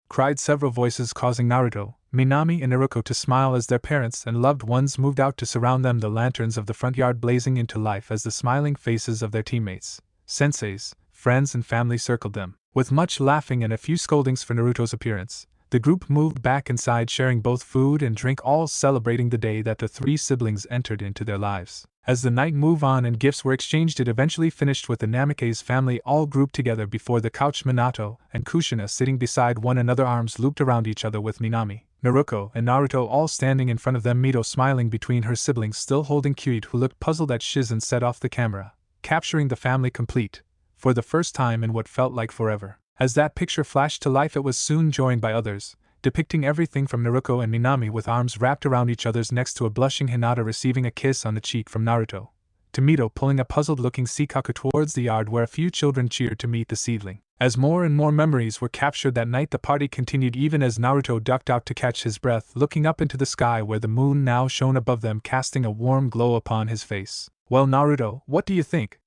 cried several voices, causing Naruto, Minami and Naruko to smile as their parents and loved ones moved out to surround them, the lanterns of the front yard blazing into life as the smiling faces of their teammates, senseis, friends and family circled them. With much laughing and a few scoldings for Naruto's appearance, the group moved back inside, sharing both food and drink, all celebrating the day that the three siblings entered into their lives. As the night moved on and gifts were exchanged, it eventually finished with the Namikaze family all grouped together before the couch, Minato and Kushina sitting beside one another, arms looped around each other, with Minami, Naruko and Naruto all standing in front of them, Mito smiling between her siblings, still holding Kyuid, who looked puzzled at Shizen, set off the camera, capturing the family complete, for the first time in what felt like forever. As that picture flashed to life, it was soon joined by others, depicting everything from Naruto and Minami with arms wrapped around each other's necks to a blushing Hinata receiving a kiss on the cheek from Naruto, to Mito pulling a puzzled-looking Sikaku towards the yard where a few children cheered to meet the seedling. As more and more memories were captured that night, the party continued even as Naruto ducked out to catch his breath, looking up into the sky where the moon now shone above them, casting a warm glow upon his face. "Well, Naruto, what do you think?"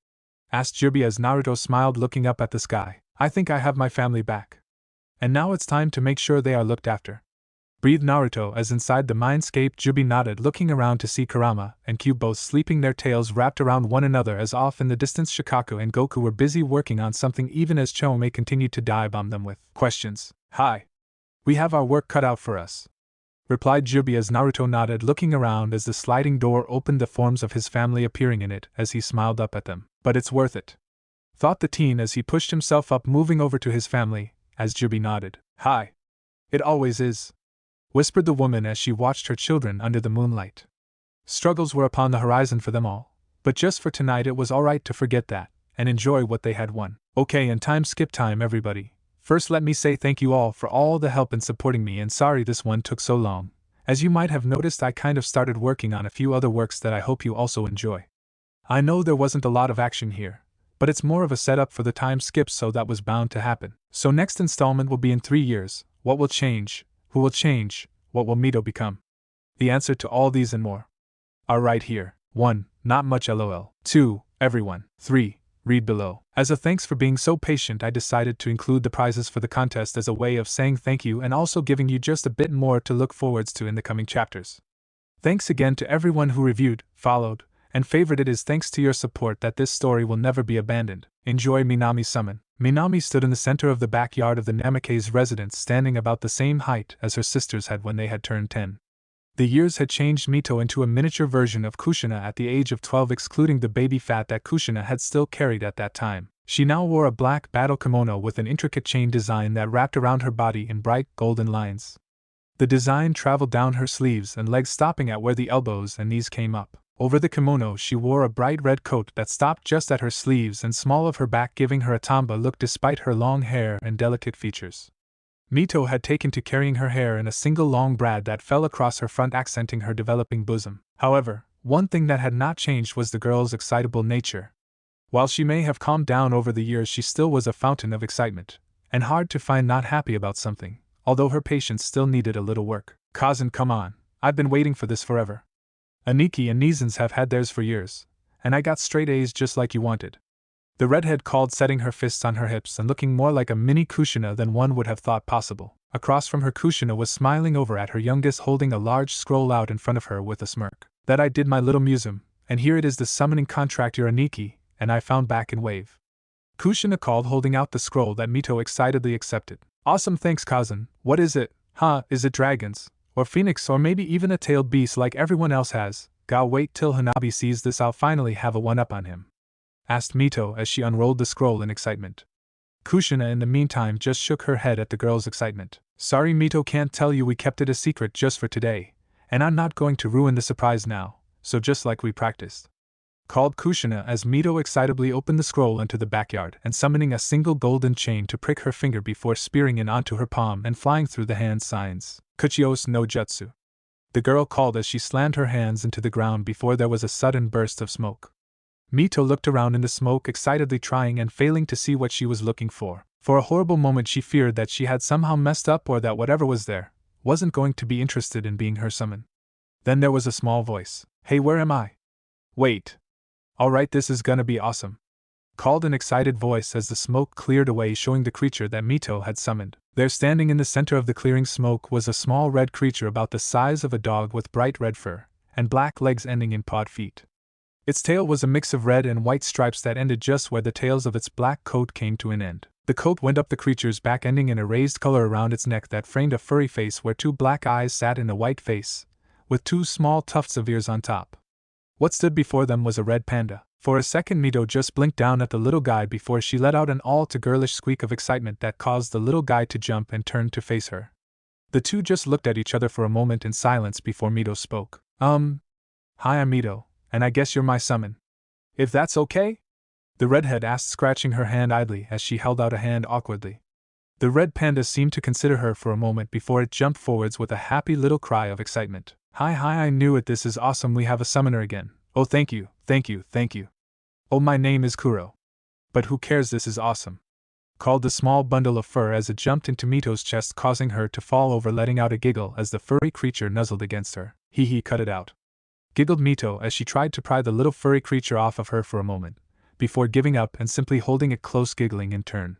asked Jiraiya as Naruto smiled, looking up at the sky. "I think I have my family back. And now it's time to make sure they are looked after," breathed Naruto as inside the mindscape Jiraiya nodded, looking around to see Kurama and Kyuubi both sleeping, their tails wrapped around one another, as off in the distance Shikaku and Goku were busy working on something, even as Chome continued to dive bomb them with questions. "Hi. We have our work cut out for us," replied Jiraiya as Naruto nodded, looking around as the sliding door opened, the forms of his family appearing in it as he smiled up at them. "But it's worth it," thought the teen as he pushed himself up, moving over to his family, as Jiraiya nodded. "Hi. It always is," whispered the woman as she watched her children under the moonlight. Struggles were upon the horizon for them all, but just for tonight it was alright to forget that, and enjoy what they had won. "Okay, and skip time everybody. First let me say thank you all for all the help in supporting me, and sorry this one took so long. As you might have noticed, I kind of started working on a few other works that I hope you also enjoy. I know there wasn't a lot of action here, but it's more of a setup for the time skip, so that was bound to happen. So next installment will be in 3 years. What will change? Who will change? What will Mito become? The answer to all these and more are right here. 1. Not much LOL. 2. Everyone. 3. Read below. As a thanks for being so patient, I decided to include the prizes for the contest as a way of saying thank you and also giving you just a bit more to look forwards to in the coming chapters. Thanks again to everyone who reviewed, followed, and favored. It is thanks to your support that this story will never be abandoned. Enjoy Minami's summon. Minami stood in the center of the backyard of the Namikaze residence, standing about the same height as her sisters had when they had turned 10. The years had changed Mito into a miniature version of Kushina at the age of 12, excluding the baby fat that Kushina had still carried at that time. She now wore a black battle kimono with an intricate chain design that wrapped around her body in bright golden lines. The design traveled down her sleeves and legs, stopping at where the elbows and knees came up. Over the kimono she wore a bright red coat that stopped just at her sleeves and small of her back, giving her a tomboy look despite her long hair and delicate features. Mito had taken to carrying her hair in a single long braid that fell across her front, accenting her developing bosom. However, one thing that had not changed was the girl's excitable nature. While she may have calmed down over the years, she still was a fountain of excitement, and hard to find not happy about something, although her patience still needed a little work. "Kazan, come on, I've been waiting for this forever. Aniki and Nizans have had theirs for years, and I got straight A's just like you wanted," the redhead called, setting her fists on her hips and looking more like a mini Kushina than one would have thought possible. Across from her, Kushina was smiling over at her youngest, holding a large scroll out in front of her with a smirk. "That I did, my little museum, and here it is, the summoning contract your Aniki and I found back in Wave," Kushina called, holding out the scroll that Mito excitedly accepted. "Awesome, thanks Kazan. What is it? Is it dragons? Or phoenix, or maybe even a tailed beast like everyone else has? Wait till Hanabi sees this, I'll finally have a one-up on him," asked Mito as she unrolled the scroll in excitement. Kushina in the meantime just shook her head at the girl's excitement. "Sorry Mito, can't tell you, we kept it a secret just for today, and I'm not going to ruin the surprise now, so just like we practiced," called Kushina as Mito excitably opened the scroll into the backyard and summoning a single golden chain to prick her finger before spearing in onto her palm and flying through the hand signs. "Kuchios no Jutsu," the girl called as she slammed her hands into the ground before there was a sudden burst of smoke. Mito looked around in the smoke, excitedly trying and failing to see what she was looking for. For a horrible moment she feared that she had somehow messed up, or that whatever was there wasn't going to be interested in being her summon. Then there was a small voice. "Hey, where am I?" "Wait. Alright, this is gonna be awesome," called an excited voice as the smoke cleared away, showing the creature that Mito had summoned. There, standing in the center of the clearing smoke, was a small red creature about the size of a dog with bright red fur and black legs ending in pawed feet. Its tail was a mix of red and white stripes that ended just where the tails of its black coat came to an end. The coat went up the creature's back, ending in a raised collar around its neck that framed a furry face where 2 black eyes sat in a white face, with 2 small tufts of ears on top. What stood before them was a red panda. For a second Mito just blinked down at the little guy before she let out an all-too-girlish squeak of excitement that caused the little guy to jump and turn to face her. The two just looked at each other for a moment in silence before Mito spoke. Hi, I'm Mito, and I guess you're my summon. If that's okay?" the redhead asked, scratching her hand idly as she held out a hand awkwardly. The red panda seemed to consider her for a moment before it jumped forwards with a happy little cry of excitement. Hi, I knew it, this is awesome, we have a summoner again. Oh, thank you, thank you, thank you. Oh, my name is Kuro. But who cares, this is awesome, called the small bundle of fur as it jumped into Mito's chest, causing her to fall over, letting out a giggle as the furry creature nuzzled against her. Hee, cut it out, giggled Mito as she tried to pry the little furry creature off of her for a moment, before giving up and simply holding it close, giggling in turn.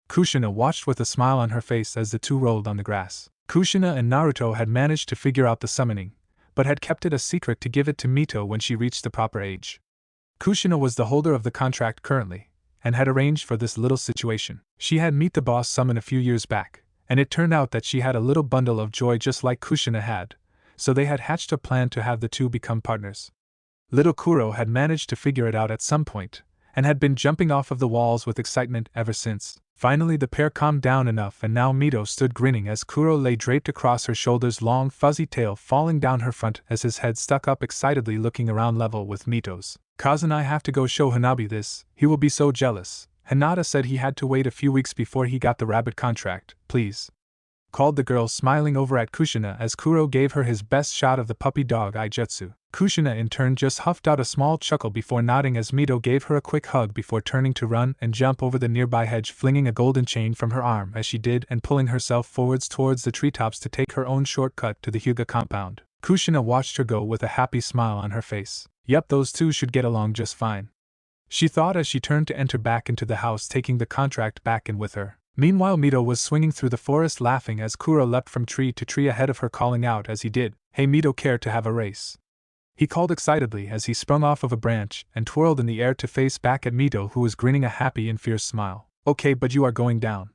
Kushina watched with a smile on her face as the two rolled on the grass. Kushina and Naruto had managed to figure out the summoning, but had kept it a secret to give it to Mito when she reached the proper age. Kushina was the holder of the contract currently, and had arranged for this little situation. She had Meet the Boss summon a few years back, and it turned out that she had a little bundle of joy just like Kushina had, so they had hatched a plan to have the two become partners. Little Kuro had managed to figure it out at some point, and had been jumping off of the walls with excitement ever since. Finally the pair calmed down enough, and now Mito stood grinning as Kuro lay draped across her shoulders, long fuzzy tail falling down her front as his head stuck up excitedly, looking around level with Mito's. Kaz and I have to go show Hanabi this, he will be so jealous. Hinata said he had to wait a few weeks before he got the rabbit contract, please, called the girl, smiling over at Kushina as Kuro gave her his best shot of the puppy dog eye jutsu. Kushina in turn just huffed out a small chuckle before nodding as Mito gave her a quick hug before turning to run and jump over the nearby hedge, flinging a golden chain from her arm as she did and pulling herself forwards towards the treetops to take her own shortcut to the Hyuga compound. Kushina watched her go with a happy smile on her face. Yep, those two should get along just fine, she thought as she turned to enter back into the house, taking the contract back in with her. Meanwhile Mito was swinging through the forest laughing as Kuro leapt from tree to tree ahead of her, calling out as he did, "Hey Mito, care to have a race?" he called excitedly as he sprung off of a branch and twirled in the air to face back at Mito, who was grinning a happy and fierce smile. "Okay, but you are going down,"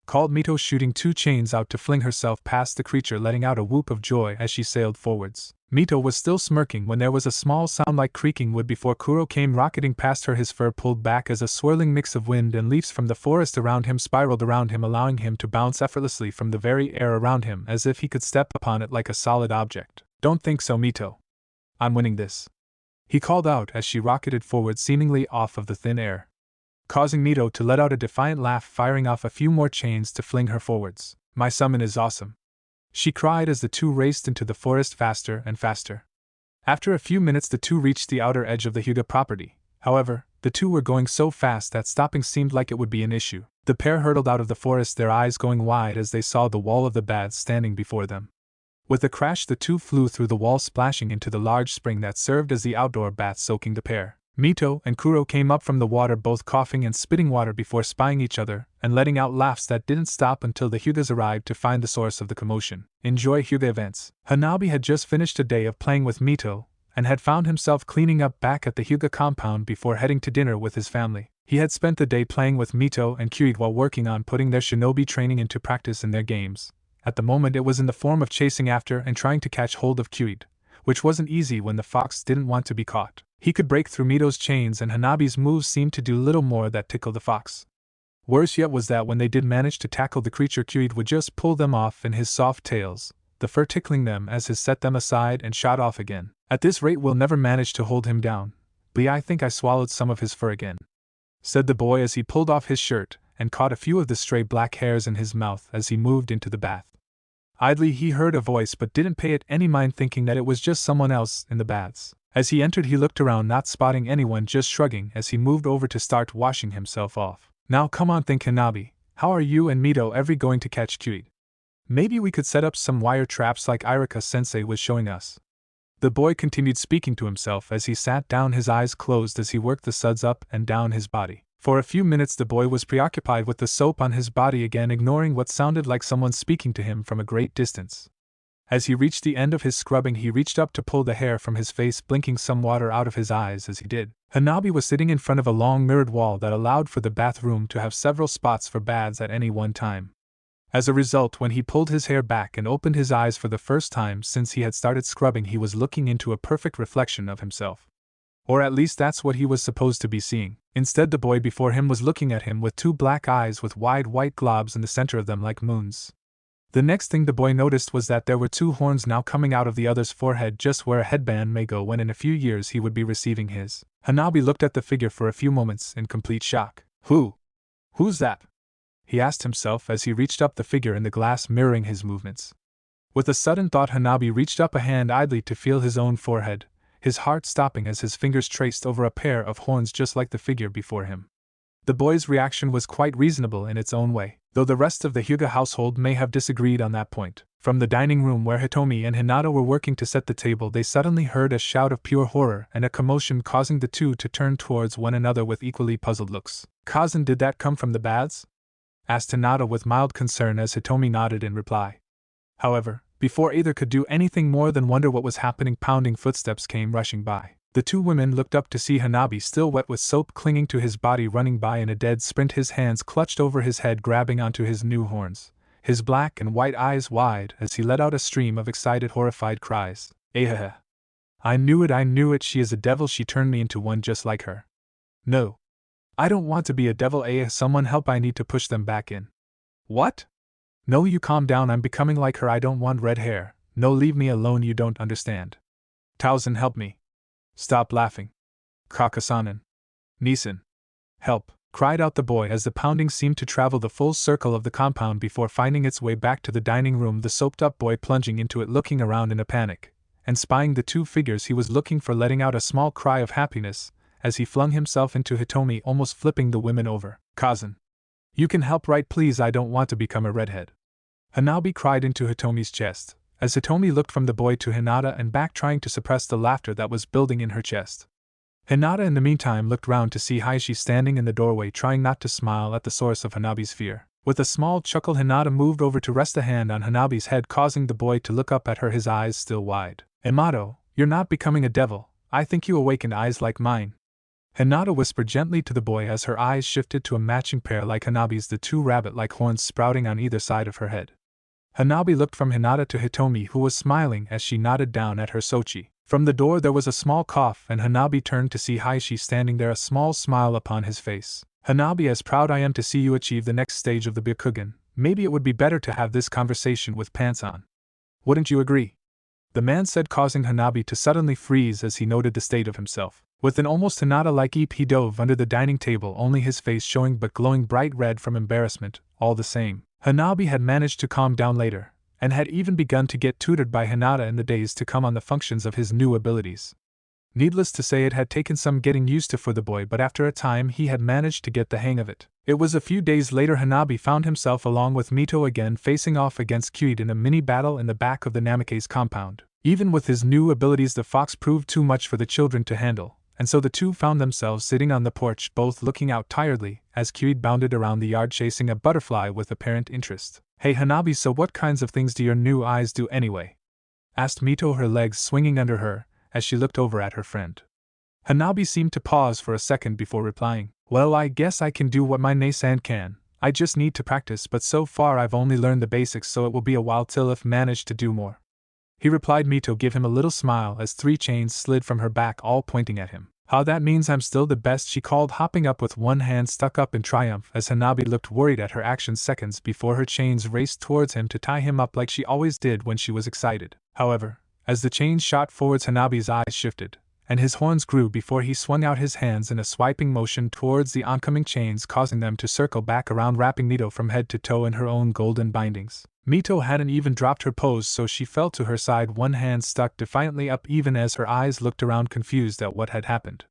called Mito, shooting two chains out to fling herself past the creature, letting out a whoop of joy as she sailed forwards. Mito was still smirking when there was a small sound like creaking wood before Kuro came rocketing past her, his fur pulled back as a swirling mix of wind and leaves from the forest around him spiraled around him, allowing him to bounce effortlessly from the very air around him as if he could step upon it like a solid object. "Don't think so, Mito. I'm winning this," he called out as she rocketed forward, seemingly off of the thin air, causing Mito to let out a defiant laugh, firing off a few more chains to fling her forwards. "My summon is awesome," she cried as the two raced into the forest faster and faster. After a few minutes the two reached the outer edge of the Hyuga property. However, the two were going so fast that stopping seemed like it would be an issue. The pair hurtled out of the forest, their eyes going wide as they saw the wall of the baths standing before them. With a crash the two flew through the wall, splashing into the large spring that served as the outdoor bath, soaking the pair. Mito and Kuro came up from the water, both coughing and spitting water before spying each other and letting out laughs that didn't stop until the Hyugas arrived to find the source of the commotion. Enjoy Hyuga events. Hanabi had just finished a day of playing with Mito and had found himself cleaning up back at the Hyuga compound before heading to dinner with his family. He had spent the day playing with Mito and Kyuid while working on putting their shinobi training into practice in their games. At the moment it was in the form of chasing after and trying to catch hold of Kyuid, which wasn't easy when the fox didn't want to be caught. He could break through Mito's chains, and Hanabi's moves seemed to do little more than tickle the fox. Worse yet was that when they did manage to tackle the creature, Kyuid would just pull them off in his soft tails, the fur tickling them as he set them aside and shot off again. "At this rate we'll never manage to hold him down. But I think I swallowed some of his fur again," said the boy as he pulled off his shirt and caught a few of the stray black hairs in his mouth as he moved into the bath. Idly he heard a voice but didn't pay it any mind, thinking that it was just someone else in the baths. As he entered he looked around, not spotting anyone, just shrugging as he moved over to start washing himself off. "Now come on, think Hanabi, how are you and Mito ever going to catch Kyuid? Maybe we could set up some wire traps like Irika-sensei was showing us." The boy continued speaking to himself as he sat down, his eyes closed as he worked the suds up and down his body. For a few minutes the boy was preoccupied with the soap on his body again, ignoring what sounded like someone speaking to him from a great distance. As he reached the end of his scrubbing he reached up to pull the hair from his face, blinking some water out of his eyes as he did. Hanabi was sitting in front of a long mirrored wall that allowed for the bathroom to have several spots for baths at any one time. As a result, when he pulled his hair back and opened his eyes for the first time since he had started scrubbing, he was looking into a perfect reflection of himself. Or at least that's what he was supposed to be seeing. Instead, the boy before him was looking at him with two black eyes with wide white globs in the center of them like moons. The next thing the boy noticed was that there were two horns now coming out of the other's forehead, just where a headband may go when in a few years he would be receiving his Hanabi looked at the figure for a few moments in complete shock. Who's that? He asked himself as he reached up the figure in the glass mirroring his movements. With a sudden thought, Hanabi reached up a hand idly to feel his own forehead, his heart stopping as his fingers traced over a pair of horns just like the figure before him. The boy's reaction was quite reasonable in its own way, though the rest of the Hyuga household may have disagreed on that point. From the dining room where Hitomi and Hinata were working to set the table, they suddenly heard a shout of pure horror and a commotion, causing the two to turn towards one another with equally puzzled looks. "Cousin, did that come from the baths?" asked Hinata with mild concern as Hitomi nodded in reply. However, before either could do anything more than wonder what was happening, pounding footsteps came rushing by. The two women looked up to see Hanabi, still wet with soap, clinging to his body, running by in a dead sprint, his hands clutched over his head, grabbing onto his new horns, his black and white eyes wide as he let out a stream of excited, horrified cries. "Eh! I knew it, she is a devil, she turned me into one just like her." "No. I don't want to be a devil, someone help, I need to push them back in." "What? No, you calm down, I'm becoming like her, I don't want red hair, no, leave me alone, you don't understand." "Taozen, help me." "Stop laughing." "Kakasanen. Nisan. Help," cried out the boy as the pounding seemed to travel the full circle of the compound before finding its way back to the dining room, the soaped-up boy plunging into it, looking around in a panic, and spying the two figures he was looking for, letting out a small cry of happiness as he flung himself into Hitomi, almost flipping the women over. "Cousin, you can help, right? Please, I don't want to become a redhead." Hanabi cried into Hitomi's chest, as Hitomi looked from the boy to Hinata and back, trying to suppress the laughter that was building in her chest. Hinata in the meantime looked round to see Hayashi standing in the doorway, trying not to smile at the source of Hanabi's fear. With a small chuckle, Hinata moved over to rest a hand on Hanabi's head, causing the boy to look up at her, his eyes still wide. "Amato, you're not becoming a devil, I think you awakened eyes like mine," Hinata whispered gently to the boy as her eyes shifted to a matching pair like Hanabi's, the two rabbit-like horns sprouting on either side of her head. Hanabi looked from Hinata to Hitomi, who was smiling as she nodded down at her Sochi. From the door there was a small cough and Hanabi turned to see Hayashi standing there, a small smile upon his face. "Hanabi, as proud I am to see you achieve the next stage of the Byakugan, maybe it would be better to have this conversation with pants on. Wouldn't you agree?" the man said, causing Hanabi to suddenly freeze as he noted the state of himself. With an almost Hinata-like leap, he dove under the dining table, only his face showing but glowing bright red from embarrassment. All the same, Hanabi had managed to calm down later, and had even begun to get tutored by Hinata in the days to come on the functions of his new abilities. Needless to say, it had taken some getting used to for the boy, but after a time he had managed to get the hang of it. It was a few days later Hanabi found himself along with Mito again facing off against Kyuid in a mini-battle in the back of the Namikaze compound. Even with his new abilities, the fox proved too much for the children to handle, and so the two found themselves sitting on the porch, both looking out tiredly, as Kyuid bounded around the yard chasing a butterfly with apparent interest. "Hey Hanabi, so what kinds of things do your new eyes do anyway?" asked Mito, her legs swinging under her, as she looked over at her friend. Hanabi seemed to pause for a second before replying. "Well, I guess I can do what my Nasan can. I just need to practice, but so far I've only learned the basics, so it will be a while till I've managed to do more," he replied. Mito gave him a little smile as 3 chains slid from her back, all pointing at him. "How that means I'm still the best," she called, hopping up with one hand stuck up in triumph as Hanabi looked worried at her actions seconds before her chains raced towards him to tie him up like she always did when she was excited. However, as the chains shot forwards, Hanabi's eyes shifted, and his horns grew before he swung out his hands in a swiping motion towards the oncoming chains, causing them to circle back around, wrapping Mito from head to toe in her own golden bindings. Mito hadn't even dropped her pose, so she fell to her side, one hand stuck defiantly up, even as her eyes looked around confused at what had happened.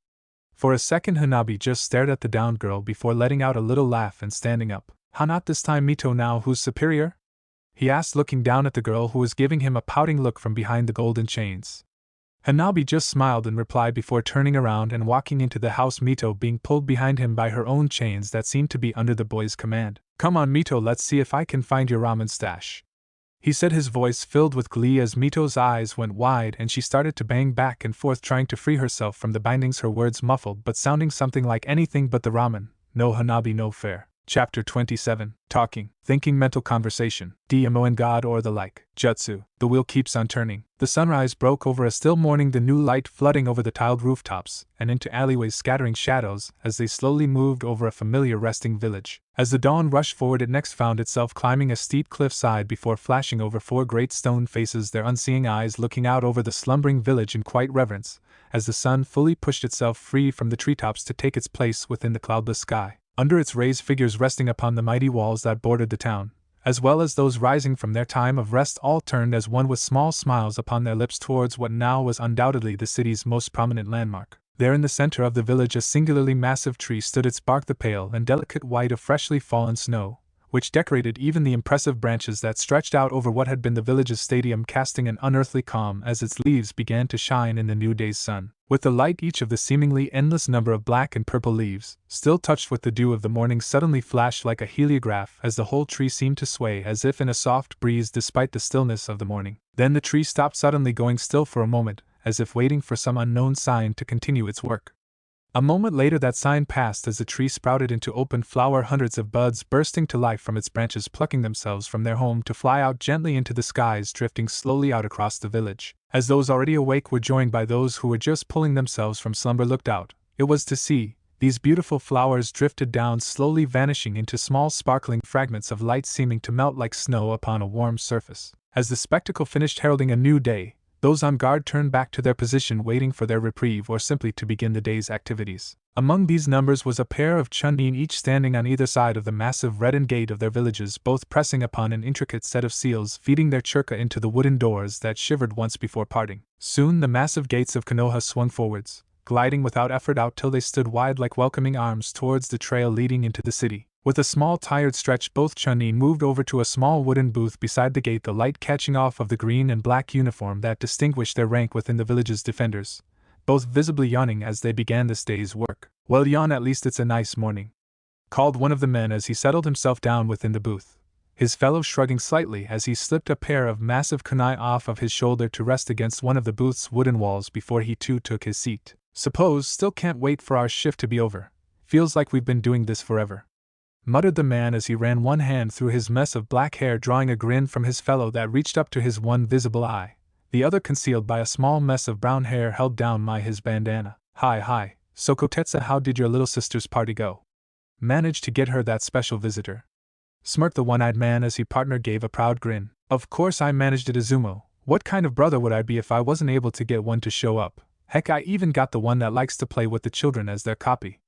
For a second Hanabi just stared at the downed girl before letting out a little laugh and standing up. "How, not this time, Mito? Now who's superior?" he asked, looking down at the girl who was giving him a pouting look from behind the golden chains. Hanabi just smiled in reply before turning around and walking into the house, Mito being pulled behind him by her own chains that seemed to be under the boy's command. "Come on, Mito, let's see if I can find your ramen stash," he said, his voice filled with glee as Mito's eyes went wide and she started to bang back and forth trying to free herself from the bindings, her words muffled but sounding something like anything but the ramen. "No Hanabi, no fair. Chapter 27. Talking, Thinking, Mental Conversation, DMO and God or the like. Jutsu. The wheel keeps on turning. The sunrise broke over a still morning, the new light flooding over the tiled rooftops and into alleyways, scattering shadows as they slowly moved over a familiar resting village. As the dawn rushed forward, it next found itself climbing a steep cliffside before flashing over four great stone faces, their unseeing eyes looking out over the slumbering village in quiet reverence, as the sun fully pushed itself free from the treetops to take its place within the cloudless sky. Under its rays, figures resting upon the mighty walls that bordered the town, as well as those rising from their time of rest, all turned as one with small smiles upon their lips towards what now was undoubtedly the city's most prominent landmark. There in the center of the village, a singularly massive tree stood, its bark the pale and delicate white of freshly fallen snow, which decorated even the impressive branches that stretched out over what had been the village's stadium, casting an unearthly calm as its leaves began to shine in the new day's sun. With the light, each of the seemingly endless number of black and purple leaves, still touched with the dew of the morning, suddenly flashed like a heliograph as the whole tree seemed to sway as if in a soft breeze despite the stillness of the morning. Then the tree stopped suddenly, going still for a moment, as if waiting for some unknown sign to continue its work. A moment later that sign passed as the tree sprouted into open flower, hundreds of buds bursting to life from its branches, plucking themselves from their home to fly out gently into the skies, drifting slowly out across the village. As those already awake were joined by those who were just pulling themselves from slumber looked out, it was to see these beautiful flowers drifted down, slowly vanishing into small sparkling fragments of light, seeming to melt like snow upon a warm surface. As the spectacle finished heralding a new day, those on guard turned back to their position, waiting for their reprieve or simply to begin the day's activities. Among these numbers was a pair of chunin, each standing on either side of the massive reddened gate of their villages, both pressing upon an intricate set of seals, feeding their churka into the wooden doors that shivered once before parting. Soon the massive gates of Konoha swung forwards, gliding without effort out till they stood wide like welcoming arms towards the trail leading into the city. With a small tired stretch, both chunin moved over to a small wooden booth beside the gate, the light catching off of the green and black uniform that distinguished their rank within the village's defenders, both visibly yawning as they began this day's work. "Well, yawn, at least it's a nice morning," called one of the men as he settled himself down within the booth, his fellow shrugging slightly as he slipped a pair of massive kunai off of his shoulder to rest against one of the booth's wooden walls before he too took his seat. "Suppose, still can't wait for our shift to be over. Feels like we've been doing this forever," muttered the man as he ran one hand through his mess of black hair, drawing a grin from his fellow that reached up to his one visible eye, the other concealed by a small mess of brown hair held down by his bandana. Hi, so Kotetsu, how did your little sister's party go? Managed to get her that special visitor?" smirked the one-eyed man as his partner gave a proud grin. "Of course I managed it, Izumo. What kind of brother would I be if I wasn't able to get one to show up? Heck, I even got the one that likes to play with the children as their copy,"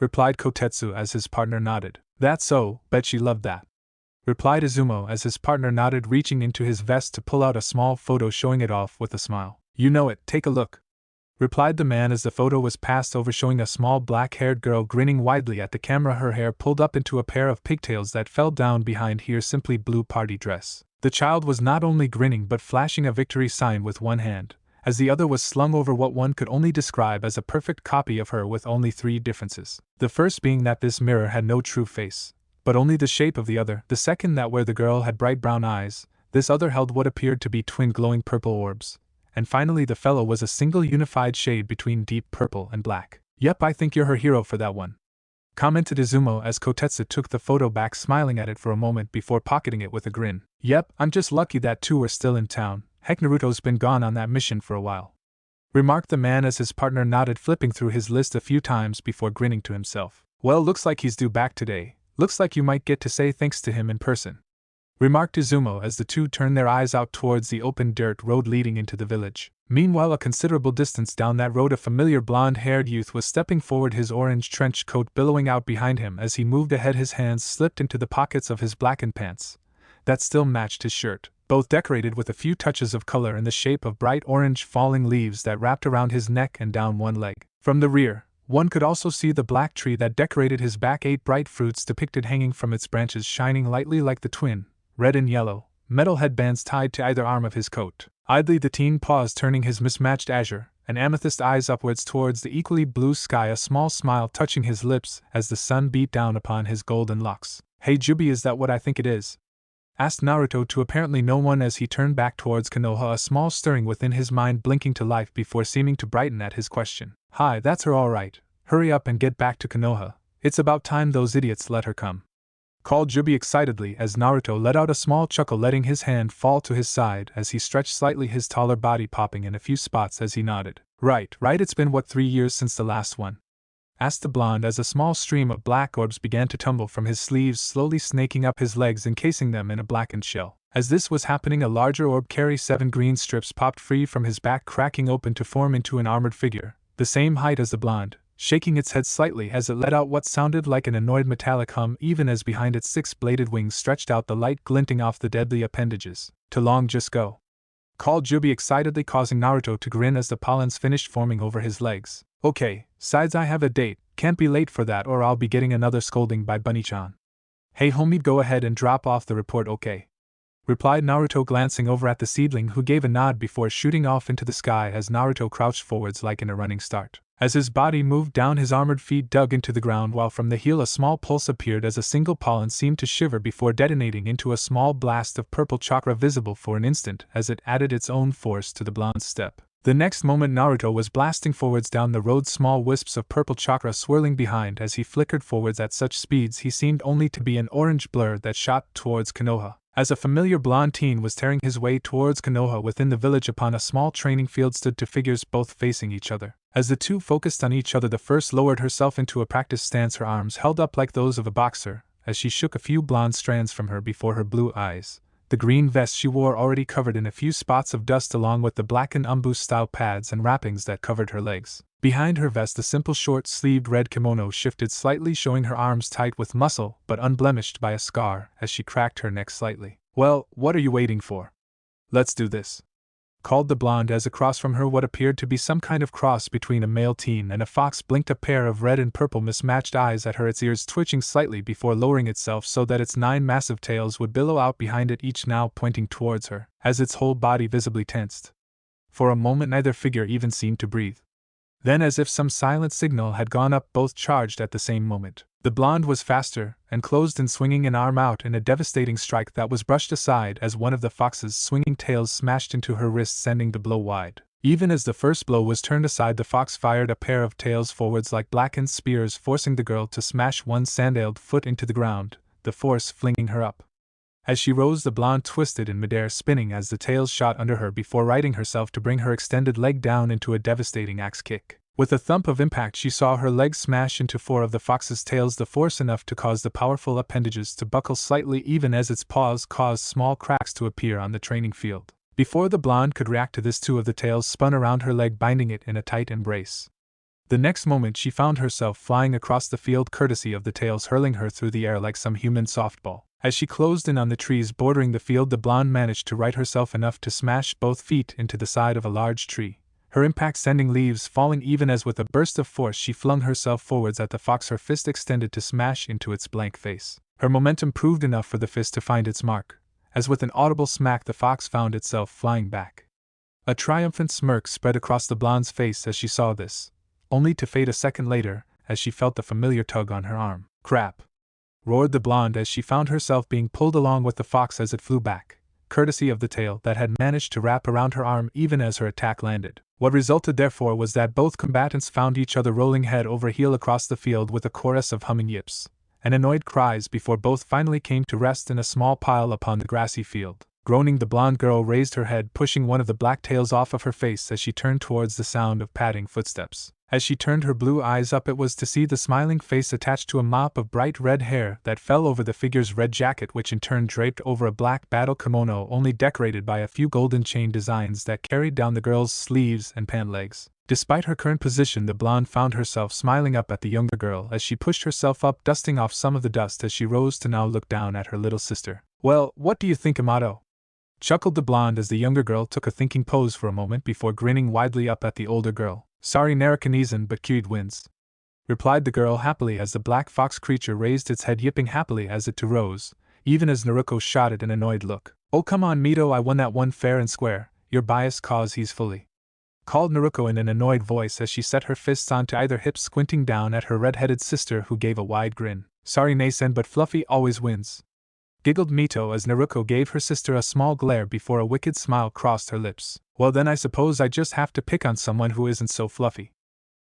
replied Kotetsu as his partner nodded. "That's so, bet she loved that," replied Izumo as his partner nodded, reaching into his vest to pull out a small photo, showing it off with a smile. "You know it, take a look," replied the man as the photo was passed over, showing a small black-haired girl grinning widely at the camera, her hair pulled up into a pair of pigtails that fell down behind her simply blue party dress. The child was not only grinning but flashing a victory sign with one hand, as the other was slung over what one could only describe as a perfect copy of her, with only three differences. The first being that this mirror had no true face, but only the shape of the other. The second, that where the girl had bright brown eyes, this other held what appeared to be twin glowing purple orbs. And finally, the fellow was a single unified shade between deep purple and black. "Yep, I think you're her hero for that one," commented Izumo as Kotetsu took the photo back, smiling at it for a moment before pocketing it with a grin. "Yep, I'm just lucky that two were still in town. Heck, Naruto's been gone on that mission for a while," remarked the man as his partner nodded, flipping through his list a few times before grinning to himself. "Well, looks like he's due back today. Looks like you might get to say thanks to him in person," remarked Izumo as the two turned their eyes out towards the open dirt road leading into the village. Meanwhile, a considerable distance down that road, a familiar blonde-haired youth was stepping forward, his orange trench coat billowing out behind him as he moved ahead, his hands slipped into the pockets of his blackened pants that still matched his shirt, both decorated with a few touches of color in the shape of bright orange falling leaves that wrapped around his neck and down one leg. From the rear, one could also see the black tree that decorated his back, 8 bright fruits depicted hanging from its branches, shining lightly like the twin, red and yellow, metal headbands tied to either arm of his coat. Idly the teen paused, turning his mismatched azure and amethyst eyes upwards towards the equally blue sky, a small smile touching his lips as the sun beat down upon his golden locks. "Hey Jubi, is that what I think it is?" asked Naruto to apparently no one as he turned back towards Konoha, a small stirring within his mind blinking to life before seeming to brighten at his question. "Hi, that's her all right. Hurry up and get back to Konoha. It's about time those idiots let her come." called Jubi excitedly as Naruto let out a small chuckle, letting his hand fall to his side as he stretched slightly, his taller body popping in a few spots as he nodded. Right, it's been 3 years since the last one? Asked the blonde as a small stream of black orbs began to tumble from his sleeves, slowly snaking up his legs, encasing them in a blackened shell. As this was happening, a larger orb carrying 7 green strips popped free from his back, cracking open to form into an armored figure, the same height as the blonde, shaking its head slightly as it let out what sounded like an annoyed metallic hum, even as behind its 6-bladed wings stretched out the light glinting off the deadly appendages. "Too long, just go," called Jubi excitedly, causing Naruto to grin as the pollens finished forming over his legs. "Okay, sides, I have a date, can't be late for that or I'll be getting another scolding by Bunny-chan." "Hey homie, go ahead and drop off the report, okay?" replied Naruto, glancing over at the seedling, who gave a nod before shooting off into the sky as Naruto crouched forwards like in a running start. As his body moved down, his armored feet dug into the ground, while from the heel a small pulse appeared as a single pollen seemed to shiver before detonating into a small blast of purple chakra, visible for an instant as it added its own force to the blonde's step. The next moment Naruto was blasting forwards down the road, small wisps of purple chakra swirling behind as he flickered forwards at such speeds he seemed only to be an orange blur that shot towards Konoha. As a familiar blonde teen was tearing his way towards Konoha, within the village upon a small training field stood 2 figures, both facing each other. As the two focused on each other, the first lowered herself into a practice stance, her arms held up like those of a boxer, as she shook a few blonde strands from her before her blue eyes. The green vest she wore already covered in a few spots of dust, along with the blackened umbu-style pads and wrappings that covered her legs. Behind her vest, the simple short-sleeved red kimono shifted slightly, showing her arms tight with muscle but unblemished by a scar as she cracked her neck slightly. "Well, what are you waiting for? Let's do this," called the blonde as across from her what appeared to be some kind of cross between a male teen and a fox blinked a pair of red and purple mismatched eyes at her, its ears twitching slightly before lowering itself so that its 9 massive tails would billow out behind it, each now pointing towards her, as its whole body visibly tensed. For a moment neither figure even seemed to breathe. Then, as if some silent signal had gone up, both charged at the same moment. The blonde was faster, and closed in, swinging an arm out in a devastating strike that was brushed aside as one of the fox's swinging tails smashed into her wrist, sending the blow wide. Even as the first blow was turned aside, the fox fired a pair of tails forwards like blackened spears, forcing the girl to smash one sandaled foot into the ground, the force flinging her up. As she rose, the blonde twisted in midair, spinning as the tails shot under her before righting herself to bring her extended leg down into a devastating axe kick. With a thump of impact, she saw her leg smash into 4 of the fox's tails, the force enough to cause the powerful appendages to buckle slightly, even as its paws caused small cracks to appear on the training field. Before the blonde could react to this, 2 of the tails spun around her leg, binding it in a tight embrace. The next moment she found herself flying across the field, courtesy of the tails hurling her through the air like some human softball. As she closed in on the trees bordering the field, the blonde managed to right herself enough to smash both feet into the side of a large tree, her impact sending leaves falling, even as with a burst of force she flung herself forwards at the fox, her fist extended to smash into its blank face. Her momentum proved enough for the fist to find its mark, as with an audible smack the fox found itself flying back. A triumphant smirk spread across the blonde's face as she saw this, only to fade a second later as she felt the familiar tug on her arm. "Crap!" roared the blonde as she found herself being pulled along with the fox as it flew back, courtesy of the tail that had managed to wrap around her arm even as her attack landed. What resulted therefore was that both combatants found each other rolling head over heel across the field with a chorus of humming yips and annoyed cries before both finally came to rest in a small pile upon the grassy field. Groaning, the blonde girl raised her head, pushing one of the black tails off of her face as she turned towards the sound of padding footsteps. As she turned her blue eyes up, it was to see the smiling face attached to a mop of bright red hair that fell over the figure's red jacket, which in turn draped over a black battle kimono only decorated by a few golden chain designs that carried down the girl's sleeves and pant legs. Despite her current position, the blonde found herself smiling up at the younger girl as she pushed herself up, dusting off some of the dust as she rose to now look down at her little sister. "Well, what do you think, Amato?" chuckled the blonde as the younger girl took a thinking pose for a moment before grinning widely up at the older girl. "Sorry Narrakanizan, but Kyud wins," replied the girl happily as the black fox creature raised its head, yipping happily as it too rose, even as Naruto shot it an annoyed look. "Oh come on Mito, I won that one fair and square, you're biased cause he's fully," called Naruto in an annoyed voice as she set her fists onto either hip, squinting down at her red-headed sister who gave a wide grin. "Sorry Nasen, but Fluffy always wins," giggled Mito as Naruto gave her sister a small glare before a wicked smile crossed her lips. "Well then I suppose I just have to pick on someone who isn't so fluffy,"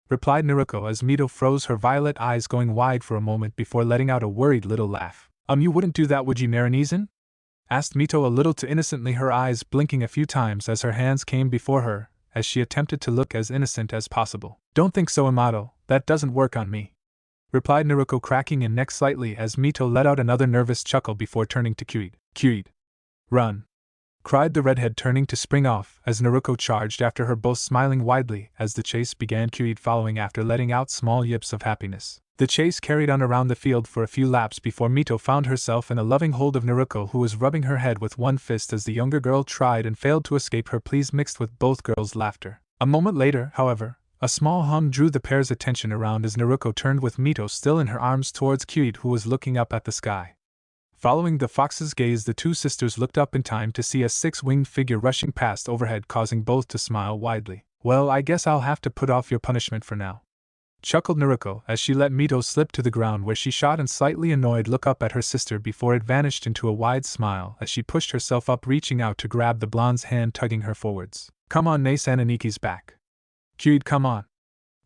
replied Naruto as Mito froze, her violet eyes going wide for a moment before letting out a worried little laugh. You wouldn't do that, would you, Naranizan? Asked Mito a little too innocently, her eyes blinking a few times as her hands came before her, as she attempted to look as innocent as possible. Don't think so, Amato, that doesn't work on me, replied Naruto, cracking her neck slightly as Mito let out another nervous chuckle before turning to Kyuid. Kyuid! Run! Cried the redhead, turning to spring off as Naruto charged after her, both smiling widely as the chase began, Kyuid following after, letting out small yips of happiness. The chase carried on around the field for a few laps before Mito found herself in a loving hold of Naruto, who was rubbing her head with one fist as the younger girl tried and failed to escape her pleas mixed with both girls' laughter. A moment later, however, a small hum drew the pair's attention around as Naruto turned with Mito still in her arms towards Kyuid, who was looking up at the sky. Following the fox's gaze, the two sisters looked up in time to see a six-winged figure rushing past overhead, causing both to smile widely. Well, I guess I'll have to put off your punishment for now, chuckled Naruto as she let Mito slip to the ground, where she shot and slightly annoyed look up at her sister before it vanished into a wide smile as she pushed herself up, reaching out to grab the blonde's hand, tugging her forwards. Come on, Nae-san, Aniki's back. Kyuid, come on,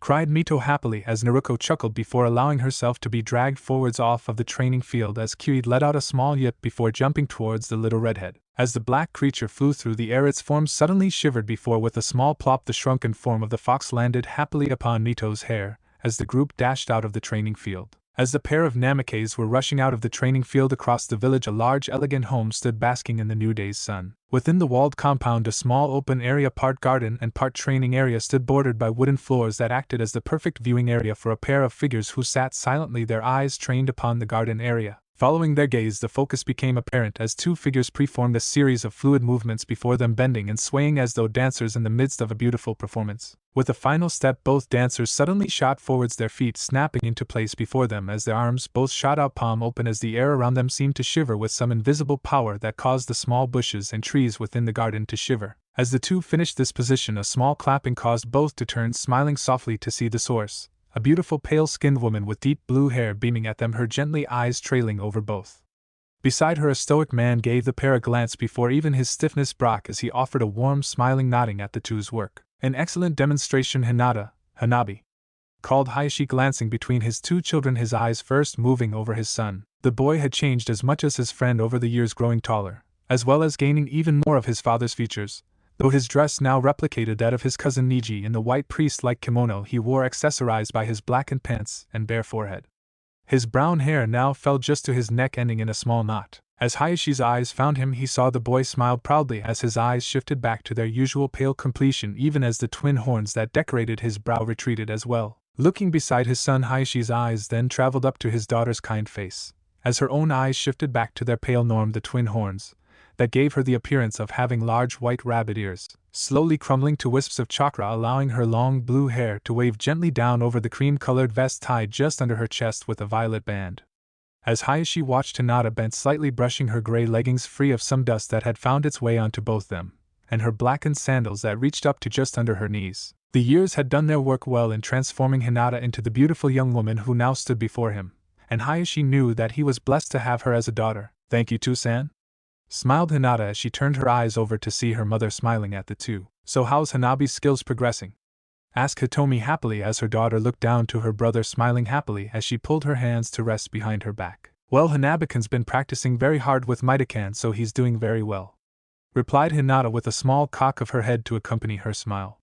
cried Mito happily as Naruto chuckled before allowing herself to be dragged forwards off of the training field as Kyuid let out a small yip before jumping towards the little redhead. As the black creature flew through the air, its form suddenly shivered before with a small plop the shrunken form of the fox landed happily upon Mito's hair as the group dashed out of the training field. As the pair of Namekes were rushing out of the training field across the village, a large elegant home stood basking in the new day's sun. Within the walled compound, a small open area, part garden and part training area, stood bordered by wooden floors that acted as the perfect viewing area for a pair of figures who sat silently, their eyes trained upon the garden area. Following their gaze, the focus became apparent as two figures performed a series of fluid movements before them, bending and swaying as though dancers in the midst of a beautiful performance. With a final step, both dancers suddenly shot forwards, their feet snapping into place before them as their arms both shot out palm open as the air around them seemed to shiver with some invisible power that caused the small bushes and trees within the garden to shiver. As the two finished this position, a small clapping caused both to turn, smiling softly to see the source, a beautiful pale-skinned woman with deep blue hair beaming at them, her gently eyes trailing over both. Beside her, a stoic man gave the pair a glance before even his stiffness broke as he offered a warm, smiling nodding at the two's work. An excellent demonstration, Hinata, Hanabi, called Hayashi, glancing between his two children, his eyes first moving over his son. The boy had changed as much as his friend over the years, growing taller, as well as gaining even more of his father's features, though his dress now replicated that of his cousin Niji in the white priest-like kimono he wore, accessorized by his blackened pants and bare forehead. His brown hair now fell just to his neck, ending in a small knot. As Hayashi's eyes found him, he saw the boy smile proudly as his eyes shifted back to their usual pale completion, even as the twin horns that decorated his brow retreated as well. Looking beside his son, Hayashi's eyes then traveled up to his daughter's kind face. As her own eyes shifted back to their pale norm, the twin horns, that gave her the appearance of having large white rabbit ears, slowly crumbling to wisps of chakra, allowing her long blue hair to wave gently down over the cream-colored vest tied just under her chest with a violet band. As Hayashi watched, Hinata bent slightly, brushing her gray leggings free of some dust that had found its way onto both them, and her blackened sandals that reached up to just under her knees. The years had done their work well in transforming Hinata into the beautiful young woman who now stood before him, and Hayashi knew that he was blessed to have her as a daughter. Thank you, Too-san, smiled Hinata as she turned her eyes over to see her mother smiling at the two. So how's Hanabi's skills progressing? Asked Hitomi happily as her daughter looked down to her brother, smiling happily as she pulled her hands to rest behind her back. Well, Hanabi-kun's been practicing very hard with Maida-kan, so he's doing very well, replied Hinata with a small cock of her head to accompany her smile.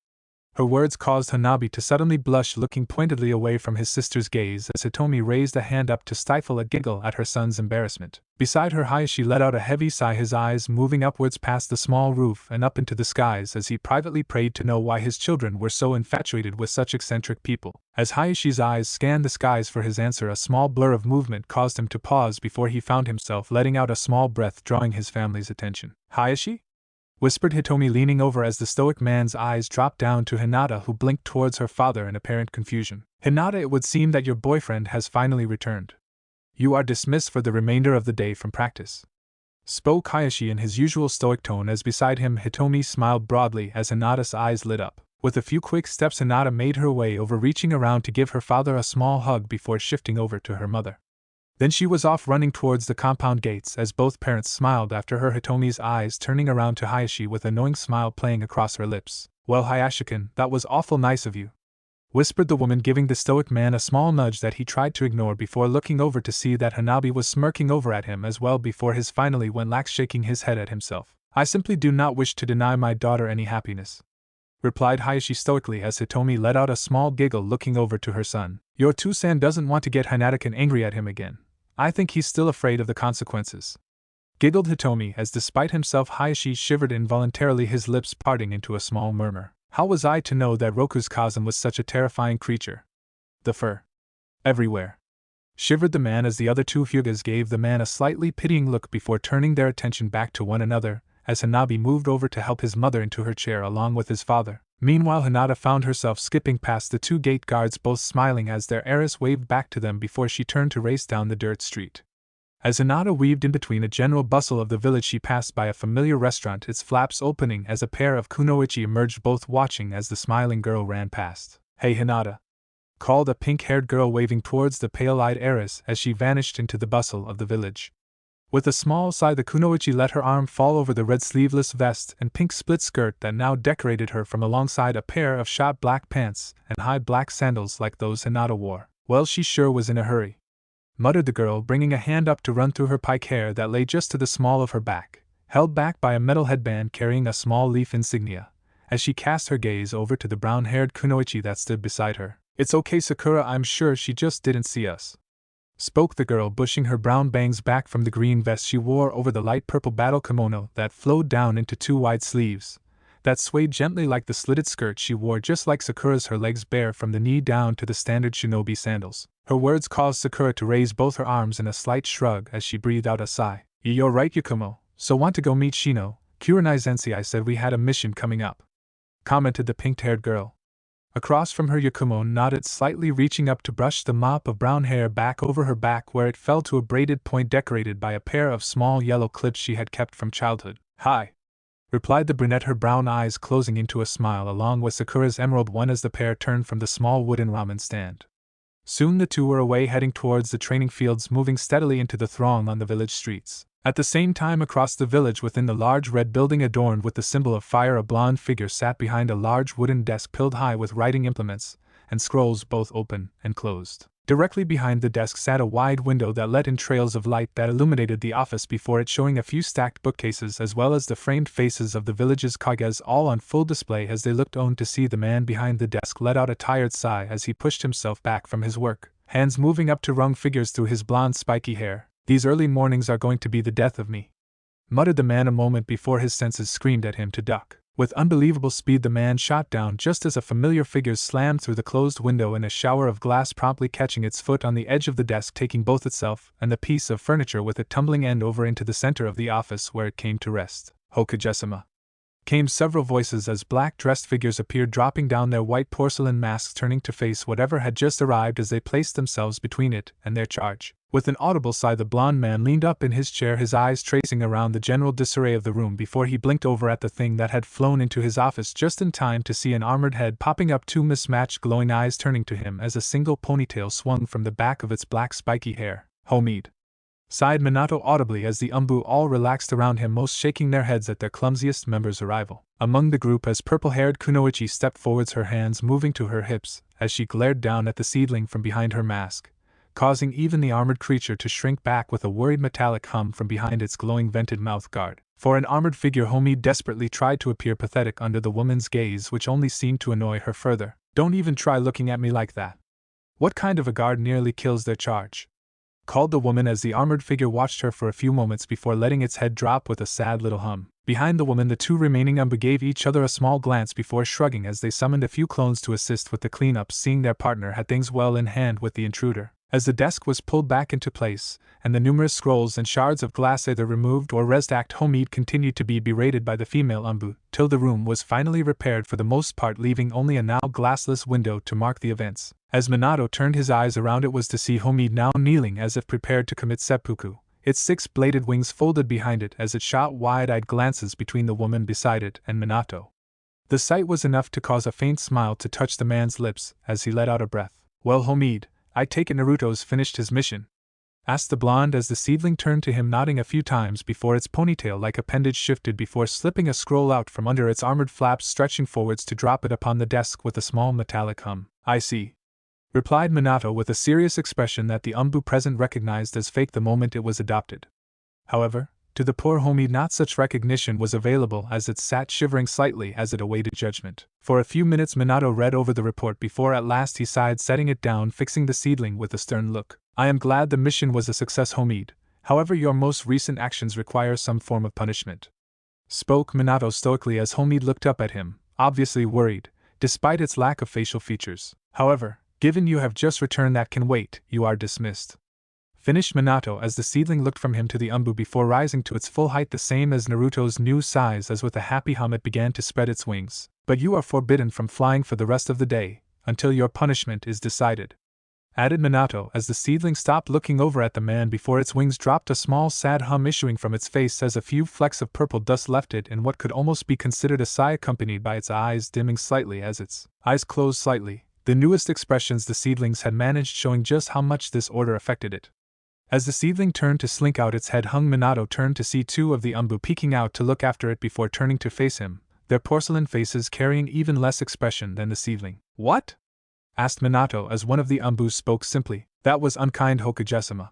Her words caused Hanabi to suddenly blush, looking pointedly away from his sister's gaze as Hitomi raised a hand up to stifle a giggle at her son's embarrassment. Beside her, Hayashi let out a heavy sigh, his eyes moving upwards past the small roof and up into the skies as he privately prayed to know why his children were so infatuated with such eccentric people. As Hayashi's eyes scanned the skies for his answer, a small blur of movement caused him to pause before he found himself letting out a small breath, drawing his family's attention. Hayashi? Whispered Hitomi, leaning over as the stoic man's eyes dropped down to Hinata, who blinked towards her father in apparent confusion. Hinata, it would seem that your boyfriend has finally returned. You are dismissed for the remainder of the day from practice, spoke Hayashi in his usual stoic tone as beside him Hitomi smiled broadly as Hinata's eyes lit up. With a few quick steps, Hinata made her way over, reaching around to give her father a small hug before shifting over to her mother. Then she was off, running towards the compound gates as both parents smiled after her, Hitomi's eyes turning around to Hayashi with a knowing smile playing across her lips. Well, Hayashi-kun, that was awful nice of you. whispered the woman, giving the stoic man a small nudge that he tried to ignore before looking over to see that Hanabi was smirking over at him as well before his finally went lax, shaking his head at himself. I simply do not wish to deny my daughter any happiness, replied Hayashi stoically as Hitomi let out a small giggle looking over to her son. Your Two-san doesn't want to get Hinata-kun angry at him again. I think he's still afraid of the consequences, giggled Hitomi as despite himself Hayashi shivered involuntarily, his lips parting into a small murmur. How was I to know that Roku's cousin was such a terrifying creature? The fur everywhere, shivered the man as the other two Hyugas gave the man a slightly pitying look before turning their attention back to one another, as Hanabi moved over to help his mother into her chair along with his father. Meanwhile, Hinata found herself skipping past the two gate guards, both smiling as their heiress waved back to them before she turned to race down the dirt street. As Hinata weaved in between a general bustle of the village, she passed by a familiar restaurant, its flaps opening as a pair of kunoichi emerged, both watching as the smiling girl ran past. Hey Hinata, called a pink-haired girl waving towards the pale-eyed heiress as she vanished into the bustle of the village. With a small sigh, the kunoichi let her arm fall over the red sleeveless vest and pink split skirt that now decorated her from alongside a pair of shot black pants and high black sandals like those Hinata wore. Well, she sure was in a hurry, muttered the girl, bringing a hand up to run through her pike hair that lay just to the small of her back, held back by a metal headband carrying a small leaf insignia, as she cast her gaze over to the brown-haired kunoichi that stood beside her. It's okay, Sakura, I'm sure she just didn't see us, spoke the girl, pushing her brown bangs back from the green vest she wore over the light purple battle kimono that flowed down into two wide sleeves that swayed gently like the slitted skirt she wore, just like Sakura's, her legs bare from the knee down to the standard shinobi sandals. Her words caused Sakura to raise both her arms in a slight shrug as she breathed out a sigh. You're right, Yakumo, so want to go meet Shino, Kurenai Sensei? I said we had a mission coming up, commented the pink-haired girl. Across from her, Yakumo nodded slightly, reaching up to brush the mop of brown hair back over her back where it fell to a braided point decorated by a pair of small yellow clips she had kept from childhood. Hi, replied the brunette, her brown eyes closing into a smile along with Sakura's emerald one as the pair turned from the small wooden ramen stand. Soon the two were away, heading towards the training fields, moving steadily into the throng on the village streets. At the same time, across the village within the large red building adorned with the symbol of fire, a blonde figure sat behind a large wooden desk piled high with writing implements and scrolls both open and closed. Directly behind the desk sat a wide window that let in trails of light that illuminated the office before it, showing a few stacked bookcases as well as the framed faces of the village's kages all on full display. As they looked on to see the man behind the desk let out a tired sigh as he pushed himself back from his work, hands moving up to wrung figures through his blonde spiky hair. These early mornings are going to be the death of me, muttered the man a moment before his senses screamed at him to duck. With unbelievable speed the man shot down just as a familiar figure slammed through the closed window in a shower of glass, promptly catching its foot on the edge of the desk, taking both itself and the piece of furniture with it tumbling end over into the center of the office where it came to rest. Hokagesama, came several voices as black-dressed figures appeared, dropping down their white porcelain masks, turning to face whatever had just arrived as they placed themselves between it and their charge. With an audible sigh, the blond man leaned up in his chair, his eyes tracing around the general disarray of the room before he blinked over at the thing that had flown into his office just in time to see an armored head popping up, two mismatched glowing eyes turning to him as a single ponytail swung from the back of its black spiky hair. Homide, sighed Minato audibly as the umbu all relaxed around him, most shaking their heads at their clumsiest member's arrival. Among the group, as purple-haired kunoichi stepped forwards, her hands moving to her hips as she glared down at the seedling from behind her mask, causing even the armored creature to shrink back with a worried metallic hum from behind its glowing vented mouth guard. For an armored figure, Homie desperately tried to appear pathetic under the woman's gaze, which only seemed to annoy her further. Don't even try looking at me like that. What kind of a guard nearly kills their charge? Called the woman as the armored figure watched her for a few moments before letting its head drop with a sad little hum. Behind the woman, the two remaining umbu gave each other a small glance before shrugging as they summoned a few clones to assist with the cleanup, seeing their partner had things well in hand with the intruder. As the desk was pulled back into place, and the numerous scrolls and shards of glass either removed or restacked, Homide continued to be berated by the female umbu, till the room was finally repaired for the most part, leaving only a now glassless window to mark the events. As Minato turned his eyes around, it was to see Homide now kneeling as if prepared to commit seppuku, its six-bladed wings folded behind it as it shot wide-eyed glances between the woman beside it and Minato. The sight was enough to cause a faint smile to touch the man's lips as he let out a breath. Well, Homide, I take it Naruto's finished his mission, asked the blonde as the seedling turned to him, nodding a few times before its ponytail-like appendage shifted before slipping a scroll out from under its armored flaps, stretching forwards to drop it upon the desk with a small metallic hum. "I see," replied Minato with a serious expression that the umbu present recognized as fake the moment it was adopted. However, to the poor homie not such recognition was available, as it sat shivering slightly as it awaited judgment. For a few minutes Minato read over the report before at last he sighed, setting it down, fixing the seedling with a stern look. "I am glad the mission was a success, Homie. However, your most recent actions require some form of punishment," spoke Minato stoically as Homie looked up at him, obviously worried, despite its lack of facial features. "However, given you have just returned, that can wait. You are dismissed," finished Minato as the seedling looked from him to the umbu before rising to its full height, the same as Naruto's new size, as with a happy hum it began to spread its wings. "But you are forbidden from flying for the rest of the day, until your punishment is decided," added Minato as the seedling stopped looking over at the man before its wings dropped, a small sad hum issuing from its face as a few flecks of purple dust left it in what could almost be considered a sigh, accompanied by its eyes dimming slightly as its eyes closed slightly, the newest expressions the seedlings had managed, showing just how much this order affected it. As the seedling turned to slink out its head, Minato turned to see two of the umbu peeking out to look after it before turning to face him, their porcelain faces carrying even less expression than the seedling. "What?" asked Minato as one of the umbus spoke simply. "That was unkind, Hokage-sama.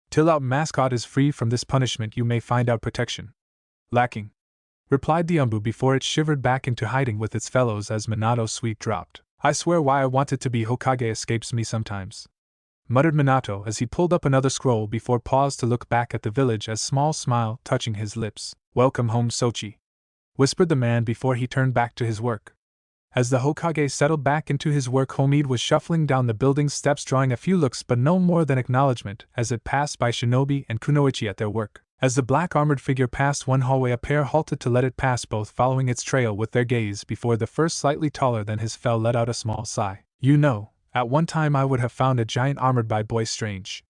Till our mascot is free from this punishment, you may find out protection lacking," replied the umbu before it shivered back into hiding with its fellows as Minato's sweet dropped. "I swear why I wanted to be Hokage escapes me sometimes," muttered Minato as he pulled up another scroll before paused to look back at the village, as small smile touching his lips. "Welcome home, Sochi," whispered the man before he turned back to his work. As the Hokage settled back into his work, Homie was shuffling down the building's steps, drawing a few looks but no more than acknowledgement as it passed by Shinobi and Kunoichi at their work. As the black armored figure passed one hallway, a pair halted to let it pass, both following its trail with their gaze before the first, slightly taller than his, fell let out a small sigh. "You know, at one time I would have found a giant armored by boy strange,"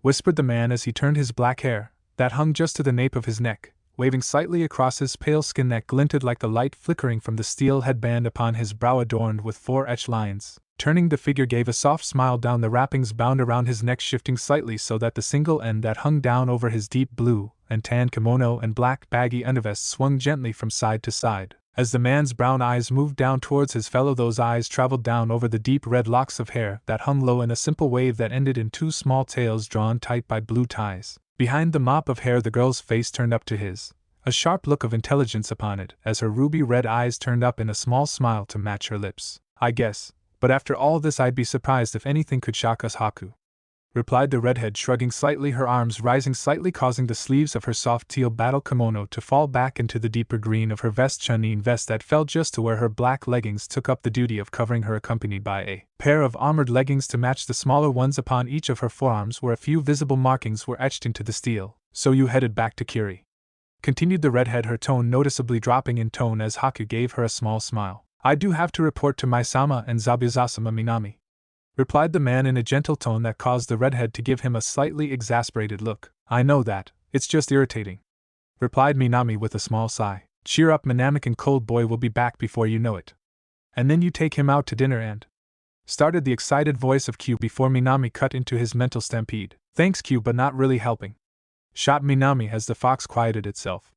whispered the man as he turned his black hair, that hung just to the nape of his neck, waving slightly across his pale skin that glinted like the light flickering from the steel headband upon his brow adorned with 4 etched lines. Turning, the figure gave a soft smile down the wrappings bound around his neck, shifting slightly so that the single end that hung down over his deep blue and tan kimono and black baggy undervest swung gently from side to side. As the man's brown eyes moved down towards his fellow, those eyes traveled down over the deep red locks of hair that hung low in a simple wave that ended in 2 small tails drawn tight by blue ties. Behind the mop of hair the girl's face turned up to his, a sharp look of intelligence upon it as her ruby red eyes turned up in a small smile to match her lips. "I guess, but after all this I'd be surprised if anything could shock us, Haku," replied the redhead, shrugging slightly, her arms rising slightly, causing the sleeves of her soft teal battle kimono to fall back into the deeper green of her vest, Chunin vest that fell just to where her black leggings took up the duty of covering her, accompanied by a pair of armored leggings to match the smaller ones upon each of her forearms, where a few visible markings were etched into the steel. "So you headed back to Kiri?" continued the redhead, her tone noticeably dropping in tone as Haku gave her a small smile. "I do have to report to my sama and Zabuza-sama Minami," replied the man in a gentle tone that caused the redhead to give him a slightly exasperated look. "I know that, it's just irritating," replied Minami with a small sigh. "Cheer up, Minamikan, cold boy will be back before you know it. And then you take him out to dinner and—" started the excited voice of Q before Minami cut into his mental stampede. "Thanks, Q, but not really helping," shot Minami as the fox quieted itself.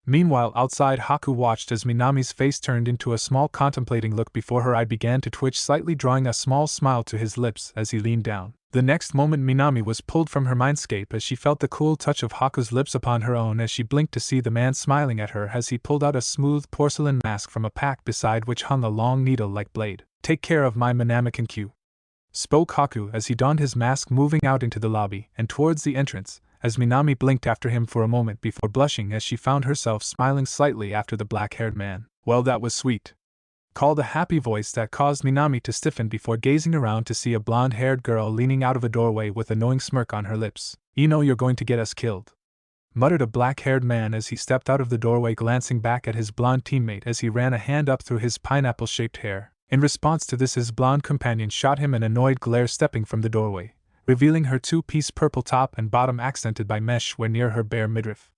Meanwhile, outside, Haku watched as Minami's face turned into a small contemplating look before her eye began to twitch slightly, drawing a small smile to his lips as he leaned down. The next moment Minami was pulled from her mindscape as she felt the cool touch of Haku's lips upon her own as she blinked to see the man smiling at her as he pulled out a smooth porcelain mask from a pack beside which hung a long needle-like blade. "Take care of my Minamikan, Q," spoke Haku as he donned his mask, moving out into the lobby and towards the entrance, as Minami blinked after him for a moment before blushing as she found herself smiling slightly after the black-haired man. "Well, that was sweet," called a happy voice that caused Minami to stiffen before gazing around to see a blonde-haired girl leaning out of a doorway with a knowing smirk on her lips. "You know you're going to get us killed," muttered a black-haired man as he stepped out of the doorway, glancing back at his blonde teammate as he ran a hand up through his pineapple-shaped hair. In response to this, his blonde companion shot him an annoyed glare, stepping from the doorway, revealing her 2-piece purple top and bottom accented by mesh where near her bare midriff.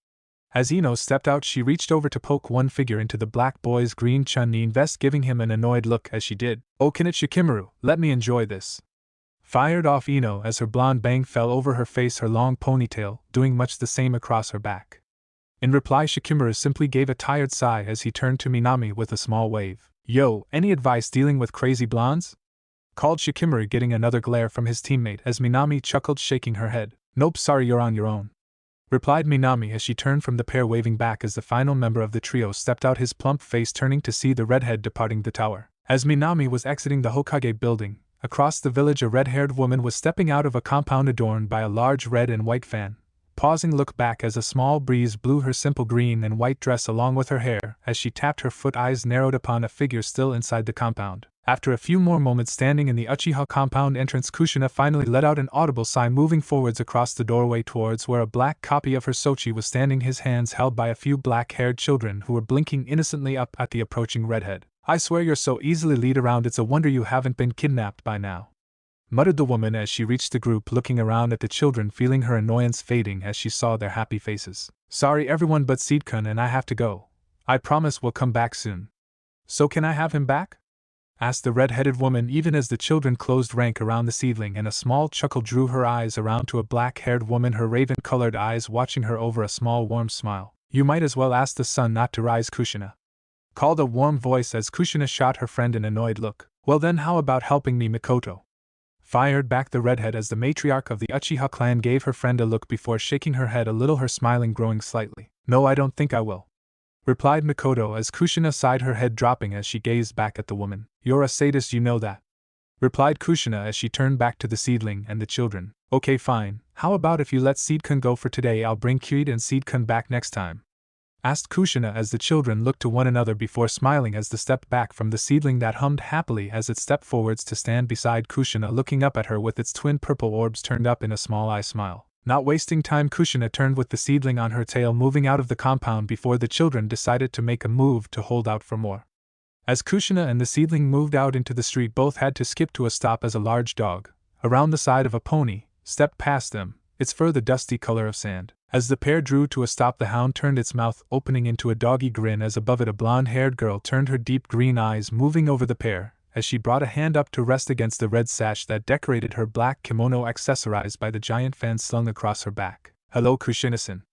As Ino stepped out, she reached over to poke one figure into the black boy's green Chunin vest, giving him an annoyed look as she did. "Oh, Kenichi Shikamaru, let me enjoy this," fired off Ino as her blonde bang fell over her face, her long ponytail doing much the same across her back. In reply, Shikimura simply gave a tired sigh as he turned to Minami with a small wave. Yo, any advice dealing with crazy blondes? Called Shikimura, getting another glare from his teammate as Minami chuckled, shaking her head. Nope, sorry, you're on your own, replied Minami as she turned from the pair, waving back as the final member of the trio stepped out, his plump face turning to see the redhead departing the tower. As Minami was exiting the Hokage building, across the village a red-haired woman was stepping out of a compound adorned by a large red and white fan, pausing to look back as a small breeze blew her simple green and white dress along with her hair. As she tapped her foot, eyes narrowed upon a figure still inside the compound. After a few more moments standing in the Uchiha compound entrance, Kushina finally let out an audible sigh, moving forwards across the doorway towards where a black copy of her Sochi was standing, his hands held by a few black-haired children who were blinking innocently up at the approaching redhead. I swear you're so easily led around, it's a wonder you haven't been kidnapped by now, muttered the woman as she reached the group, looking around at the children, feeling her annoyance fading as she saw their happy faces. Sorry everyone but Seedkun and I have to go. I promise we'll come back soon. So can I have him back? Asked the red-headed woman even as the children closed rank around the seedling, and a small chuckle drew her eyes around to a black-haired woman, her raven-colored eyes watching her over a small warm smile. You might as well ask the sun not to rise, Kushina, called a warm voice as Kushina shot her friend an annoyed look. Well then, how about helping me, Mikoto? Fired back the redhead as the matriarch of the Uchiha clan gave her friend a look before shaking her head a little, her smiling growing slightly. No, I don't think I will, replied Mikoto as Kushina sighed, her head dropping as she gazed back at the woman. You're a sadist, you know that, replied Kushina as she turned back to the seedling and the children. Okay fine, how about if you let Seedkun go for today, I'll bring Kyuid and Seedkun back next time, asked Kushina as the children looked to one another before smiling as they stepped back from the seedling that hummed happily as it stepped forwards to stand beside Kushina, looking up at her with its twin purple orbs turned up in a small eye smile. Not wasting time, Kushina turned with the seedling on her tail, moving out of the compound before the children decided to make a move to hold out for more. As Kushina and the seedling moved out into the street, both had to skip to a stop as a large dog, around the side of a pony, stepped past them, its fur the dusty color of sand. As the pair drew to a stop, the hound turned its mouth, opening into a doggy grin as above it a blonde-haired girl turned her deep green eyes moving over the pair, as she brought a hand up to rest against the red sash that decorated her black kimono, accessorized by the giant fan slung across her back. Hello, Kushina-san,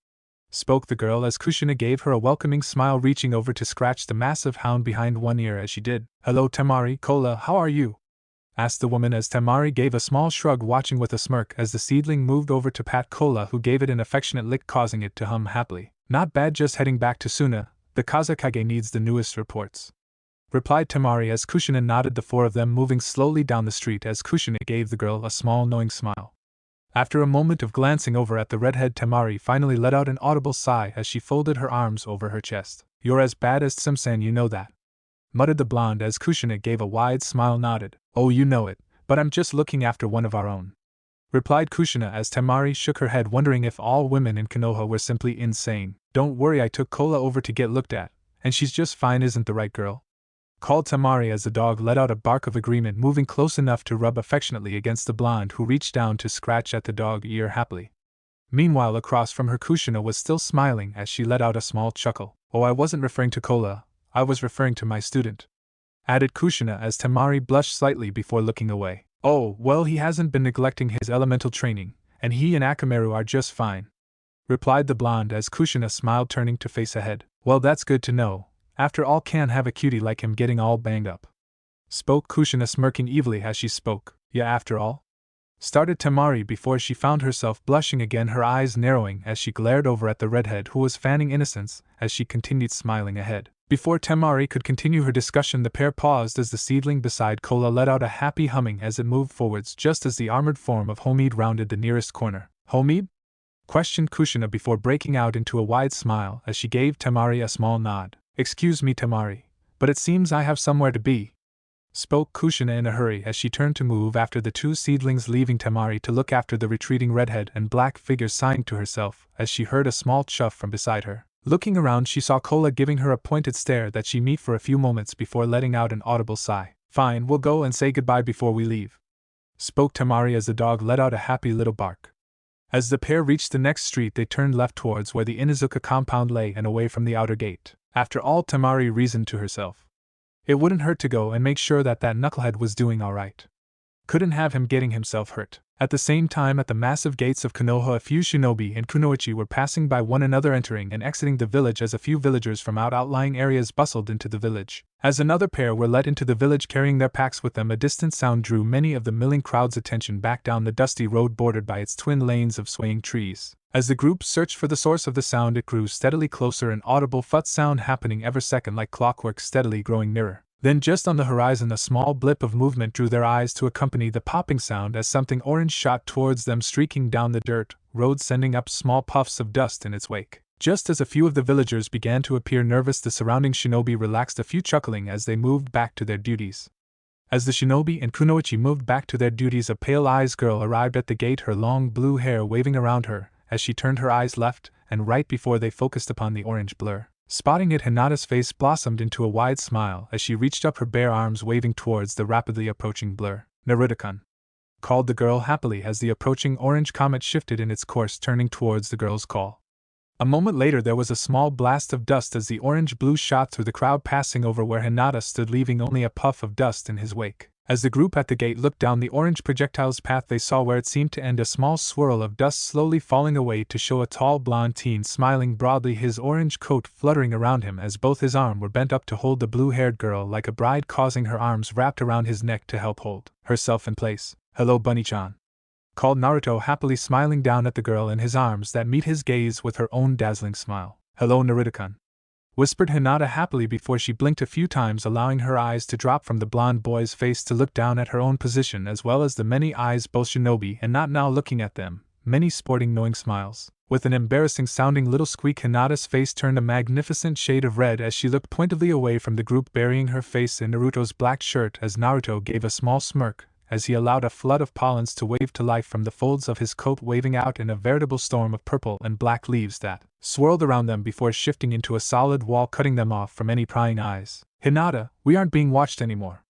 spoke the girl as Kushina gave her a welcoming smile, reaching over to scratch the massive hound behind one ear as she did. Hello Temari, Kola, how are you? Asked the woman as Temari gave a small shrug, watching with a smirk as the seedling moved over to pat Kola, who gave it an affectionate lick, causing it to hum happily. Not bad, just heading back to Suna, the Kazakage needs the newest reports, replied Temari as Kushina nodded, the four of them moving slowly down the street as Kushina gave the girl a small knowing smile. After a moment of glancing over at the redhead, Temari finally let out an audible sigh as she folded her arms over her chest. You're as bad as Tsimsan, you know that, muttered the blonde as Kushina gave a wide smile, nodded. Oh, you know it, but I'm just looking after one of our own, replied Kushina as Temari shook her head, wondering if all women in Konoha were simply insane. Don't worry, I took Kola over to get looked at, and she's just fine, isn't the right girl? Called Temari as the dog let out a bark of agreement, moving close enough to rub affectionately against the blonde, who reached down to scratch at the dog ear happily. Meanwhile, across from her, Kushina was still smiling as she let out a small chuckle. Oh, I wasn't referring to Kola, I was referring to my student, added Kushina as Temari blushed slightly before looking away. Oh, well, he hasn't been neglecting his elemental training, and he and Akamaru are just fine, replied the blonde as Kushina smiled, turning to face ahead. Well, that's good to know. After all, can't have a cutie like him getting all banged up, spoke Kushina, smirking evilly as she spoke. Yeah, after all, started Temari before she found herself blushing again, her eyes narrowing as she glared over at the redhead, who was fanning innocence as she continued smiling ahead. Before Temari could continue her discussion, the pair paused as the seedling beside Kola let out a happy humming as it moved forwards just as the armored form of Homid rounded the nearest corner. Homid? Questioned Kushina before breaking out into a wide smile as she gave Temari a small nod. Excuse me, Temari, but it seems I have somewhere to be, spoke Kushina in a hurry as she turned to move after the two seedlings, leaving Temari to look after the retreating redhead and black figure, sighing to herself as she heard a small chuff from beside her. Looking around, she saw Kola giving her a pointed stare that she met for a few moments before letting out an audible sigh. Fine, we'll go and say goodbye before we leave, spoke Temari as the dog let out a happy little bark. As the pair reached the next street, they turned left towards where the Inuzuka compound lay and away from the outer gate. After all, Temari reasoned to herself, it wouldn't hurt to go and make sure that knucklehead was doing all right. Couldn't have him getting himself hurt. At the same time, at the massive gates of Konoha, a few shinobi and kunoichi were passing by one another, entering and exiting the village as a few villagers from outlying areas bustled into the village. As another pair were let into the village carrying their packs with them, a distant sound drew many of the milling crowd's attention back down the dusty road bordered by its twin lanes of swaying trees. As the group searched for the source of the sound, it grew steadily closer, an audible thud sound happening every second like clockwork, steadily growing nearer. Then just on the horizon a small blip of movement drew their eyes to accompany the popping sound as something orange shot towards them, streaking down the dirt road, sending up small puffs of dust in its wake. Just as a few of the villagers began to appear nervous, the surrounding shinobi relaxed, a few chuckling as they moved back to their duties. As the shinobi and kunoichi moved back to their duties, a pale-eyed girl arrived at the gate, her long blue hair waving around her as she turned her eyes left and right before they focused upon the orange blur. Spotting it, Hinata's face blossomed into a wide smile as she reached up her bare arms, waving towards the rapidly approaching blur. "Naruto-kun," called the girl happily as the approaching orange comet shifted in its course, turning towards the girl's call. A moment later there was a small blast of dust as the orange-blue shot through the crowd, passing over where Hinata stood, leaving only a puff of dust in his wake. As the group at the gate looked down the orange projectile's path, they saw where it seemed to end, a small swirl of dust slowly falling away to show a tall blonde teen smiling broadly, his orange coat fluttering around him as both his arms were bent up to hold the blue-haired girl like a bride, causing her arms wrapped around his neck to help hold herself in place. "Hello, Bunny-chan," called Naruto, happily smiling down at the girl in his arms that met his gaze with her own dazzling smile. "Hello, Naruto-kun," whispered Hinata happily before she blinked a few times, allowing her eyes to drop from the blonde boy's face to look down at her own position, as well as the many eyes, both shinobi and not now, looking at them, many sporting knowing smiles. With an embarrassing sounding little squeak, Hinata's face turned a magnificent shade of red as she looked pointedly away from the group, burying her face in Naruto's black shirt as Naruto gave a small smirk as he allowed a flood of pollens to wave to life from the folds of his coat, waving out in a veritable storm of purple and black leaves that swirled around them before shifting into a solid wall, cutting them off from any prying eyes. "Hinata, we aren't being watched anymore,"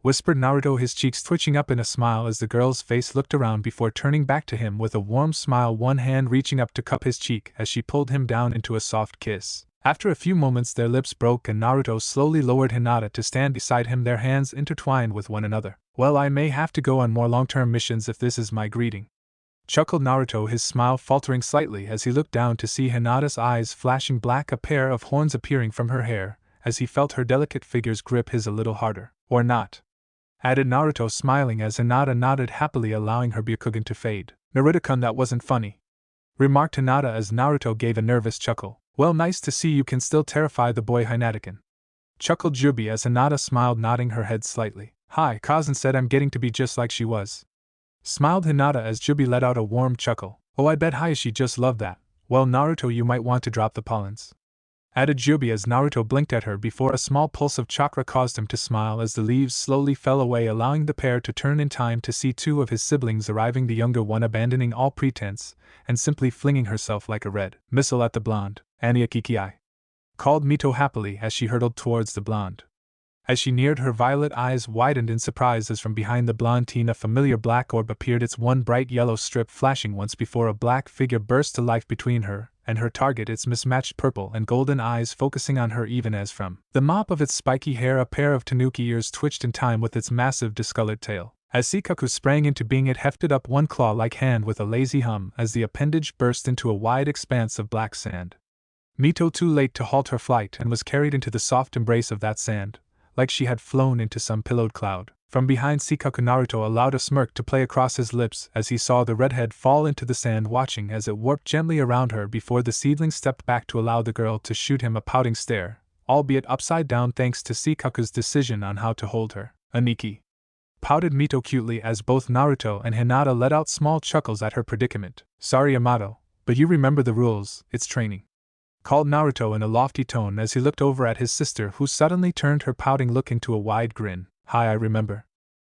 whispered Naruto, his cheeks twitching up in a smile as the girl's face looked around before turning back to him with a warm smile, one hand reaching up to cup his cheek as she pulled him down into a soft kiss. After a few moments their lips broke and Naruto slowly lowered Hinata to stand beside him, their hands intertwined with one another. "Well, I may have to go on more long-term missions if this is my greeting," chuckled Naruto, his smile faltering slightly as he looked down to see Hinata's eyes flashing black, a pair of horns appearing from her hair, as he felt her delicate fingers grip his a little harder. "Or not," added Naruto, smiling as Hinata nodded happily, allowing her Byakugan to fade. "Naruto-kun, that wasn't funny," remarked Hinata as Naruto gave a nervous chuckle. "Well, nice to see you can still terrify the boy, Hinata-kun," chuckled Jubi as Hinata smiled, nodding her head slightly. "Hi, Kazan said I'm getting to be just like she was," smiled Hinata as Jubi let out a warm chuckle. "Oh, I bet Hayashi just loved that. Well, Naruto, you might want to drop the pollens," added Jubi as Naruto blinked at her before a small pulse of chakra caused him to smile as the leaves slowly fell away, allowing the pair to turn in time to see two of his siblings arriving, the younger one abandoning all pretense and simply flinging herself like a red missile at the blonde. "Aniakiki-ai," called Mito happily as she hurtled towards the blonde. As she neared her, violet eyes widened in surprise as from behind the blonde teen a familiar black orb appeared, its one bright yellow strip flashing once before a black figure burst to life between her and her target, its mismatched purple and golden eyes focusing on her, even as from the mop of its spiky hair a pair of tanuki ears twitched in time with its massive discolored tail. As Sikaku sprang into being, it hefted up one claw-like hand with a lazy hum as the appendage burst into a wide expanse of black sand. Mito, too late to halt her flight, and was carried into the soft embrace of that sand, like she had flown into some pillowed cloud. From behind Sikaku, Naruto allowed a smirk to play across his lips as he saw the redhead fall into the sand, watching as it warped gently around her before the seedling stepped back to allow the girl to shoot him a pouting stare, albeit upside down thanks to Sikaku's decision on how to hold her. "Aniki," pouted Mito cutely as both Naruto and Hinata let out small chuckles at her predicament. "Sorry, Yamato, but you remember the rules, it's training," called Naruto in a lofty tone as he looked over at his sister, who suddenly turned her pouting look into a wide grin. "Hi, I remember,"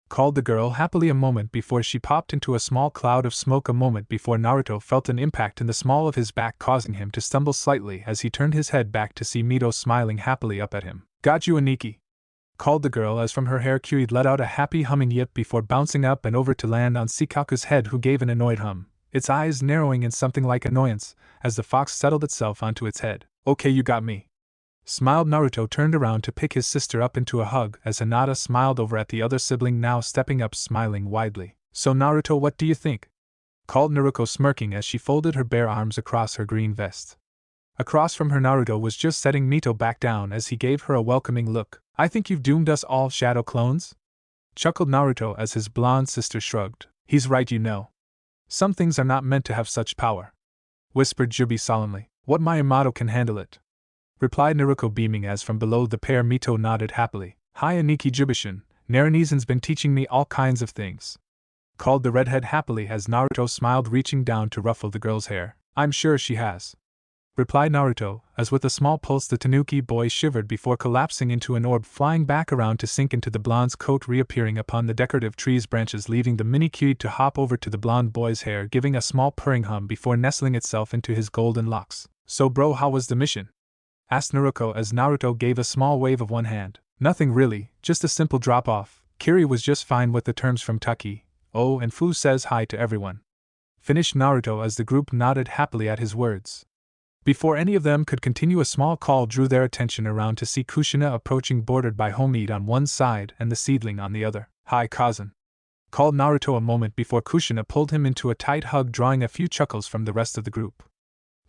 called the girl happily a moment before she popped into a small cloud of smoke, a moment before Naruto felt an impact in the small of his back, causing him to stumble slightly as he turned his head back to see Mito smiling happily up at him. "Got you, Aniki," called the girl as from her hair Kyuid let out a happy humming yip before bouncing up and over to land on Sikaku's head, who gave an annoyed hum, its eyes narrowing in something like annoyance as the fox settled itself onto its head. "Okay, you got me," smiled Naruto, turned around to pick his sister up into a hug as Hinata smiled over at the other sibling, now stepping up smiling widely. So Naruto, what do you think? Called Naruto, smirking as she folded her bare arms across her green vest. Across from her, Naruto was just setting Mito back down as he gave her a welcoming look. I think you've doomed us all, shadow clones? Chuckled Naruto as his blonde sister shrugged. He's right, you know. Some things are not meant to have such power. Whispered Jubi solemnly. What my Yamato can handle it. Replied Naruto, beaming as from below the pair Mito nodded happily. Hi Aniki Jubishin, Naranizan's been teaching me all kinds of things. Called the redhead happily as Naruto smiled, reaching down to ruffle the girl's hair. I'm sure she has. Replied Naruto, as with a small pulse the Tanuki boy shivered before collapsing into an orb, flying back around to sink into the blonde's coat, reappearing upon the decorative tree's branches, leaving the mini-cutie to hop over to the blonde boy's hair, giving a small purring hum before nestling itself into his golden locks. So bro, how was the mission? Asked Naruto as Naruto gave a small wave of one hand. Nothing really, just a simple drop-off. Kiri was just fine with the terms from Taki. Oh, and Fu says hi to everyone. Finished Naruto as the group nodded happily at his words. Before any of them could continue, a small call drew their attention around to see Kushina approaching, bordered by Homid on one side and the seedling on the other. Hi cousin. Called Naruto a moment before Kushina pulled him into a tight hug, drawing a few chuckles from the rest of the group.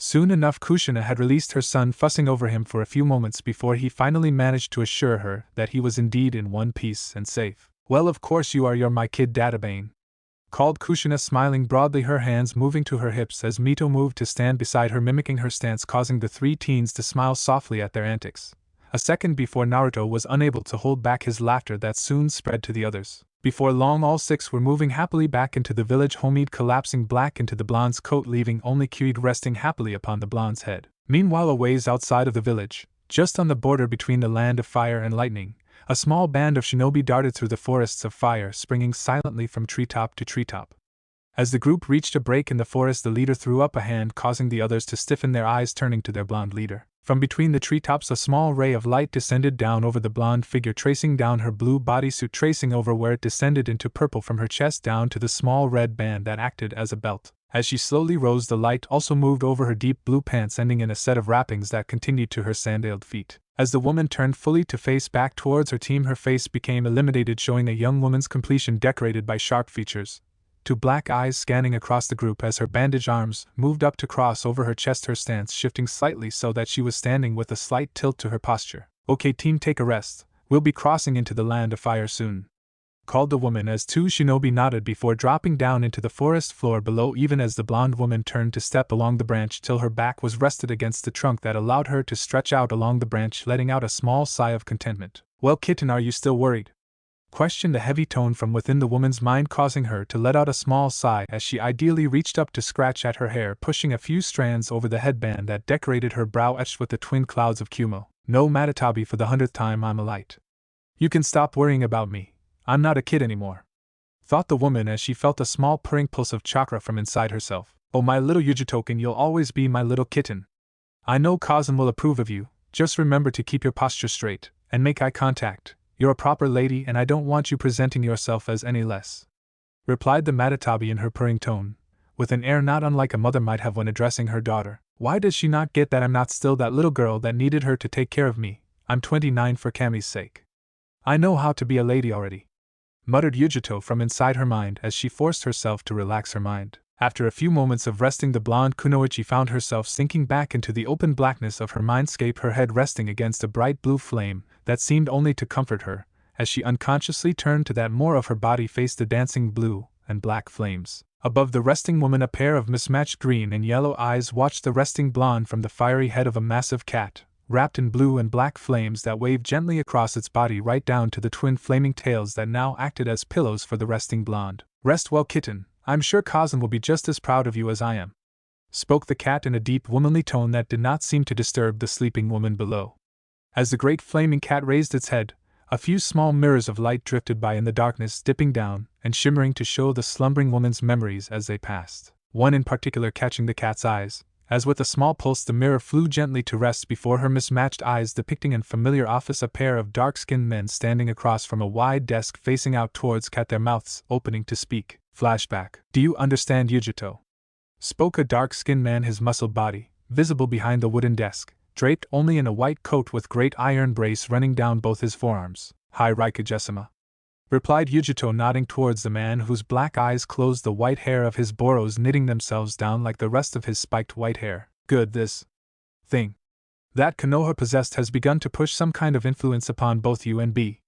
Soon enough Kushina had released her son, fussing over him for a few moments before he finally managed to assure her that he was indeed in one piece and safe. Well, of course you're my kid, Databane. Called Kushina, smiling broadly, her hands moving to her hips as Mito moved to stand beside her, mimicking her stance, causing the three teens to smile softly at their antics. A second before Naruto was unable to hold back his laughter that soon spread to the others. Before long all six were moving happily back into the village, Homid collapsing black into the blonde's coat, leaving only Kyuid resting happily upon the blonde's head. Meanwhile, a ways outside of the village, just on the border between the land of fire and lightning, a small band of shinobi darted through the forests of fire, springing silently from treetop to treetop. As the group reached a break in the forest, the leader threw up a hand, causing the others to stiffen, their eyes turning to their blonde leader. From between the treetops, a small ray of light descended down over the blonde figure, tracing down her blue bodysuit, tracing over where it descended into purple from her chest down to the small red band that acted as a belt. As she slowly rose, the light also moved over her deep blue pants, ending in a set of wrappings that continued to her sandaled feet. As the woman turned fully to face back towards her team, her face became illuminated, showing a young woman's complexion decorated by sharp features. Two black eyes scanning across the group as her bandaged arms moved up to cross over her chest, her stance shifting slightly so that she was standing with a slight tilt to her posture. Okay team, take a rest, we'll be crossing into the land of fire soon. Called the woman as two shinobi nodded before dropping down into the forest floor below, even as the blonde woman turned to step along the branch till her back was rested against the trunk that allowed her to stretch out along the branch, letting out a small sigh of contentment. Well kitten, are you still worried? Questioned a heavy tone from within the woman's mind, causing her to let out a small sigh as she ideally reached up to scratch at her hair, pushing a few strands over the headband that decorated her brow, etched with the twin clouds of Kumo. No, Matatabi, for the 100th time I'm a light. You can stop worrying about me. I'm not a kid anymore. Thought the woman as she felt a small purring pulse of chakra from inside herself. Oh my little Yujitoken, you'll always be my little kitten. I know Kazan will approve of you, just remember to keep your posture straight, and make eye contact. You're a proper lady and I don't want you presenting yourself as any less. Replied the Matatabi in her purring tone, with an air not unlike a mother might have when addressing her daughter. Why does she not get that I'm not still that little girl that needed her to take care of me? I'm 29 for Kami's sake. I know how to be a lady already. Muttered Yujito from inside her mind as she forced herself to relax her mind. After a few moments of resting, the blonde kunoichi found herself sinking back into the open blackness of her mindscape, her head resting against a bright blue flame that seemed only to comfort her, as she unconsciously turned to that more of her body faced the dancing blue and black flames. Above the resting woman, a pair of mismatched green and yellow eyes watched the resting blonde from the fiery head of a massive cat, wrapped in blue and black flames that waved gently across its body right down to the twin flaming tails that now acted as pillows for the resting blonde. Rest well, kitten. I'm sure Kazan will be just as proud of you as I am. Spoke the cat in a deep womanly tone that did not seem to disturb the sleeping woman below. As the great flaming cat raised its head, a few small mirrors of light drifted by in the darkness, dipping down and shimmering to show the slumbering woman's memories as they passed. One in particular catching the cat's eyes, as with a small pulse the mirror flew gently to rest before her mismatched eyes, depicting in familiar office a pair of dark-skinned men standing across from a wide desk facing out towards cat, their mouths opening to speak. Flashback. Do you understand, Yujito? Spoke a dark-skinned man, his muscled body, visible behind the wooden desk, draped only in a white coat with great iron brace running down both his forearms. "Hi, Raikage-sama," replied Yujito, nodding towards the man whose black eyes closed the white hair of his boros, knitting themselves down like the rest of his spiked white hair. "Good, this thing that Konoha possessed has begun to push some kind of influence upon both you and B.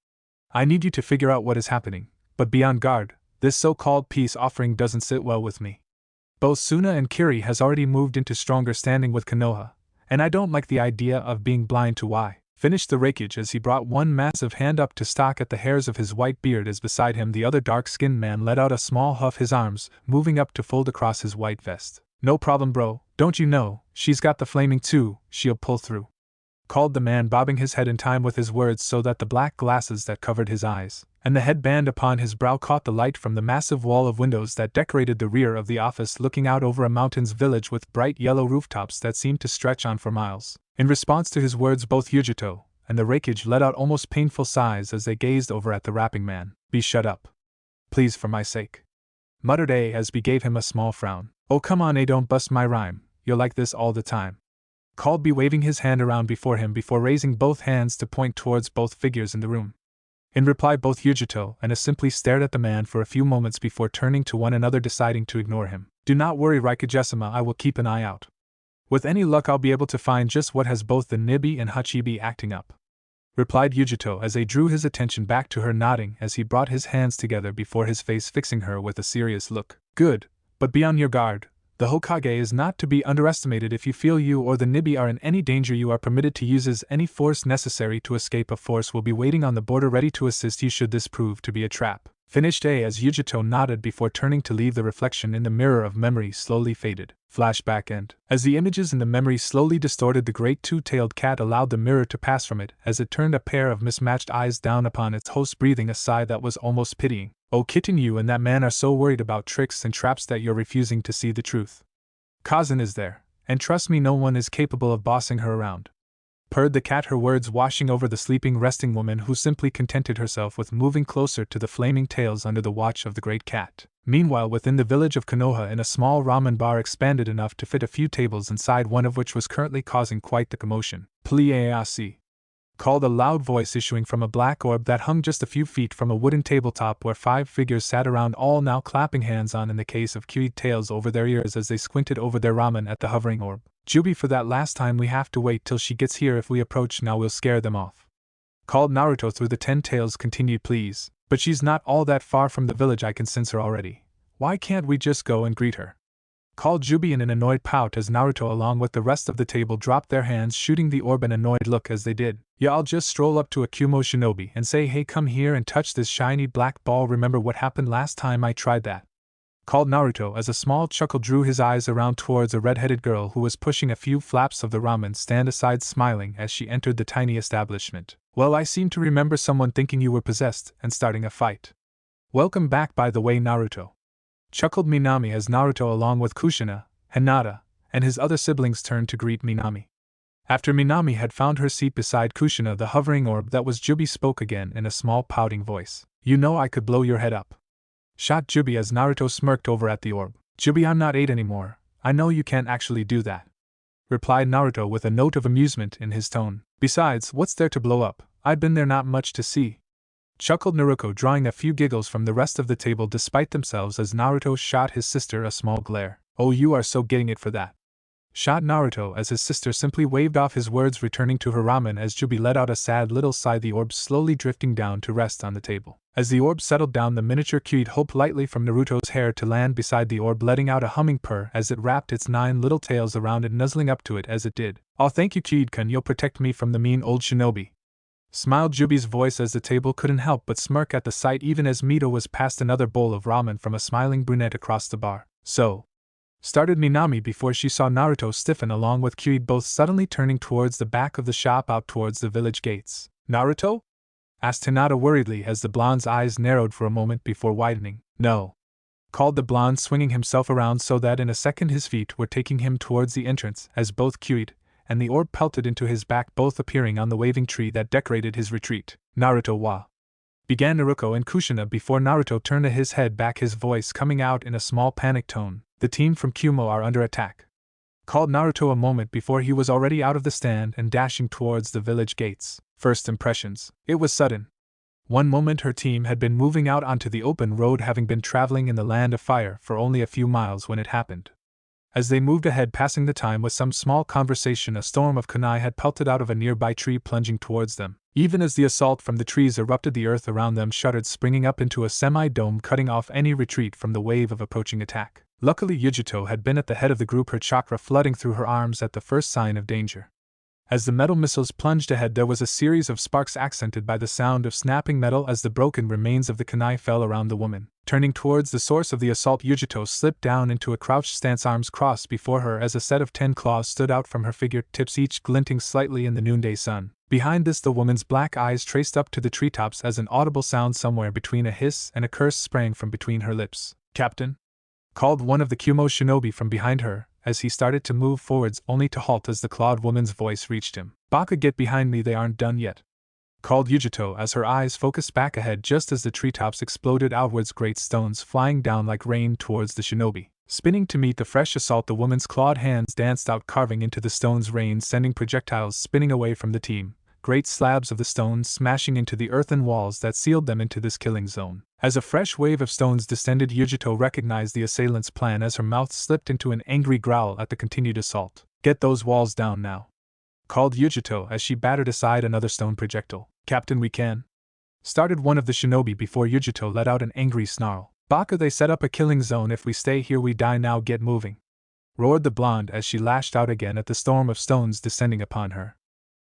I need you to figure out what is happening, but be on guard. This so-called peace offering doesn't sit well with me. Both Suna and Kiri has already moved into stronger standing with Konoha, and I don't like the idea of being blind to why." Finished the Raikage as he brought one massive hand up to stalk at the hairs of his white beard as beside him the other dark-skinned man let out a small huff, his arms moving up to fold across his white vest. "No problem, bro, don't you know, she's got the flaming too, she'll pull through," called the man, bobbing his head in time with his words so that the black glasses that covered his eyes and the headband upon his brow caught the light from the massive wall of windows that decorated the rear of the office, looking out over a mountains village with bright yellow rooftops that seemed to stretch on for miles. In response to his words, both Yujito and the Raikage let out almost painful sighs as they gazed over at the rapping man. "Be shut up, please, for my sake," muttered A as B gave him a small frown. "Oh come on A, don't bust my rhyme, you're like this all the time," called B, waving his hand around before him before raising both hands to point towards both figures in the room. In reply, both Yujito and A simply stared at the man for a few moments before turning to one another, deciding to ignore him. "Do not worry, Raikage-sama, I will keep an eye out. With any luck I'll be able to find just what has both the Nibi and Hachibi acting up," replied Yujito as they drew his attention back to her, nodding as he brought his hands together before his face, fixing her with a serious look. "Good, but be on your guard. The Hokage is not to be underestimated. If you feel you or the Nibi are in any danger, you are permitted to use any force necessary to escape. A force will be waiting on the border ready to assist you should this prove to be a trap." Finished A as Yujito nodded before turning to leave. The reflection in the mirror of memory slowly faded. Flashback end. As the images in the memory slowly distorted, the great two-tailed cat allowed the mirror to pass from it as it turned a pair of mismatched eyes down upon its host, breathing a sigh that was almost pitying. "Oh kitten, you and that man are so worried about tricks and traps that you're refusing to see the truth. Kazan is there, and trust me, no one is capable of bossing her around," purred the cat, her words washing over the sleeping resting woman, who simply contented herself with moving closer to the flaming tails under the watch of the great cat. Meanwhile, within the village of Konoha, in a small ramen bar expanded enough to fit a few tables inside, one of which was currently causing quite the commotion. "Please," called a loud voice issuing from a black orb that hung just a few feet from a wooden tabletop where 5 figures sat around, all now clapping hands on, in the case of cute tails over their ears as they squinted over their ramen at the hovering orb. "Jubi, for that last time, we have to wait till she gets here. If we approach now, we'll scare them off," called Naruto through the 10 tails. Continued, "Please, but she's not all that far from the village, I can sense her already. Why can't we just go and greet her?" called Jubi in an annoyed pout as Naruto along with the rest of the table dropped their hands, shooting the orb an annoyed look as they did. "Yeah, I'll just stroll up to a Kumo shinobi and say, hey, come here and touch this shiny black ball. Remember what happened last time I tried that?" called Naruto as a small chuckle drew his eyes around towards a red-headed girl who was pushing a few flaps of the ramen stand aside, smiling as she entered the tiny establishment. "Well, I seem to remember someone thinking you were possessed and starting a fight. Welcome back, by the way, Naruto," chuckled Minami as Naruto along with Kushina, Hinata, and his other siblings turned to greet Minami. After Minami had found her seat beside Kushina, the hovering orb that was Jubi spoke again in a small pouting voice. "You know I could blow your head up," shot Jubi as Naruto smirked over at the orb. "Jubi, I'm not 8 anymore. I know you can't actually do that," replied Naruto with a note of amusement in his tone. "Besides, what's there to blow up? I've been there, not much to see," chuckled Naruto, drawing a few giggles from the rest of the table despite themselves as Naruto shot his sister a small glare. "Oh, you are so getting it for that," shot Naruto as his sister simply waved off his words, returning to her ramen as Jubi let out a sad little sigh, the orb slowly drifting down to rest on the table. As the orb settled down, the miniature Kyuid hopped lightly from Naruto's hair to land beside the orb, letting out a humming purr as it wrapped its 9 little tails around it, nuzzling up to it as it did. "Oh, thank you, Kyuid-kun, you'll protect me from the mean old shinobi," smiled Jubi's voice as the table couldn't help but smirk at the sight, even as Mito was passed another bowl of ramen from a smiling brunette across the bar. "So," started Minami before she saw Naruto stiffen along with Kyuid, both suddenly turning towards the back of the shop out towards the village gates. "Naruto?" asked Hinata worriedly as the blonde's eyes narrowed for a moment before widening. "No," called the blonde, swinging himself around so that in a second his feet were taking him towards the entrance as both Kyuid and the orb pelted into his back, both appearing on the waving tree that decorated his retreat. "Naruto wa," began Naruto and Kushina before Naruto turned his head back, his voice coming out in a small panic tone. "The team from Kumo are under attack," called Naruto a moment before he was already out of the stand and dashing towards the village gates. First impressions. It was sudden. One moment her team had been moving out onto the open road, having been traveling in the land of fire for only a few miles when it happened. As they moved ahead, passing the time with some small conversation, a storm of kunai had pelted out of a nearby tree, plunging towards them. Even as the assault from the trees erupted, the earth around them shuddered, springing up into a semi-dome, cutting off any retreat from the wave of approaching attack. Luckily, Yujito had been at the head of the group, her chakra flooding through her arms at the first sign of danger. As the metal missiles plunged ahead, there was a series of sparks accented by the sound of snapping metal as the broken remains of the kunai fell around the woman. Turning towards the source of the assault, Yujito slipped down into a crouched stance, arms crossed before her as a set of 10 claws stood out from her fingertips, each glinting slightly in the noonday sun. Behind this, the woman's black eyes traced up to the treetops as an audible sound somewhere between a hiss and a curse sprang from between her lips. "Captain?" called one of the Kumo shinobi from behind her, as he started to move forwards, only to halt as the clawed woman's voice reached him. "Baka, get behind me, they aren't done yet," called Yujito as her eyes focused back ahead just as the treetops exploded outwards, great stones flying down like rain towards the shinobi. Spinning to meet the fresh assault, the woman's clawed hands danced out, carving into the stone's rain, sending projectiles spinning away from the team, great slabs of the stones smashing into the earthen walls that sealed them into this killing zone. As a fresh wave of stones descended, Yujito recognized the assailant's plan as her mouth slipped into an angry growl at the continued assault. "Get those walls down now," called Yujito as she battered aside another stone projectile. "Captain, we can," started one of the shinobi before Yujito let out an angry snarl. "Baka, they set up a killing zone. If we stay here, we die now. Get moving," roared the blonde as she lashed out again at the storm of stones descending upon her.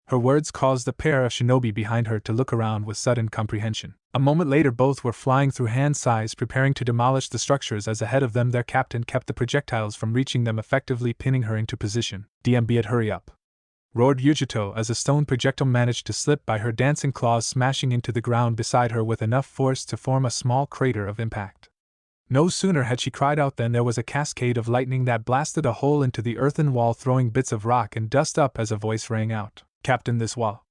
Her words caused the pair of shinobi behind her to look around with sudden comprehension. A moment later, both were flying through hand size, preparing to demolish the structures as ahead of them their captain kept the projectiles from reaching them, effectively pinning her into position. "DMB it, hurry up," roared Yujito as a stone projectile managed to slip by her dancing claws, smashing into the ground beside her with enough force to form a small crater of impact. No sooner had she cried out than there was a cascade of lightning that blasted a hole into the earthen wall, throwing bits of rock and dust up as a voice rang out. "Captain, this wall,"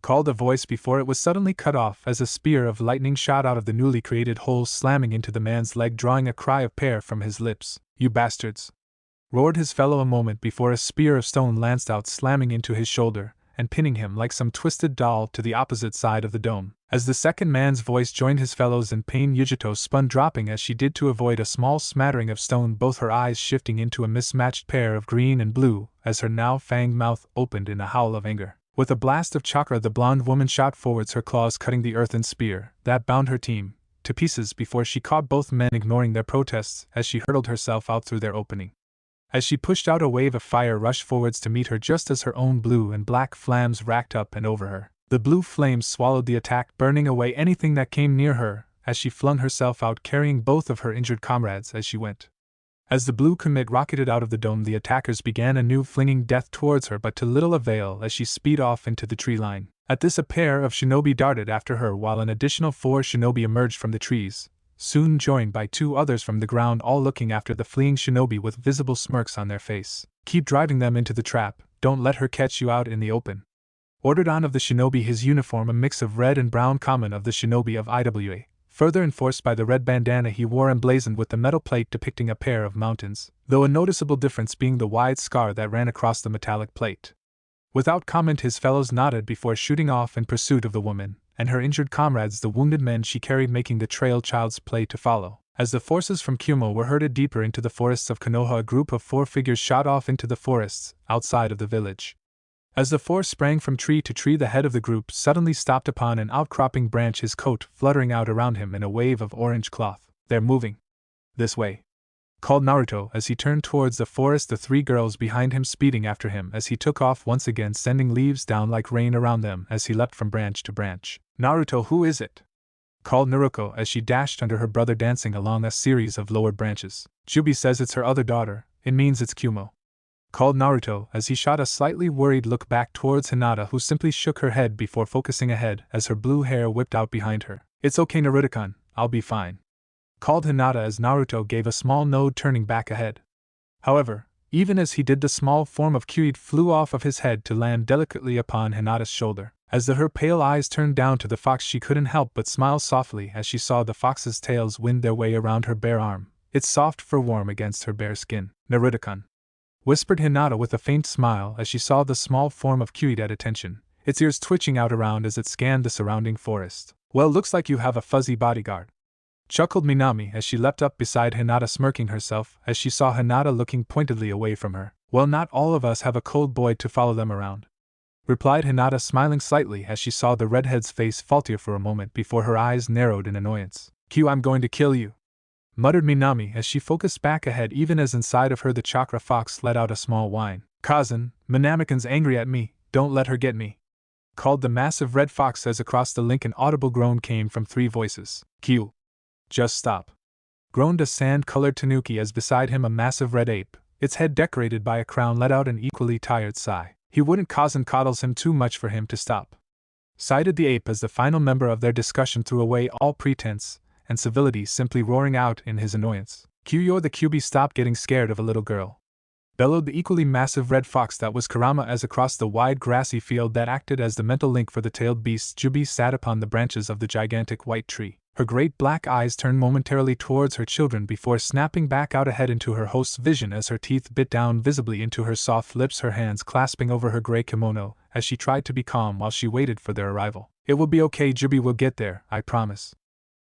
called a voice before it was suddenly cut off as a spear of lightning shot out of the newly created hole, slamming into the man's leg, drawing a cry of pain from his lips. "You bastards!" roared his fellow a moment before a spear of stone lanced out, slamming into his shoulder and pinning him like some twisted doll to the opposite side of the dome. As the second man's voice joined his fellows in pain, Yujito spun, dropping as she did to avoid a small smattering of stone, both her eyes shifting into a mismatched pair of green and blue as her now fanged mouth opened in a howl of anger. With a blast of chakra, the blonde woman shot forwards, her claws cutting the earthen spear that bound her team to pieces before she caught both men, ignoring their protests as she hurled herself out through their opening. As she pushed out, a wave of fire rushed forwards to meet her just as her own blue and black flames racked up and over her. The blue flames swallowed the attack, burning away anything that came near her as she flung herself out, carrying both of her injured comrades as she went. As the blue comet rocketed out of the dome, the attackers began anew, flinging death towards her, but to little avail as she sped off into the tree line. At this, a pair of shinobi darted after her, while an additional 4 shinobi emerged from the trees, soon joined by 2 others from the ground, all looking after the fleeing shinobi with visible smirks on their face. "Keep driving them into the trap, don't let her catch you out in the open," ordered on of the shinobi, his uniform a mix of red and brown, common of the shinobi of IWA, further enforced by the red bandana he wore emblazoned with the metal plate depicting a pair of mountains, though a noticeable difference being the wide scar that ran across the metallic plate. Without comment, his fellows nodded before shooting off in pursuit of the woman and her injured comrades, the wounded men she carried making the trail child's play to follow. As the forces from Kumo were herded deeper into the forests of Konoha, a group of 4 figures shot off into the forests outside of the village. As the 4 sprang from tree to tree, the head of the group suddenly stopped upon an outcropping branch, his coat fluttering out around him in a wave of orange cloth. "They're moving. This way," called Naruto as he turned towards the forest, the 3 girls behind him speeding after him as he took off once again, sending leaves down like rain around them as he leapt from branch to branch. "Naruto, who is it?" called Naruko as she dashed under her brother, dancing along a series of lowered branches. "Jubi says it's her other daughter, it means it's Kumo," called Naruto as he shot a slightly worried look back towards Hinata, who simply shook her head before focusing ahead as her blue hair whipped out behind her. "It's okay, Naruto-kun, I'll be fine," called Hinata as Naruto gave a small nod, turning back ahead. However, even as he did, the small form of Kyuid flew off of his head to land delicately upon Hinata's shoulder. As her pale eyes turned down to the fox, she couldn't help but smile softly as she saw the fox's tails wind their way around her bare arm, its soft fur warm against her bare skin. "Naruto-kun," whispered Hinata with a faint smile as she saw the small form of Kyuid at attention, its ears twitching out around as it scanned the surrounding forest. Well, looks like you have a fuzzy bodyguard, chuckled Minami as she leapt up beside Hinata, smirking herself as she saw Hinata looking pointedly away from her. Well, not all of us have a cold boy to follow them around, replied Hinata, smiling slightly as she saw the redhead's face falter for a moment before her eyes narrowed in annoyance. Q, I'm going to kill you, muttered Minami as she focused back ahead, even as inside of her the chakra fox let out a small whine. Kazan, Minamikan's angry at me, don't let her get me, called the massive red fox as across the link an audible groan came from 3 voices. Q. Just stop, groaned a sand-colored tanuki as beside him a massive red ape, its head decorated by a crown, let out an equally tired sigh. He wouldn't. Kazan coddles him too much for him to stop, sighed the ape as the final member of their discussion threw away all pretense and civility, simply roaring out in his annoyance. Q, you're the QB, stop getting scared of a little girl, bellowed the equally massive red fox that was Karama as across the wide grassy field that acted as the mental link for the tailed beast, Jubi sat upon the branches of the gigantic white tree. Her great black eyes turned momentarily towards her children before snapping back out ahead into her host's vision as her teeth bit down visibly into her soft lips, her hands clasping over her gray kimono as she tried to be calm while she waited for their arrival. It will be okay, Jubi will get there, I promise,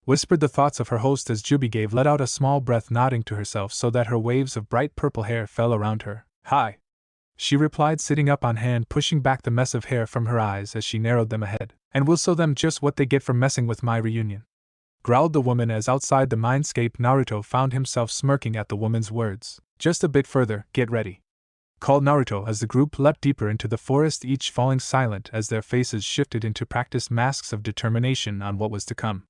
whispered the thoughts of her host as Jubi gave let out a small breath, nodding to herself so that her waves of bright purple hair fell around her. Hi, she replied, sitting up on hand, pushing back the mess of hair from her eyes as she narrowed them ahead. And we'll show them just what they get for messing with my reunion, growled the woman as outside the mindscape Naruto found himself smirking at the woman's words. Just a bit further, get ready, called Naruto as the group leapt deeper into the forest, each falling silent as their faces shifted into practiced masks of determination on what was to come.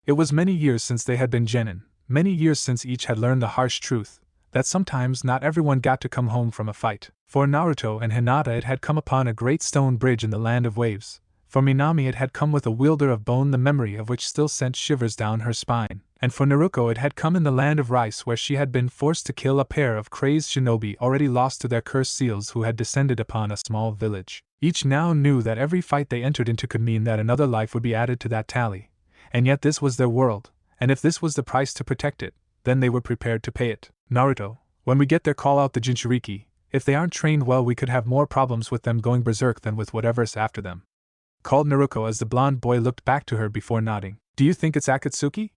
It was many years since they had been genin, many years since each had learned the harsh truth that sometimes not everyone got to come home from a fight. For Naruto and Hinata it had come upon a great stone bridge in the land of waves. For Minami it had come with a wielder of bone, the memory of which still sent shivers down her spine. And for Naruko it had come in the land of rice, where she had been forced to kill a pair of crazed shinobi already lost to their cursed seals who had descended upon a small village. Each now knew that every fight they entered into could mean that another life would be added to that tally. And yet this was their world, and if this was the price to protect it, then they were prepared to pay it. Naruto, when we get there, call out the Jinchuriki. If they aren't trained well, we could have more problems with them going berserk than with whatever's after them, called Naruko as the blonde boy looked back to her before nodding. Do you think it's Akatsuki?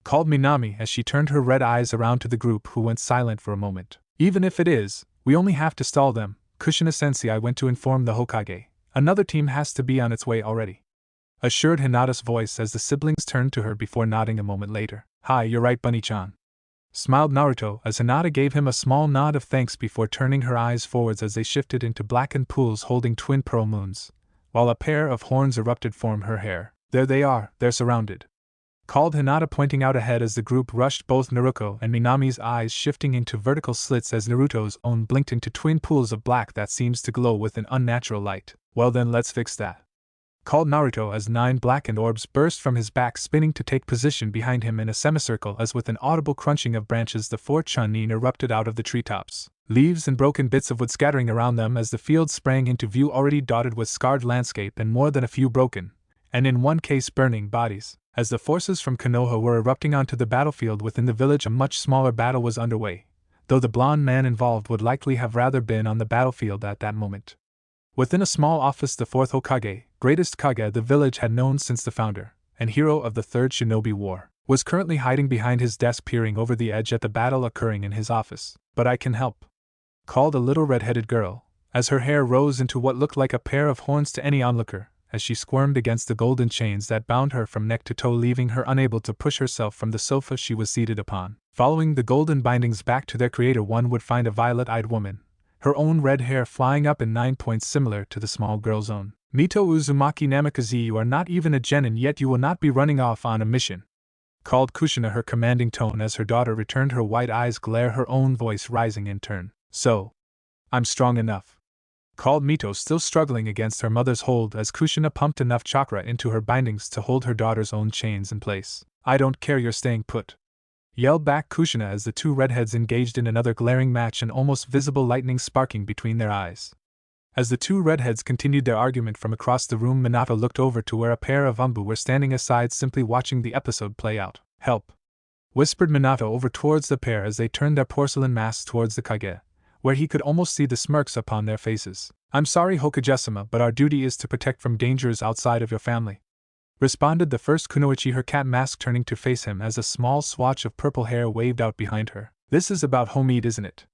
Called Minami as she turned her red eyes around to the group, who went silent for a moment. Even if it is, we only have to stall them. Kushina Sensei, I went to inform the Hokage. Another team has to be on its way already, assured Hinata's voice as the siblings turned to her before nodding a moment later. Hi, you're right, Bunny-chan, smiled Naruto as Hinata gave him a small nod of thanks before turning her eyes forwards as they shifted into blackened pools holding twin pearl moons, while a pair of horns erupted from her hair. There they are, they're surrounded, called Hinata, pointing out ahead as the group rushed, both Naruko and Minami's eyes shifting into vertical slits as Naruto's own blinked into twin pools of black that seems to glow with an unnatural light. Well then, let's fix that, called Naruto as 9 blackened orbs burst from his back, spinning to take position behind him in a semicircle as with an audible crunching of branches the 4 Chunin erupted out of the treetops, leaves and broken bits of wood scattering around them as the field sprang into view, already dotted with scarred landscape and more than a few broken, and in one case burning, bodies. As the forces from Konoha were erupting onto the battlefield within the village, a much smaller battle was underway, though the blonde man involved would likely have rather been on the battlefield at that moment. Within a small office, the 4th Hokage, greatest Kage the village had known since the founder, and hero of the 3rd Shinobi War, was currently hiding behind his desk, peering over the edge at the battle occurring in his office. But I can help, called a little red-headed girl, as her hair rose into what looked like a pair of horns to any onlooker, as she squirmed against the golden chains that bound her from neck to toe, leaving her unable to push herself from the sofa she was seated upon. Following the golden bindings back to their creator, one would find a violet-eyed woman, her own red hair flying up in 9 points similar to the small girl's own. Mito Uzumaki Namikaze, you are not even a genin, yet you will not be running off on a mission, called Kushina, her commanding tone as her daughter returned her white eyes glare, her own voice rising in turn. So, I'm strong enough, called Mito, still struggling against her mother's hold as Kushina pumped enough chakra into her bindings to hold her daughter's own chains in place. I don't care, you're staying put, yelled back Kushina as the 2 redheads engaged in another glaring match, an almost visible lightning sparking between their eyes. As the 2 redheads continued their argument from across the room, Minato looked over to where a pair of Umbu were standing aside, simply watching the episode play out. Help, whispered Minato over towards the pair as they turned their porcelain masks towards the Kage, where he could almost see the smirks upon their faces. "I'm sorry, Hokage-sama, but our duty is to protect from dangers outside of your family," responded the first kunoichi, her cat mask turning to face him as a small swatch of purple hair waved out behind her. "This is about Homid, isn't it?"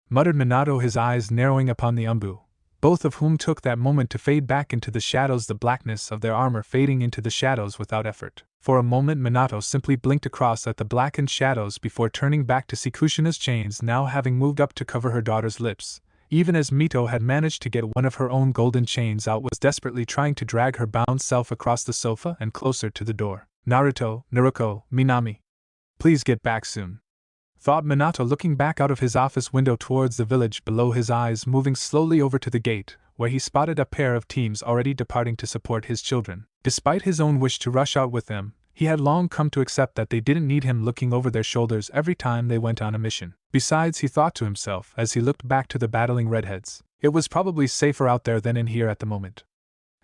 muttered Minato, his eyes narrowing upon the Umbu, both of whom took that moment to fade back into the shadows, the blackness of their armor fading into the shadows without effort. For a moment Minato simply blinked across at the blackened shadows before turning back to see Kushina's chains now having moved up to cover her daughter's lips, even as Mito had managed to get one of her own golden chains out, was desperately trying to drag her bound self across the sofa and closer to the door. "Naruto, Naruko, Minami. Please get back soon," thought Minato, looking back out of his office window towards the village below, his eyes moving slowly over to the gate, where he spotted a pair of teams already departing to support his children. Despite his own wish to rush out with them, he had long come to accept that they didn't need him looking over their shoulders every time they went on a mission. Besides, he thought to himself as he looked back to the battling redheads, it was probably safer out there than in here at the moment.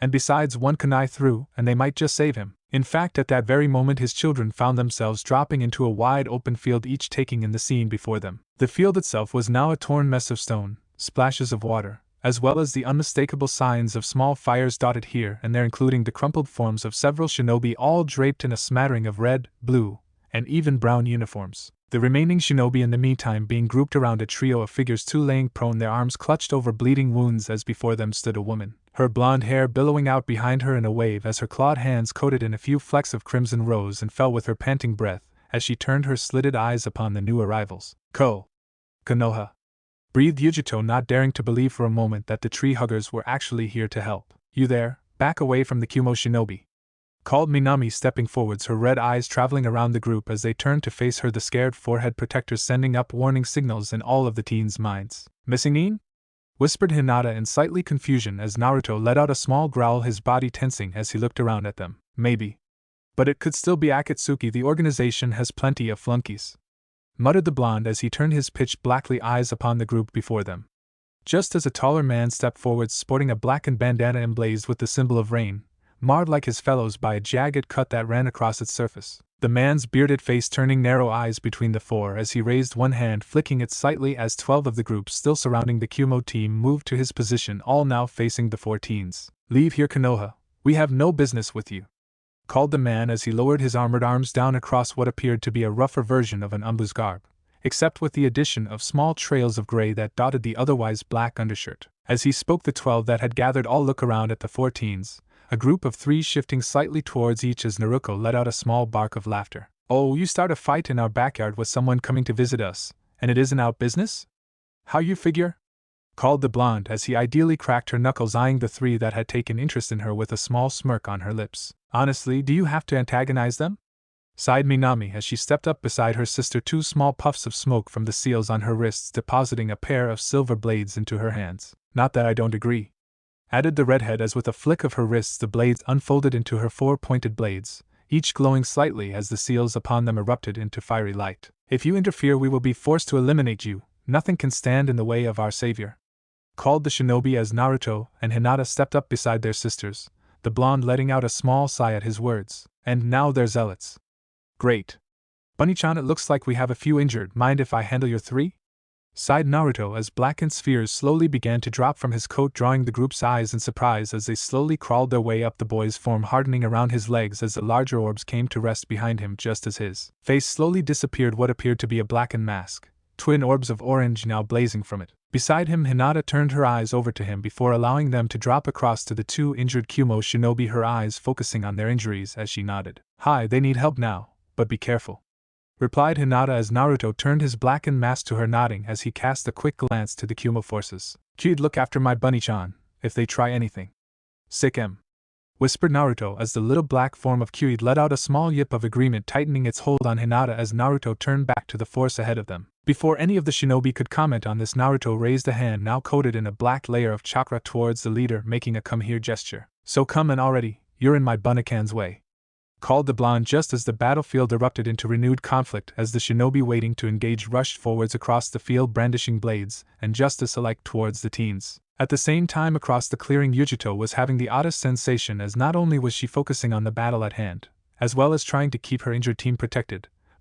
And besides, one kunai through, and they might just save him. In fact, at that very moment his children found themselves dropping into a wide open field, each taking in the scene before them. The field itself was now a torn mess of stone, splashes of water, as well as the unmistakable signs of small fires dotted here and there, including the crumpled forms of several shinobi, all draped in a smattering of red, blue, and even brown uniforms. The remaining shinobi in the meantime being grouped around a trio of figures, two laying prone, their arms clutched over bleeding wounds, as before them stood a woman, her blonde hair billowing out behind her in a wave as her clawed hands coated in a few flecks of crimson rose and fell with her panting breath as she turned her slitted eyes upon the new arrivals. Konoha, breathed Yujito, not daring to believe for a moment that the tree huggers were actually here to help. "You there, back away from the Kumo shinobi," called Minami, stepping forwards, her red eyes traveling around the group as they turned to face her, the scared forehead protectors sending up warning signals in all of the teens' minds. "Missing Nin?" whispered Hinata in slightly confusion as Naruto let out a small growl, his body tensing as he looked around at them. "Maybe. But it could still be Akatsuki, the organization has plenty of flunkies," muttered the blonde as he turned his pitch blackly eyes upon the group before them. Just as a taller man stepped forward, sporting a blackened bandana emblazed with the symbol of rain, marred like his fellows by a jagged cut that ran across its surface. The man's bearded face turning narrow eyes between the four as he raised one hand, flicking it slightly as 12 of the group still surrounding the Kumo team moved to his position, all now facing the four teens. "Leave here, Konoha. We have no business with you," called the man as he lowered his armored arms down across what appeared to be a rougher version of an umbu's garb, except with the addition of small trails of gray that dotted the otherwise black undershirt. As he spoke, the 12 that had gathered all look around at the four teens, a group of three shifting slightly towards each as Naruko let out a small bark of laughter. "Oh, you start a fight in our backyard with someone coming to visit us, and it isn't our business? How you figure?" called the blonde as he ideally cracked her knuckles, eyeing the three that had taken interest in her with a small smirk on her lips. "Honestly, do you have to antagonize them?" sighed Minami as she stepped up beside her sister, two small puffs of smoke from the seals on her wrists depositing a pair of silver blades into her hands. "Not that I don't agree," added the redhead as with a flick of her wrists the blades unfolded into her four pointed blades, each glowing slightly as the seals upon them erupted into fiery light. "If you interfere, we will be forced to eliminate you. Nothing can stand in the way of our savior," called the shinobi as Naruto and Hinata stepped up beside their sisters, the blonde letting out a small sigh at his words. "And now they're zealots." "Great. Bunny-chan, it looks like we have a few injured. Mind if I handle your three?" sighed Naruto as blackened spheres slowly began to drop from his coat, drawing the group's eyes in surprise as they slowly crawled their way up the boy's form, hardening around his legs as the larger orbs came to rest behind him just as his face slowly disappeared what appeared to be a blackened mask, twin orbs of orange now blazing from it. Beside him, Hinata turned her eyes over to him before allowing them to drop across to the two injured Kumo shinobi, her eyes focusing on their injuries as she nodded. "Hi, they need help now, but be careful," replied Hinata as Naruto turned his blackened mask to her, nodding as he cast a quick glance to the Kumo forces. "Kid, look after my Bunny-chan, if they try anything." "Sick em," whispered Naruto as the little black form of Kyuid let out a small yip of agreement, tightening its hold on Hinata as Naruto turned back to the force ahead of them. Before any of the shinobi could comment on this, Naruto raised a hand now coated in a black layer of chakra towards the leader, making a come here gesture. "So come in already, you're in my Bunnican's way," called the blonde just as the battlefield erupted into renewed conflict as the shinobi waiting to engage rushed forwards across the field brandishing blades and justice alike towards the teens. At the same time, across the clearing, Yujito was having the oddest sensation as not only was she focusing on the battle at hand, as well as trying to keep her injured team protected,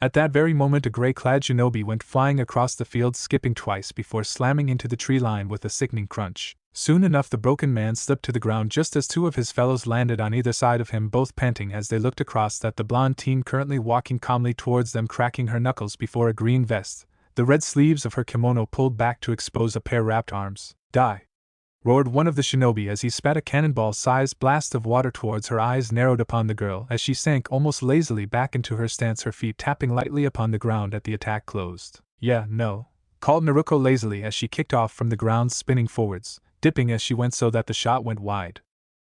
At that very moment, a gray-clad shinobi went flying across the field, skipping twice before slamming into the tree line with a sickening crunch. Soon enough, the broken man slipped to the ground just as two of his fellows landed on either side of him, both panting as they looked across at the blonde teen currently walking calmly towards them, cracking her knuckles before a green vest, the red sleeves of her kimono pulled back to expose a pair of wrapped arms. Die! roared one of the shinobi as he spat a cannonball-sized blast of water towards her. Eyes narrowed upon the girl as she sank almost lazily back into her stance, her feet tapping lightly upon the ground as the attack closed. Yeah, no, called Naruto lazily as she kicked off from the ground, spinning forwards, dipping as she went so that the shot went wide.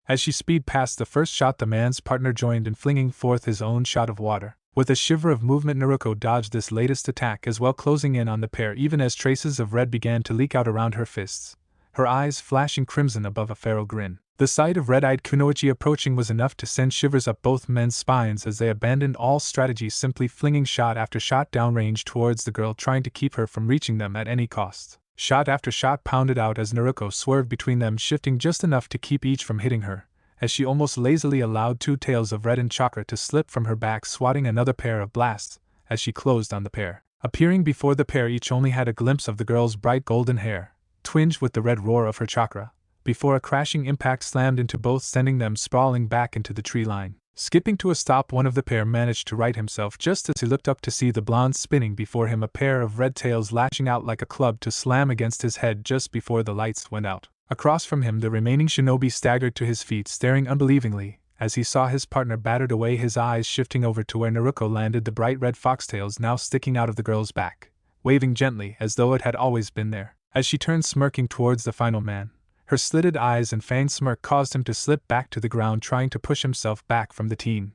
As she speed past the first shot, the man's partner joined in flinging forth his own shot of water. With a shiver of movement, Naruto dodged this latest attack as well, closing in on the pair even as traces of red began to leak out around her fists, her eyes flashing crimson above a feral grin. The sight of red-eyed Kunoichi approaching was enough to send shivers up both men's spines as they abandoned all strategy, simply flinging shot after shot downrange towards the girl, trying to keep her from reaching them at any cost. Shot after shot pounded out as Naruto swerved between them, shifting just enough to keep each from hitting her, as she almost lazily allowed two tails of reddened chakra to slip from her back, swatting another pair of blasts as she closed on the pair. Appearing before the pair, each only had a glimpse of the girl's bright golden hair, twinged with the red roar of her chakra, before a crashing impact slammed into both, sending them sprawling back into the tree line. Skipping to a stop, one of the pair managed to right himself just as he looked up to see the blonde spinning before him, a pair of red tails lashing out like a club to slam against his head just before the lights went out. Across from him, the remaining shinobi staggered to his feet, staring unbelievingly as he saw his partner battered away, his eyes shifting over to where Naruto landed, the bright red foxtails now sticking out of the girl's back, waving gently as though it had always been there. As she turned smirking towards the final man, her slitted eyes and fanged smirk caused him to slip back to the ground, trying to push himself back from the teen.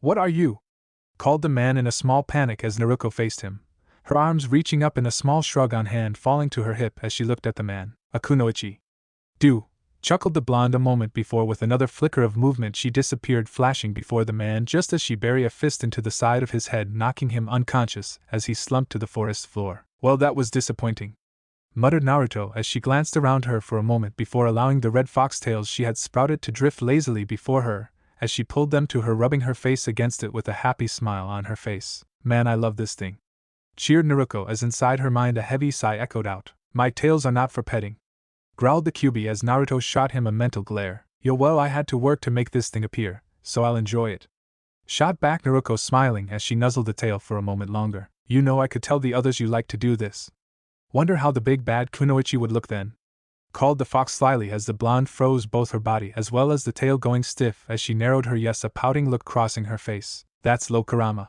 What are you? Called the man in a small panic as Naruto faced him, her arms reaching up in a small shrug on hand falling to her hip as she looked at the man. A kunoichi. Do, chuckled the blonde a moment before. With another flicker of movement she disappeared, flashing before the man just as she buried a fist into the side of his head, knocking him unconscious as he slumped to the forest floor. Well, that was disappointing, muttered Naruto as she glanced around her for a moment before allowing the red foxtails she had sprouted to drift lazily before her as she pulled them to her, rubbing her face against it with a happy smile on her face. Man, I love this thing, cheered Naruto as inside her mind a heavy sigh echoed out. My tails are not for petting, growled the Kyuubi as Naruto shot him a mental glare. Yo, well, I had to work to make this thing appear, so I'll enjoy it, shot back Naruto, smiling as she nuzzled the tail for a moment longer. You know, I could tell the others you like to do this. Wonder how the big bad kunoichi would look then, called the fox slyly as the blonde froze both her body as well as the tail going stiff as she narrowed her yes, a pouting look crossing her face. That's low Karama,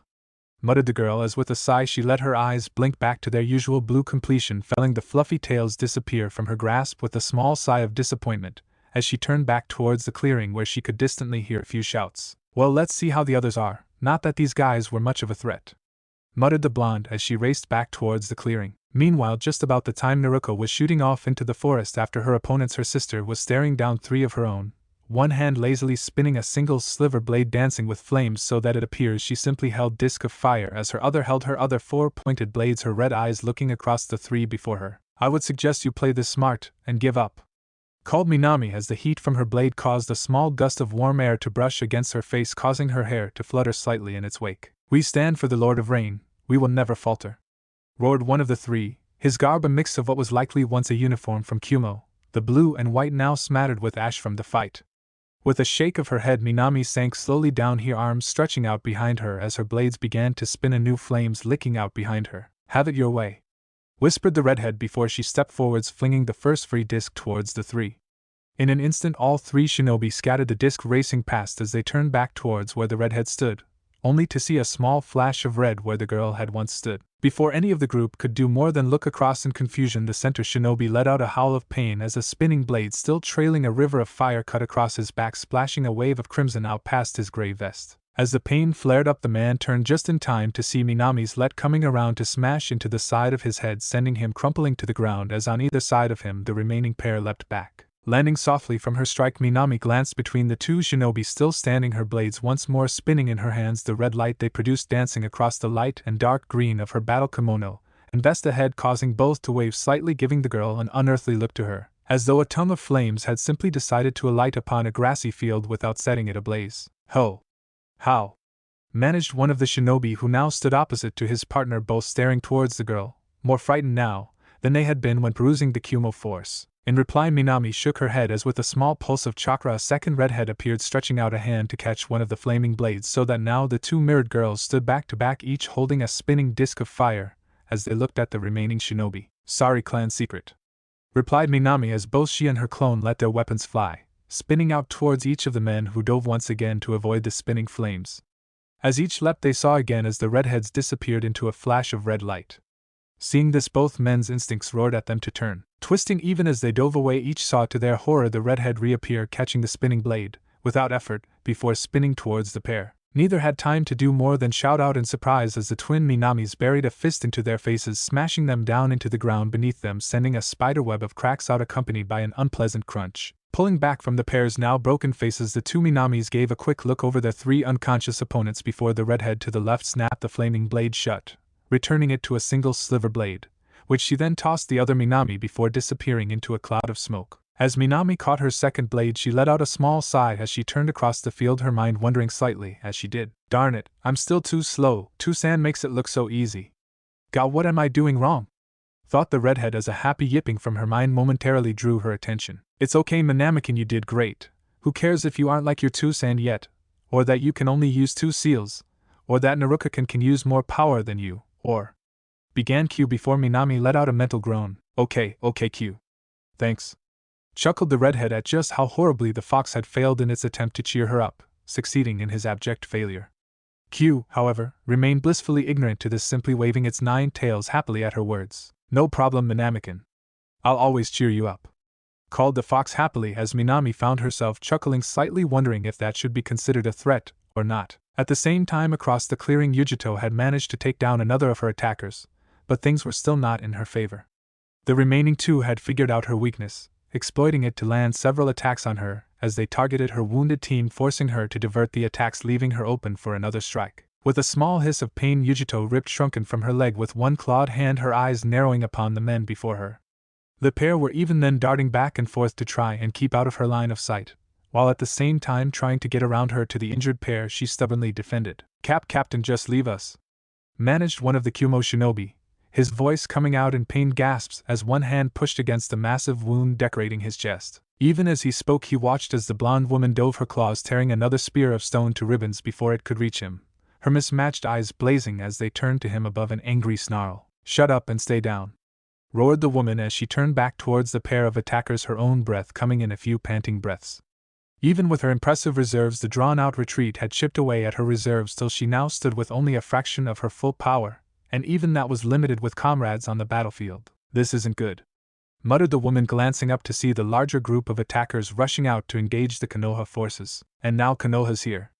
muttered the girl as with a sigh she let her eyes blink back to their usual blue completion, feeling the fluffy tails disappear from her grasp with a small sigh of disappointment as she turned back towards the clearing where she could distantly hear a few shouts. Well, let's see how the others are, not that these guys were much of a threat, muttered the blonde as she raced back towards the clearing. Meanwhile, just about the time Naruto was shooting off into the forest after her opponents, her sister was staring down three of her own, one hand lazily spinning a single sliver blade dancing with flames so that it appears she simply held disc of fire as her other held her other four pointed blades, her red eyes looking across the three before her. I would suggest you play this smart and give up, called Minami as the heat from her blade caused a small gust of warm air to brush against her face, causing her hair to flutter slightly in its wake. We stand for the Lord of Rain, we will never falter, roared one of the three, his garb a mix of what was likely once a uniform from Kumo, the blue and white now smattered with ash from the fight. With a shake of her head, Minami sank slowly down, her arms stretching out behind her as her blades began to spin anew, flames licking out behind her. Have it your way, whispered the redhead before she stepped forwards, flinging the first free disc towards the three. In an instant all three shinobi scattered, the disc racing past as they turned back towards where the redhead stood, only to see a small flash of red where the girl had once stood. Before any of the group could do more than look across in confusion, the center shinobi let out a howl of pain as a spinning blade still trailing a river of fire cut across his back, splashing a wave of crimson out past his gray vest. As the pain flared up, the man turned just in time to see Minami's let coming around to smash into the side of his head, sending him crumpling to the ground as on either side of him the remaining pair leapt back. Landing softly from her strike, Minami glanced between the two shinobi still standing, her blades once more spinning in her hands, the red light they produced dancing across the light and dark green of her battle kimono and vest ahead, causing both to wave slightly, giving the girl an unearthly look to her, as though a tongue of flames had simply decided to alight upon a grassy field without setting it ablaze. Ho! How? Managed one of the shinobi who now stood opposite to his partner, both staring towards the girl, more frightened now than they had been when perusing the Kumo force. In reply, Minami shook her head as with a small pulse of chakra a second redhead appeared, stretching out a hand to catch one of the flaming blades, so that now the two mirrored girls stood back to back, each holding a spinning disc of fire, as they looked at the remaining shinobi. Sorry, clan secret, replied Minami as both she and her clone let their weapons fly, spinning out towards each of the men who dove once again to avoid the spinning flames. As each leapt they saw again as the redheads disappeared into a flash of red light. Seeing this, both men's instincts roared at them to turn. Twisting even as they dove away, each saw to their horror the redhead reappear, catching the spinning blade, without effort, before spinning towards the pair. Neither had time to do more than shout out in surprise as the twin Minamis buried a fist into their faces, smashing them down into the ground beneath them, sending a spiderweb of cracks out accompanied by an unpleasant crunch. Pulling back from the pair's now broken faces, the two Minamis gave a quick look over their three unconscious opponents before the redhead to the left snapped the flaming blade shut, returning it to a single sliver blade, which she then tossed the other Minami before disappearing into a cloud of smoke. As Minami caught her second blade, she let out a small sigh as she turned across the field, her mind wondering slightly as she did. Darn it, I'm still too slow. Tucson makes it look so easy. God, what am I doing wrong? Thought the redhead as a happy yipping from her mind momentarily drew her attention. It's okay, Minamikin, you did great. Who cares if you aren't like your Tucson yet, or that you can only use 2 seals, or that Naruto can use more power than you, or... began Q before Minami let out a mental groan. Okay, Q. Thanks. Chuckled the redhead at just how horribly the fox had failed in its attempt to cheer her up, succeeding in his abject failure. Q, however, remained blissfully ignorant to this, simply waving its 9 tails happily at her words. No problem, Minamikin. I'll always cheer you up. Called the fox happily as Minami found herself chuckling slightly, wondering if that should be considered a threat or not. At the same time, across the clearing, Yujito had managed to take down another of her attackers, but things were still not in her favor. The remaining 2 had figured out her weakness, exploiting it to land several attacks on her as they targeted her wounded team, forcing her to divert the attacks, leaving her open for another strike. With a small hiss of pain, Yujito ripped shrunken from her leg with one clawed hand, her eyes narrowing upon the men before her. The pair were even then darting back and forth to try and keep out of her line of sight, while at the same time trying to get around her to the injured pair she stubbornly defended. Captain, just leave us, managed one of the Kumo shinobi, his voice coming out in pained gasps as one hand pushed against the massive wound decorating his chest. Even as he spoke, he watched as the blonde woman dove her claws, tearing another spear of stone to ribbons before it could reach him, her mismatched eyes blazing as they turned to him above an angry snarl. Shut up and stay down, roared the woman as she turned back towards the pair of attackers, her own breath coming in a few panting breaths. Even with her impressive reserves, the drawn-out retreat had chipped away at her reserves till she now stood with only a fraction of her full power, and even that was limited with comrades on the battlefield. This isn't good, muttered the woman, glancing up to see the larger group of attackers rushing out to engage the Konoha forces. And now Konoha's here.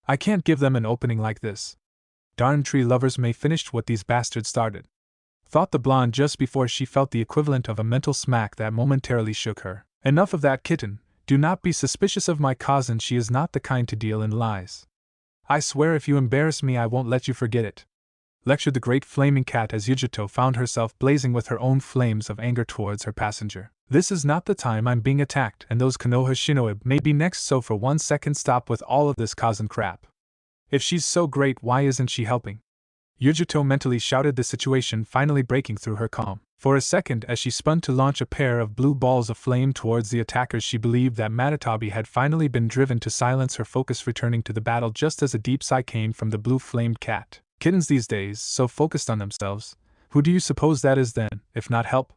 I can't give them an opening like this. Darn tree lovers may finish what these bastards started, thought the blonde just before she felt the equivalent of a mental smack that momentarily shook her. Enough of that, kitten. Do not be suspicious of my cousin, she is not the kind to deal in lies. I swear if you embarrass me I won't let you forget it, lectured the great flaming cat as Yujito found herself blazing with her own flames of anger towards her passenger. This is not the time, I'm being attacked and those Konoha shinobi may be next, so for 1 second stop with all of this cousin crap. If she's so great, why isn't she helping? Yujito mentally shouted, the situation finally breaking through her calm. For a second, as she spun to launch a pair of blue balls of flame towards the attackers, she believed that Matatabi had finally been driven to silence, her focus returning to the battle just as a deep sigh came from the blue-flamed cat. Kittens these days, so focused on themselves. Who do you suppose that is then, if not help?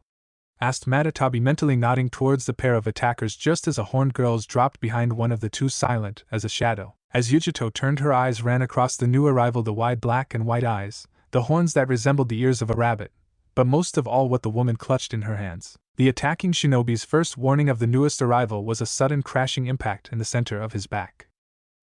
Asked Matatabi, mentally nodding towards the pair of attackers just as a horned girl dropped behind one of the 2, silent as a shadow. As Yujito turned, her eyes ran across the new arrival, the wide black and white eyes, the horns that resembled the ears of a rabbit, but most of all what the woman clutched in her hands. The attacking shinobi's first warning of the newest arrival was a sudden crashing impact in the center of his back.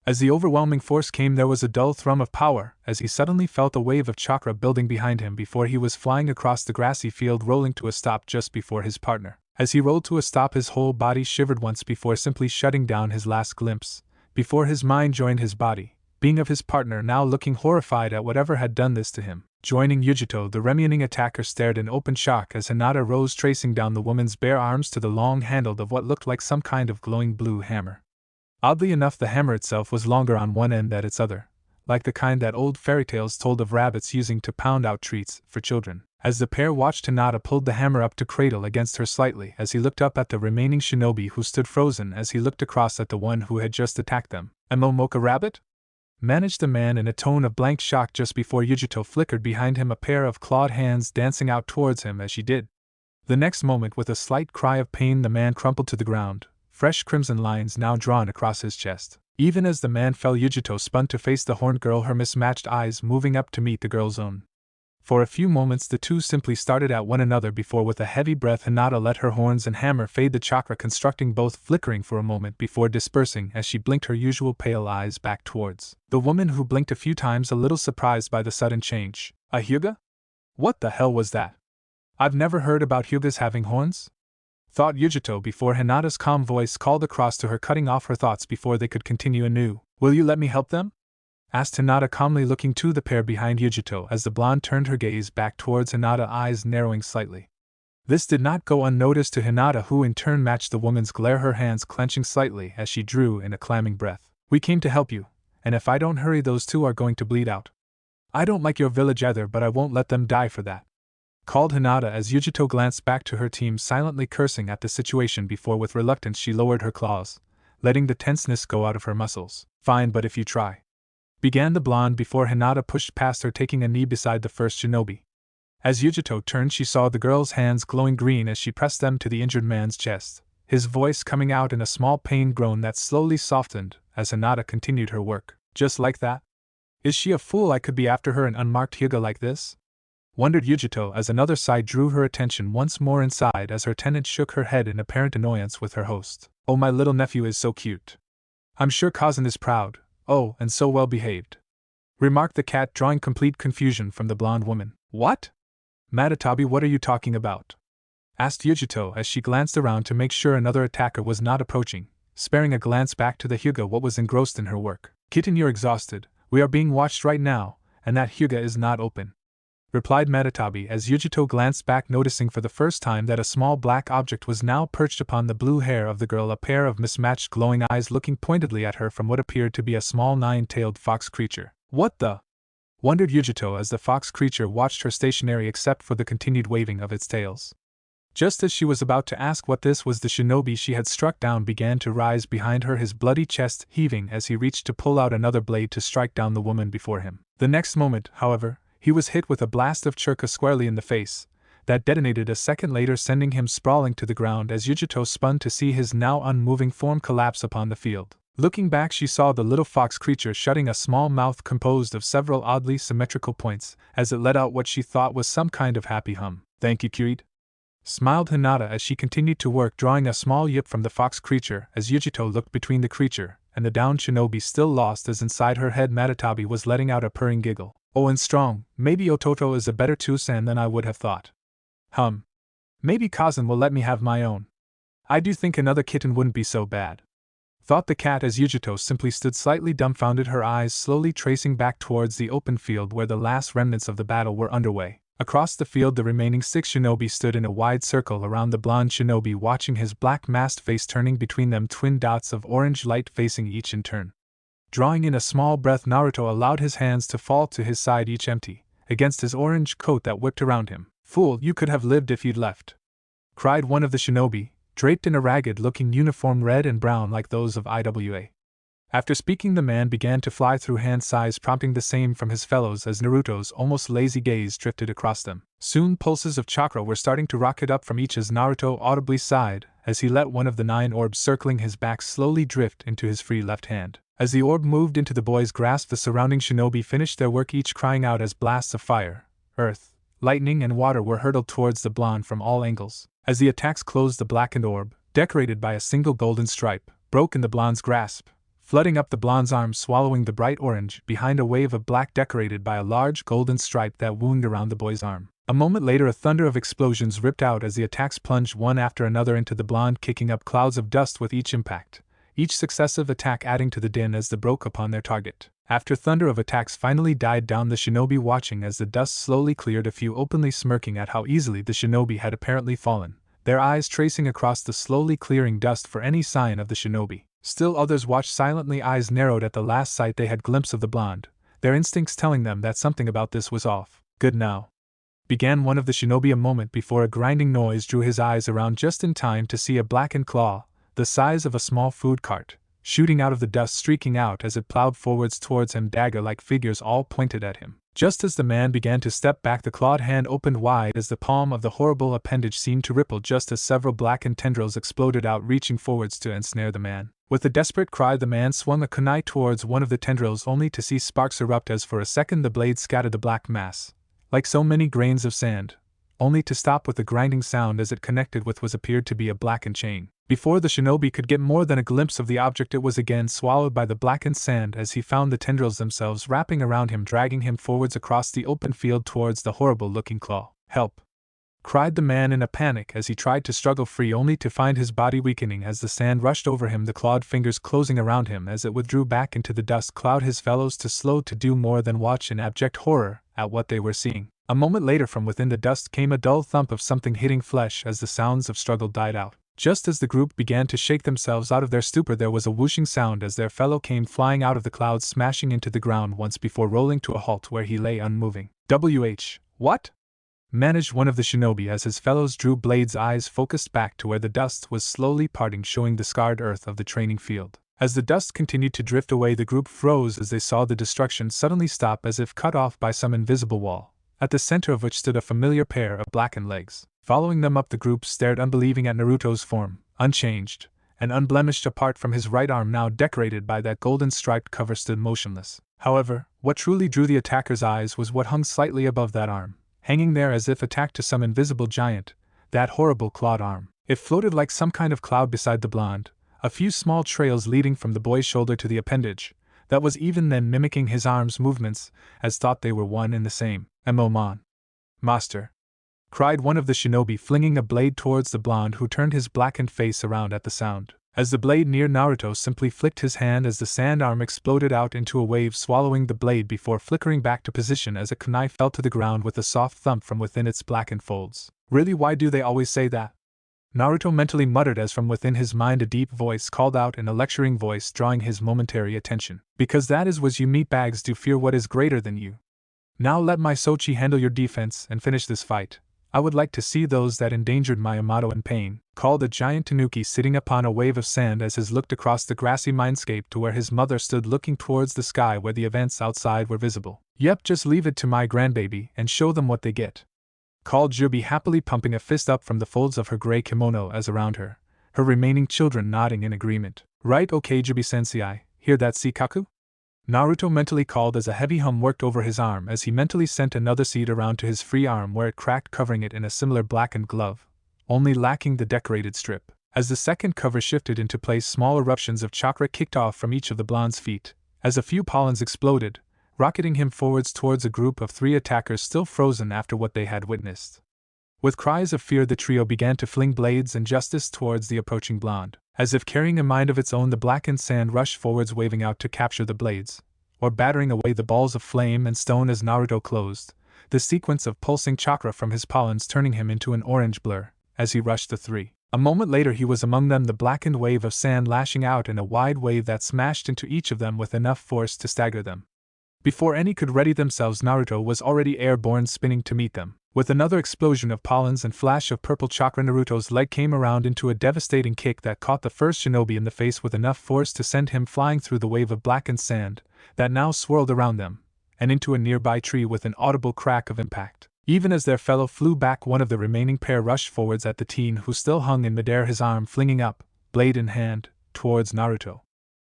As the overwhelming force came, there was a dull thrum of power as he suddenly felt a wave of chakra building behind him before he was flying across the grassy field, rolling to a stop just before his partner. As he rolled to a stop, his whole body shivered once before simply shutting down his last glimpse, before his mind joined his body, being of his partner now looking horrified at whatever had done this to him. Joining Yujito, the remaining attacker stared in open shock as Hinata rose, tracing down the woman's bare arms to the long handle of what looked like some kind of glowing blue hammer. Oddly enough, the hammer itself was longer on one end than its other, like the kind that old fairy tales told of rabbits using to pound out treats for children. As the pair watched, Hinata pulled the hammer up to cradle against her slightly as he looked up at the remaining shinobi, who stood frozen as he looked across at the one who had just attacked them. "A Momoka rabbit?" managed the man in a tone of blank shock just before Yujito flickered behind him, a pair of clawed hands dancing out towards him as she did. The next moment, with a slight cry of pain, the man crumpled to the ground, fresh crimson lines now drawn across his chest. Even as the man fell, Yujito spun to face the horned girl, her mismatched eyes moving up to meet the girl's own. For a few moments the two simply stared at one another before, with a heavy breath, Hinata let her horns and hammer fade, the chakra constructing both flickering for a moment before dispersing as she blinked her usual pale eyes back towards the woman, who blinked a few times, a little surprised by the sudden change. A hyuga? What the hell was that? I've never heard about hyugas having horns? Thought Yujito before Hinata's calm voice called across to her, cutting off her thoughts before they could continue anew. Will you let me help them? Asked Hinata calmly, looking to the pair behind Yujito as the blonde turned her gaze back towards Hinata, eyes narrowing slightly. This did not go unnoticed to Hinata, who in turn matched the woman's glare, her hands clenching slightly as she drew in a clamming breath. We came to help you, and if I don't hurry, those two are going to bleed out. I don't like your village either, but I won't let them die for that. Called Hinata as Yujito glanced back to her team, silently cursing at the situation before with reluctance she lowered her claws, letting the tenseness go out of her muscles. Fine, but if you try. Began the blonde before Hinata pushed past her, taking a knee beside the first shinobi. As Yujito turned, she saw the girl's hands glowing green as she pressed them to the injured man's chest, his voice coming out in a small pained groan that slowly softened as Hinata continued her work. Just like that? Is she a fool I could be after her an unmarked hyuga like this? Wondered Yujito as another sigh drew her attention once more inside as her tenant shook her head in apparent annoyance with her host. Oh, my little nephew is so cute. I'm sure Kazan is proud. Oh, and so well behaved. Remarked the cat, drawing complete confusion from the blonde woman. What? Matatabi, what are you talking about? Asked Yujito as she glanced around to make sure another attacker was not approaching, sparing a glance back to the hyuga what was engrossed in her work. Kitten, you're exhausted. We are being watched right now, and that hyuga is not open. Replied Matatabi as Yujito glanced back, noticing for the first time that a small black object was now perched upon the blue hair of the girl, a pair of mismatched glowing eyes looking pointedly at her from what appeared to be a small nine-tailed fox creature. What the? Wondered Yujito as the fox creature watched her stationary except for the continued waving of its tails. Just as she was about to ask what this was, the shinobi she had struck down began to rise behind her, his bloody chest heaving as he reached to pull out another blade to strike down the woman before him. The next moment, however, he was hit with a blast of churka squarely in the face, that detonated a second later, sending him sprawling to the ground as Yujito spun to see his now unmoving form collapse upon the field. Looking back, she saw the little fox creature shutting a small mouth composed of several oddly symmetrical points as it let out what she thought was some kind of happy hum. Thank you, Kirid. Smiled Hinata as she continued to work, drawing a small yip from the fox creature as Yujito looked between the creature and the downed shinobi, still lost as inside her head Matatabi was letting out a purring giggle. Oh, and strong, maybe Ototo is a better Tusan than I would have thought. Maybe Kazan will let me have my own. I do think another kitten wouldn't be so bad. Thought the cat as Yujito simply stood slightly dumbfounded, her eyes slowly tracing back towards the open field where the last remnants of the battle were underway. Across the field the remaining 6 shinobi stood in a wide circle around the blonde shinobi, watching his black masked face, turning between them twin dots of orange light facing each in turn. Drawing in a small breath, Naruto allowed his hands to fall to his side, each empty, against his orange coat that whipped around him. Fool, you could have lived if you'd left. Cried one of the shinobi, draped in a ragged-looking uniform red and brown like those of IWA. After speaking, the man began to fly through hand sighs, prompting the same from his fellows as Naruto's almost lazy gaze drifted across them. Soon pulses of chakra were starting to rocket up from each as Naruto audibly sighed as he let one of the 9 orbs circling his back slowly drift into his free left hand. As the orb moved into the boy's grasp, the surrounding shinobi finished their work, each crying out as blasts of fire, earth, lightning and water were hurled towards the blonde from all angles. As the attacks closed, the blackened orb, decorated by a single golden stripe, broke in the blonde's grasp, flooding up the blonde's arm, swallowing the bright orange behind a wave of black decorated by a large golden stripe that wound around the boy's arm. A moment later, a thunder of explosions ripped out as the attacks plunged one after another into the blonde, kicking up clouds of dust with each impact, each successive attack adding to the din as they broke upon their target. After thunder of attacks finally died down, the shinobi watching as the dust slowly cleared, a few openly smirking at how easily the shinobi had apparently fallen, their eyes tracing across the slowly clearing dust for any sign of the shinobi. Still others watched silently, eyes narrowed at the last sight they had glimpsed of the blonde, their instincts telling them that something about this was off. Good now, began one of the shinobi a moment before a grinding noise drew his eyes around just in time to see a blackened claw, the size of a small food cart, shooting out of the dust, streaking out as it plowed forwards towards him, dagger-like figures all pointed at him. Just as the man began to step back, the clawed hand opened wide as the palm of the horrible appendage seemed to ripple just as several blackened tendrils exploded out, reaching forwards to ensnare the man. With a desperate cry, the man swung a kunai towards one of the tendrils, only to see sparks erupt as for a second the blade scattered the black mass, like so many grains of sand, only to stop with a grinding sound as it connected with what appeared to be a blackened chain. Before the shinobi could get more than a glimpse of the object, it was again swallowed by the blackened sand as he found the tendrils themselves wrapping around him, dragging him forwards across the open field towards the horrible-looking claw. "Help!" cried the man in a panic as he tried to struggle free, only to find his body weakening as the sand rushed over him, the clawed fingers closing around him as it withdrew back into the dust cloud, his fellows too slow to do more than watch in abject horror at what they were seeing. A moment later, from within the dust came a dull thump of something hitting flesh as the sounds of struggle died out. Just as the group began to shake themselves out of their stupor, there was a whooshing sound as their fellow came flying out of the clouds, smashing into the ground once before rolling to a halt where he lay unmoving. What? Managed one of the shinobi as his fellows drew blades, eyes focused back to where the dust was slowly parting, showing the scarred earth of the training field. As the dust continued to drift away, the group froze as they saw the destruction suddenly stop as if cut off by some invisible wall, at the center of which stood a familiar pair of blackened legs. Following them up, the group stared unbelieving at Naruto's form, unchanged and unblemished apart from his right arm now decorated by that golden striped cover, stood motionless. However, what truly drew the attacker's eyes was what hung slightly above that arm, hanging there as if attacked to some invisible giant, that horrible clawed arm. It floated like some kind of cloud beside the blonde, a few small trails leading from the boy's shoulder to the appendage, that was even then mimicking his arm's movements, as thought they were one and the same. "Mon. Master!" cried one of the shinobi, flinging a blade towards the blonde, who turned his blackened face around at the sound. As the blade near Naruto simply flicked his hand as the sand arm exploded out into a wave, swallowing the blade before flickering back to position as a kunai fell to the ground with a soft thump from within its blackened folds. "Really, why do they always say that?" Naruto mentally muttered as from within his mind a deep voice called out in a lecturing voice, drawing his momentary attention. "Because that is what you meatbags do, fear what is greater than you. Now let my Sochi handle your defense and finish this fight. I would like to see those that endangered my Yamato in pain," called a giant tanuki sitting upon a wave of sand as his looked across the grassy mindscape to where his mother stood looking towards the sky where the events outside were visible. "Yep, just leave it to my grandbaby and show them what they get," called Jubi, happily pumping a fist up from the folds of her gray kimono as around her, her remaining children nodding in agreement. "Right, okay Jubi-sensei, hear that, Sikaku?" Naruto mentally called as a heavy hum worked over his arm as he mentally sent another seed around to his free arm where it cracked, covering it in a similar blackened glove, only lacking the decorated strip. As the second cover shifted into place, small eruptions of chakra kicked off from each of the blonde's feet, as a few pollens exploded, rocketing him forwards towards a group of 3 attackers still frozen after what they had witnessed. With cries of fear, the trio began to fling blades and justice towards the approaching blonde. As if carrying a mind of its own, the blackened sand rushed forwards, waving out to capture the blades, or battering away the balls of flame and stone as Naruto closed, the sequence of pulsing chakra from his pollens turning him into an orange blur, as he rushed the 3. A moment later he was among them, the blackened wave of sand lashing out in a wide wave that smashed into each of them with enough force to stagger them. Before any could ready themselves, Naruto was already airborne, spinning to meet them. With another explosion of pollens and flash of purple chakra, Naruto's leg came around into a devastating kick that caught the first shinobi in the face with enough force to send him flying through the wave of blackened sand that now swirled around them, and into a nearby tree with an audible crack of impact. Even as their fellow flew back, one of the remaining pair rushed forwards at the teen who still hung in midair, his arm flinging up, blade in hand, towards Naruto.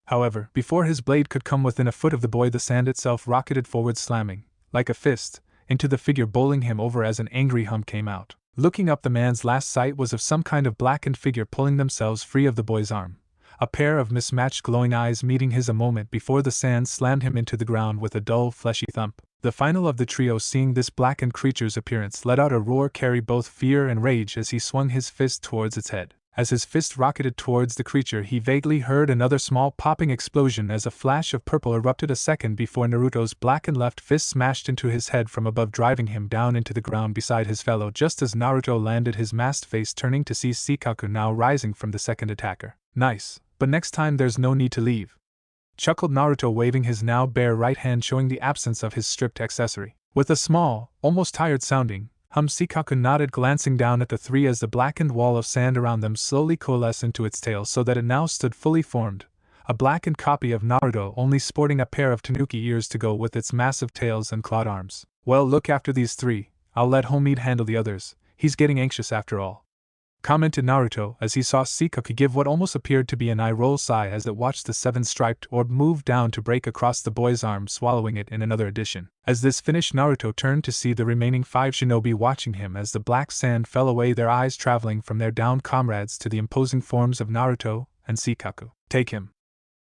However, before his blade could come within a foot of the boy, the sand itself rocketed forward, slamming, like a fist, into the figure, bowling him over as an angry hum came out. Looking up, the man's last sight was of some kind of blackened figure pulling themselves free of the boy's arm, a pair of mismatched glowing eyes meeting his a moment before the sand slammed him into the ground with a dull, fleshy thump. The final of the trio, seeing this blackened creature's appearance, let out a roar carrying both fear and rage as he swung his fist towards its head. As his fist rocketed towards the creature, he vaguely heard another small popping explosion as a flash of purple erupted a second before Naruto's blackened left fist smashed into his head from above, driving him down into the ground beside his fellow just as Naruto landed, his masked face turning to see Sikaku now rising from the second attacker. "Nice, but next time there's no need to leave," chuckled Naruto, waving his now bare right hand showing the absence of his stripped accessory. With a small, almost tired sounding hum, Sikaku nodded, glancing down at the 3 as the blackened wall of sand around them slowly coalesced into its tail so that it now stood fully formed, a blackened copy of Naruto only sporting a pair of tanuki ears to go with its massive tails and clawed arms. Well, look after these three, I'll let Homie handle the others, he's getting anxious after all, commented Naruto as he saw Shikaku give what almost appeared to be an eye-roll sigh as it watched the seven-striped orb move down to break across the boy's arm, swallowing it in another edition. As this finished, Naruto turned to see the remaining 5 shinobi watching him as the black sand fell away, their eyes traveling from their downed comrades to the imposing forms of Naruto and Shikaku. "Take him!"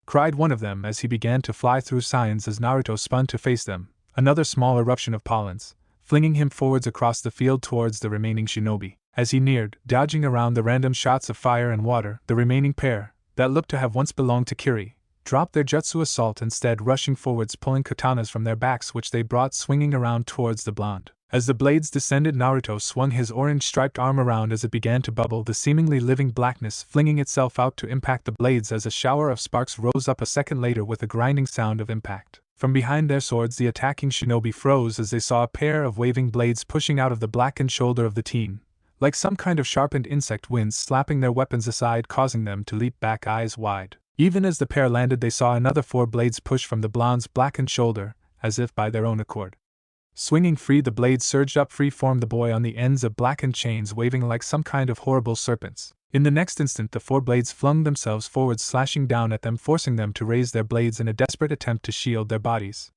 cried one of them as he began to fly through signs as Naruto spun to face them, another small eruption of pollens, flinging him forwards across the field towards the remaining shinobi. As he neared, dodging around the random shots of fire and water, the remaining pair, that looked to have once belonged to Kiri, dropped their jutsu assault, instead rushing forwards, pulling katanas from their backs which they brought swinging around towards the blonde. As the blades descended, Naruto swung his orange-striped arm around as it began to bubble, the seemingly living blackness flinging itself out to impact the blades as a shower of sparks rose up a second later with a grinding sound of impact. From behind their swords, the attacking shinobi froze as they saw a pair of waving blades pushing out of the blackened shoulder of the teen, like some kind of sharpened insect, winds slapping their weapons aside, causing them to leap back, eyes wide. Even as the pair landed, they saw another 4 blades push from the blonde's blackened shoulder, as if by their own accord. Swinging free, the blades surged up, free-formed the boy on the ends of blackened chains, waving like some kind of horrible serpents. In the next instant, the 4 blades flung themselves forward, slashing down at them, forcing them to raise their blades in a desperate attempt to shield their bodies.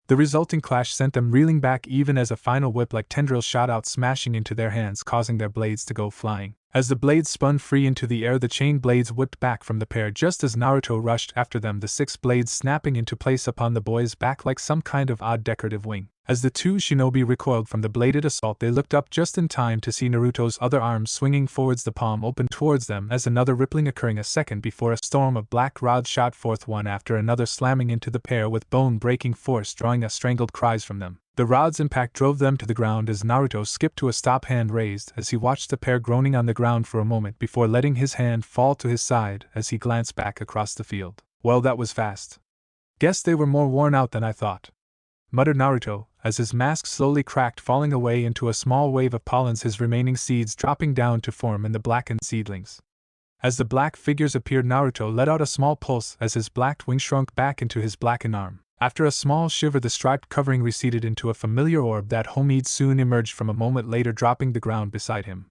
The resulting clash sent them reeling back, even as a final whip-like tendril shot out, smashing into their hands, causing their blades to go flying. As the blades spun free into the air, the chain blades whipped back from the pair just as Naruto rushed after them, the 6 blades snapping into place upon the boy's back like some kind of odd decorative wing. As the 2 shinobi recoiled from the bladed assault, they looked up just in time to see Naruto's other arm swinging forwards, the palm open towards them, as another rippling occurring a second before, a storm of black rods shot forth one after another, slamming into the pair with bone-breaking force, drawing a strangled cries from them. The rod's impact drove them to the ground as Naruto skipped to a stop, hand raised, as he watched the pair groaning on the ground for a moment before letting his hand fall to his side as he glanced back across the field. "Well, that was fast. Guess they were more worn out than I thought," muttered Naruto, as his mask slowly cracked, falling away into a small wave of pollens, his remaining seeds dropping down to form in the blackened seedlings. As the black figures appeared, Naruto let out a small pulse as his black wing shrunk back into his blackened arm. After a small shiver, the striped covering receded into a familiar orb that Homie soon emerged from, a moment later dropping the ground beside him.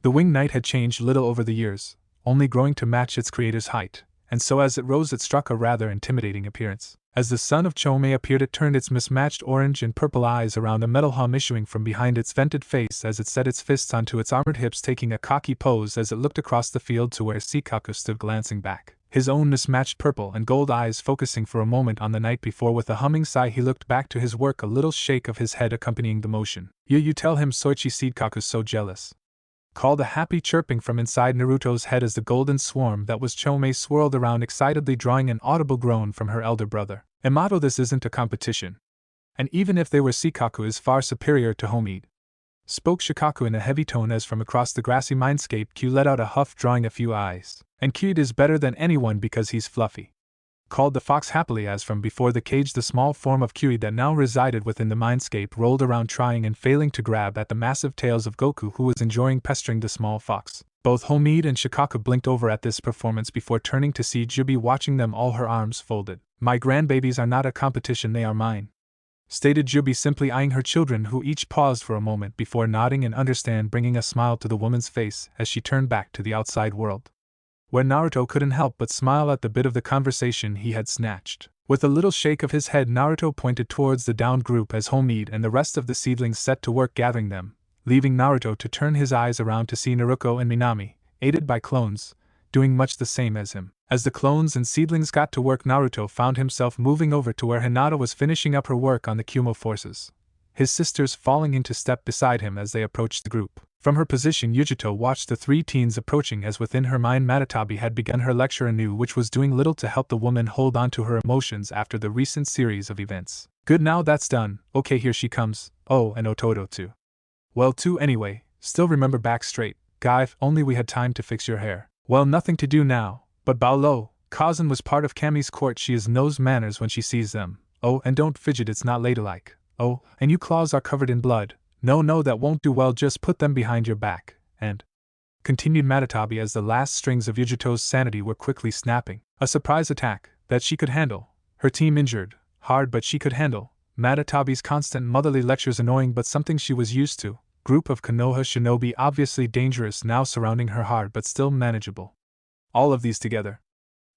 The winged knight had changed little over the years, only growing to match its creator's height, and so as it rose it struck a rather intimidating appearance. As the son of Chome appeared, it turned its mismatched orange and purple eyes around, a metal hum issuing from behind its vented face as it set its fists onto its armored hips, taking a cocky pose as it looked across the field to where Shikaku stood glancing back, his own mismatched purple and gold eyes focusing for a moment on the knight before, with a humming sigh, he looked back to his work, a little shake of his head accompanying the motion. You tell him Soichi Shikaku's so jealous," called a happy chirping from inside Naruto's head as the golden swarm that was Chome swirled around excitedly, drawing an audible groan from her elder brother. "Yamato, this isn't a competition. And even if they were, Shikaku is far superior to Homie," spoke Shikaku in a heavy tone as from across the grassy mindscape Q let out a huff, drawing a few eyes. "And Kid is better than anyone because he's fluffy," called the fox happily as from before the cage the small form of Kiri that now resided within the mindscape rolled around, trying and failing to grab at the massive tails of Goku, who was enjoying pestering the small fox. Both Homie and Shikaku blinked over at this performance before turning to see Jubi watching them, all her arms folded. "My grandbabies are not a competition, they are mine," stated Jubi, simply eyeing her children, who each paused for a moment before nodding in understand, bringing a smile to the woman's face as she turned back to the outside world, where Naruto couldn't help but smile at the bit of the conversation he had snatched. With a little shake of his head, Naruto pointed towards the downed group as Homie and the rest of the seedlings set to work gathering them, leaving Naruto to turn his eyes around to see Naruko and Minami, aided by clones, doing much the same as him. As the clones and seedlings got to work, Naruto found himself moving over to where Hinata was finishing up her work on the Kumo forces, his sisters falling into step beside him as they approached the group. From her position, Yujito watched the 3 teens approaching as within her mind Matatabi had begun her lecture anew, which was doing little to help the woman hold on to her emotions after the recent series of events. "Good, now that's done. Okay, here she comes. Oh, and Ototo too. Well, too, anyway. Still remember, back straight. Guy, if only we had time to fix your hair." "Well, nothing to do now. But Baolo, Kazan was part of Kami's court. She knows manners when she sees them. Oh, and don't fidget, it's not ladylike. Oh, and you claws are covered in blood. No, that won't do. Well, just put them behind your back, and," continued Matatabi as the last strings of Yujito's sanity were quickly snapping. A surprise attack that she could handle. Her team injured, hard but she could handle. Madatabi's constant motherly lectures annoying but something she was used to. Group of Konoha shinobi obviously dangerous now surrounding her, hard but still manageable. All of these together.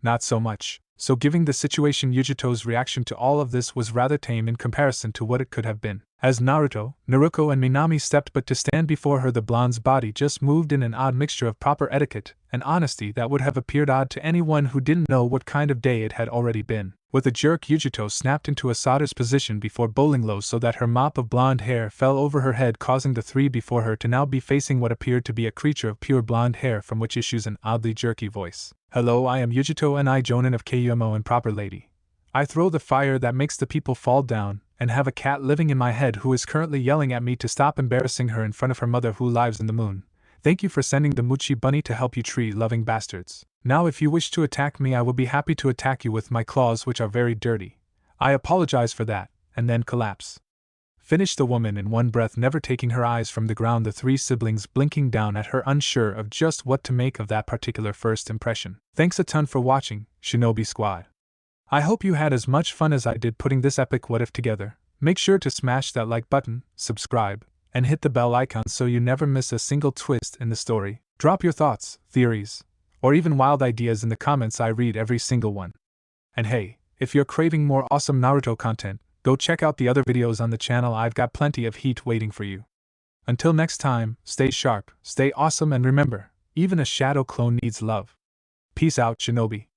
Not so much. So given the situation, Yujito's reaction to all of this was rather tame in comparison to what it could have been. As Naruto, Naruko and Minami stepped but to stand before her, the blonde's body just moved in an odd mixture of proper etiquette and honesty that would have appeared odd to anyone who didn't know what kind of day it had already been. With a jerk, Yujito snapped into a Sada's position before bowling low so that her mop of blonde hair fell over her head, causing the three before her to now be facing what appeared to be a creature of pure blonde hair from which issues an oddly jerky voice. Hello, I am Yujito and I Jonin of KUMO and Proper Lady. I throw the fire that makes the people fall down, and have a cat living in my head who is currently yelling at me to stop embarrassing her in front of her mother who lives in the moon. Thank you for sending the Mochi Bunny to help you, tree-loving bastards. Now if you wish to attack me, I will be happy to attack you with my claws, which are very dirty. I apologize for that, and then collapse. Finished the woman in one breath, never taking her eyes from the ground, the three siblings blinking down at her, unsure of just what to make of that particular first impression. Thanks a ton for watching, Shinobi Squad. I hope you had as much fun as I did putting this epic what if together. Make sure to smash that like button, subscribe, and hit the bell icon so you never miss a single twist in the story. Drop your thoughts, theories, or even wild ideas in the comments. I read every single one. And hey, if you're craving more awesome Naruto content, go check out the other videos on the channel. I've got plenty of heat waiting for you. Until next time, stay sharp, stay awesome, and remember, even a shadow clone needs love. Peace out, Shinobi.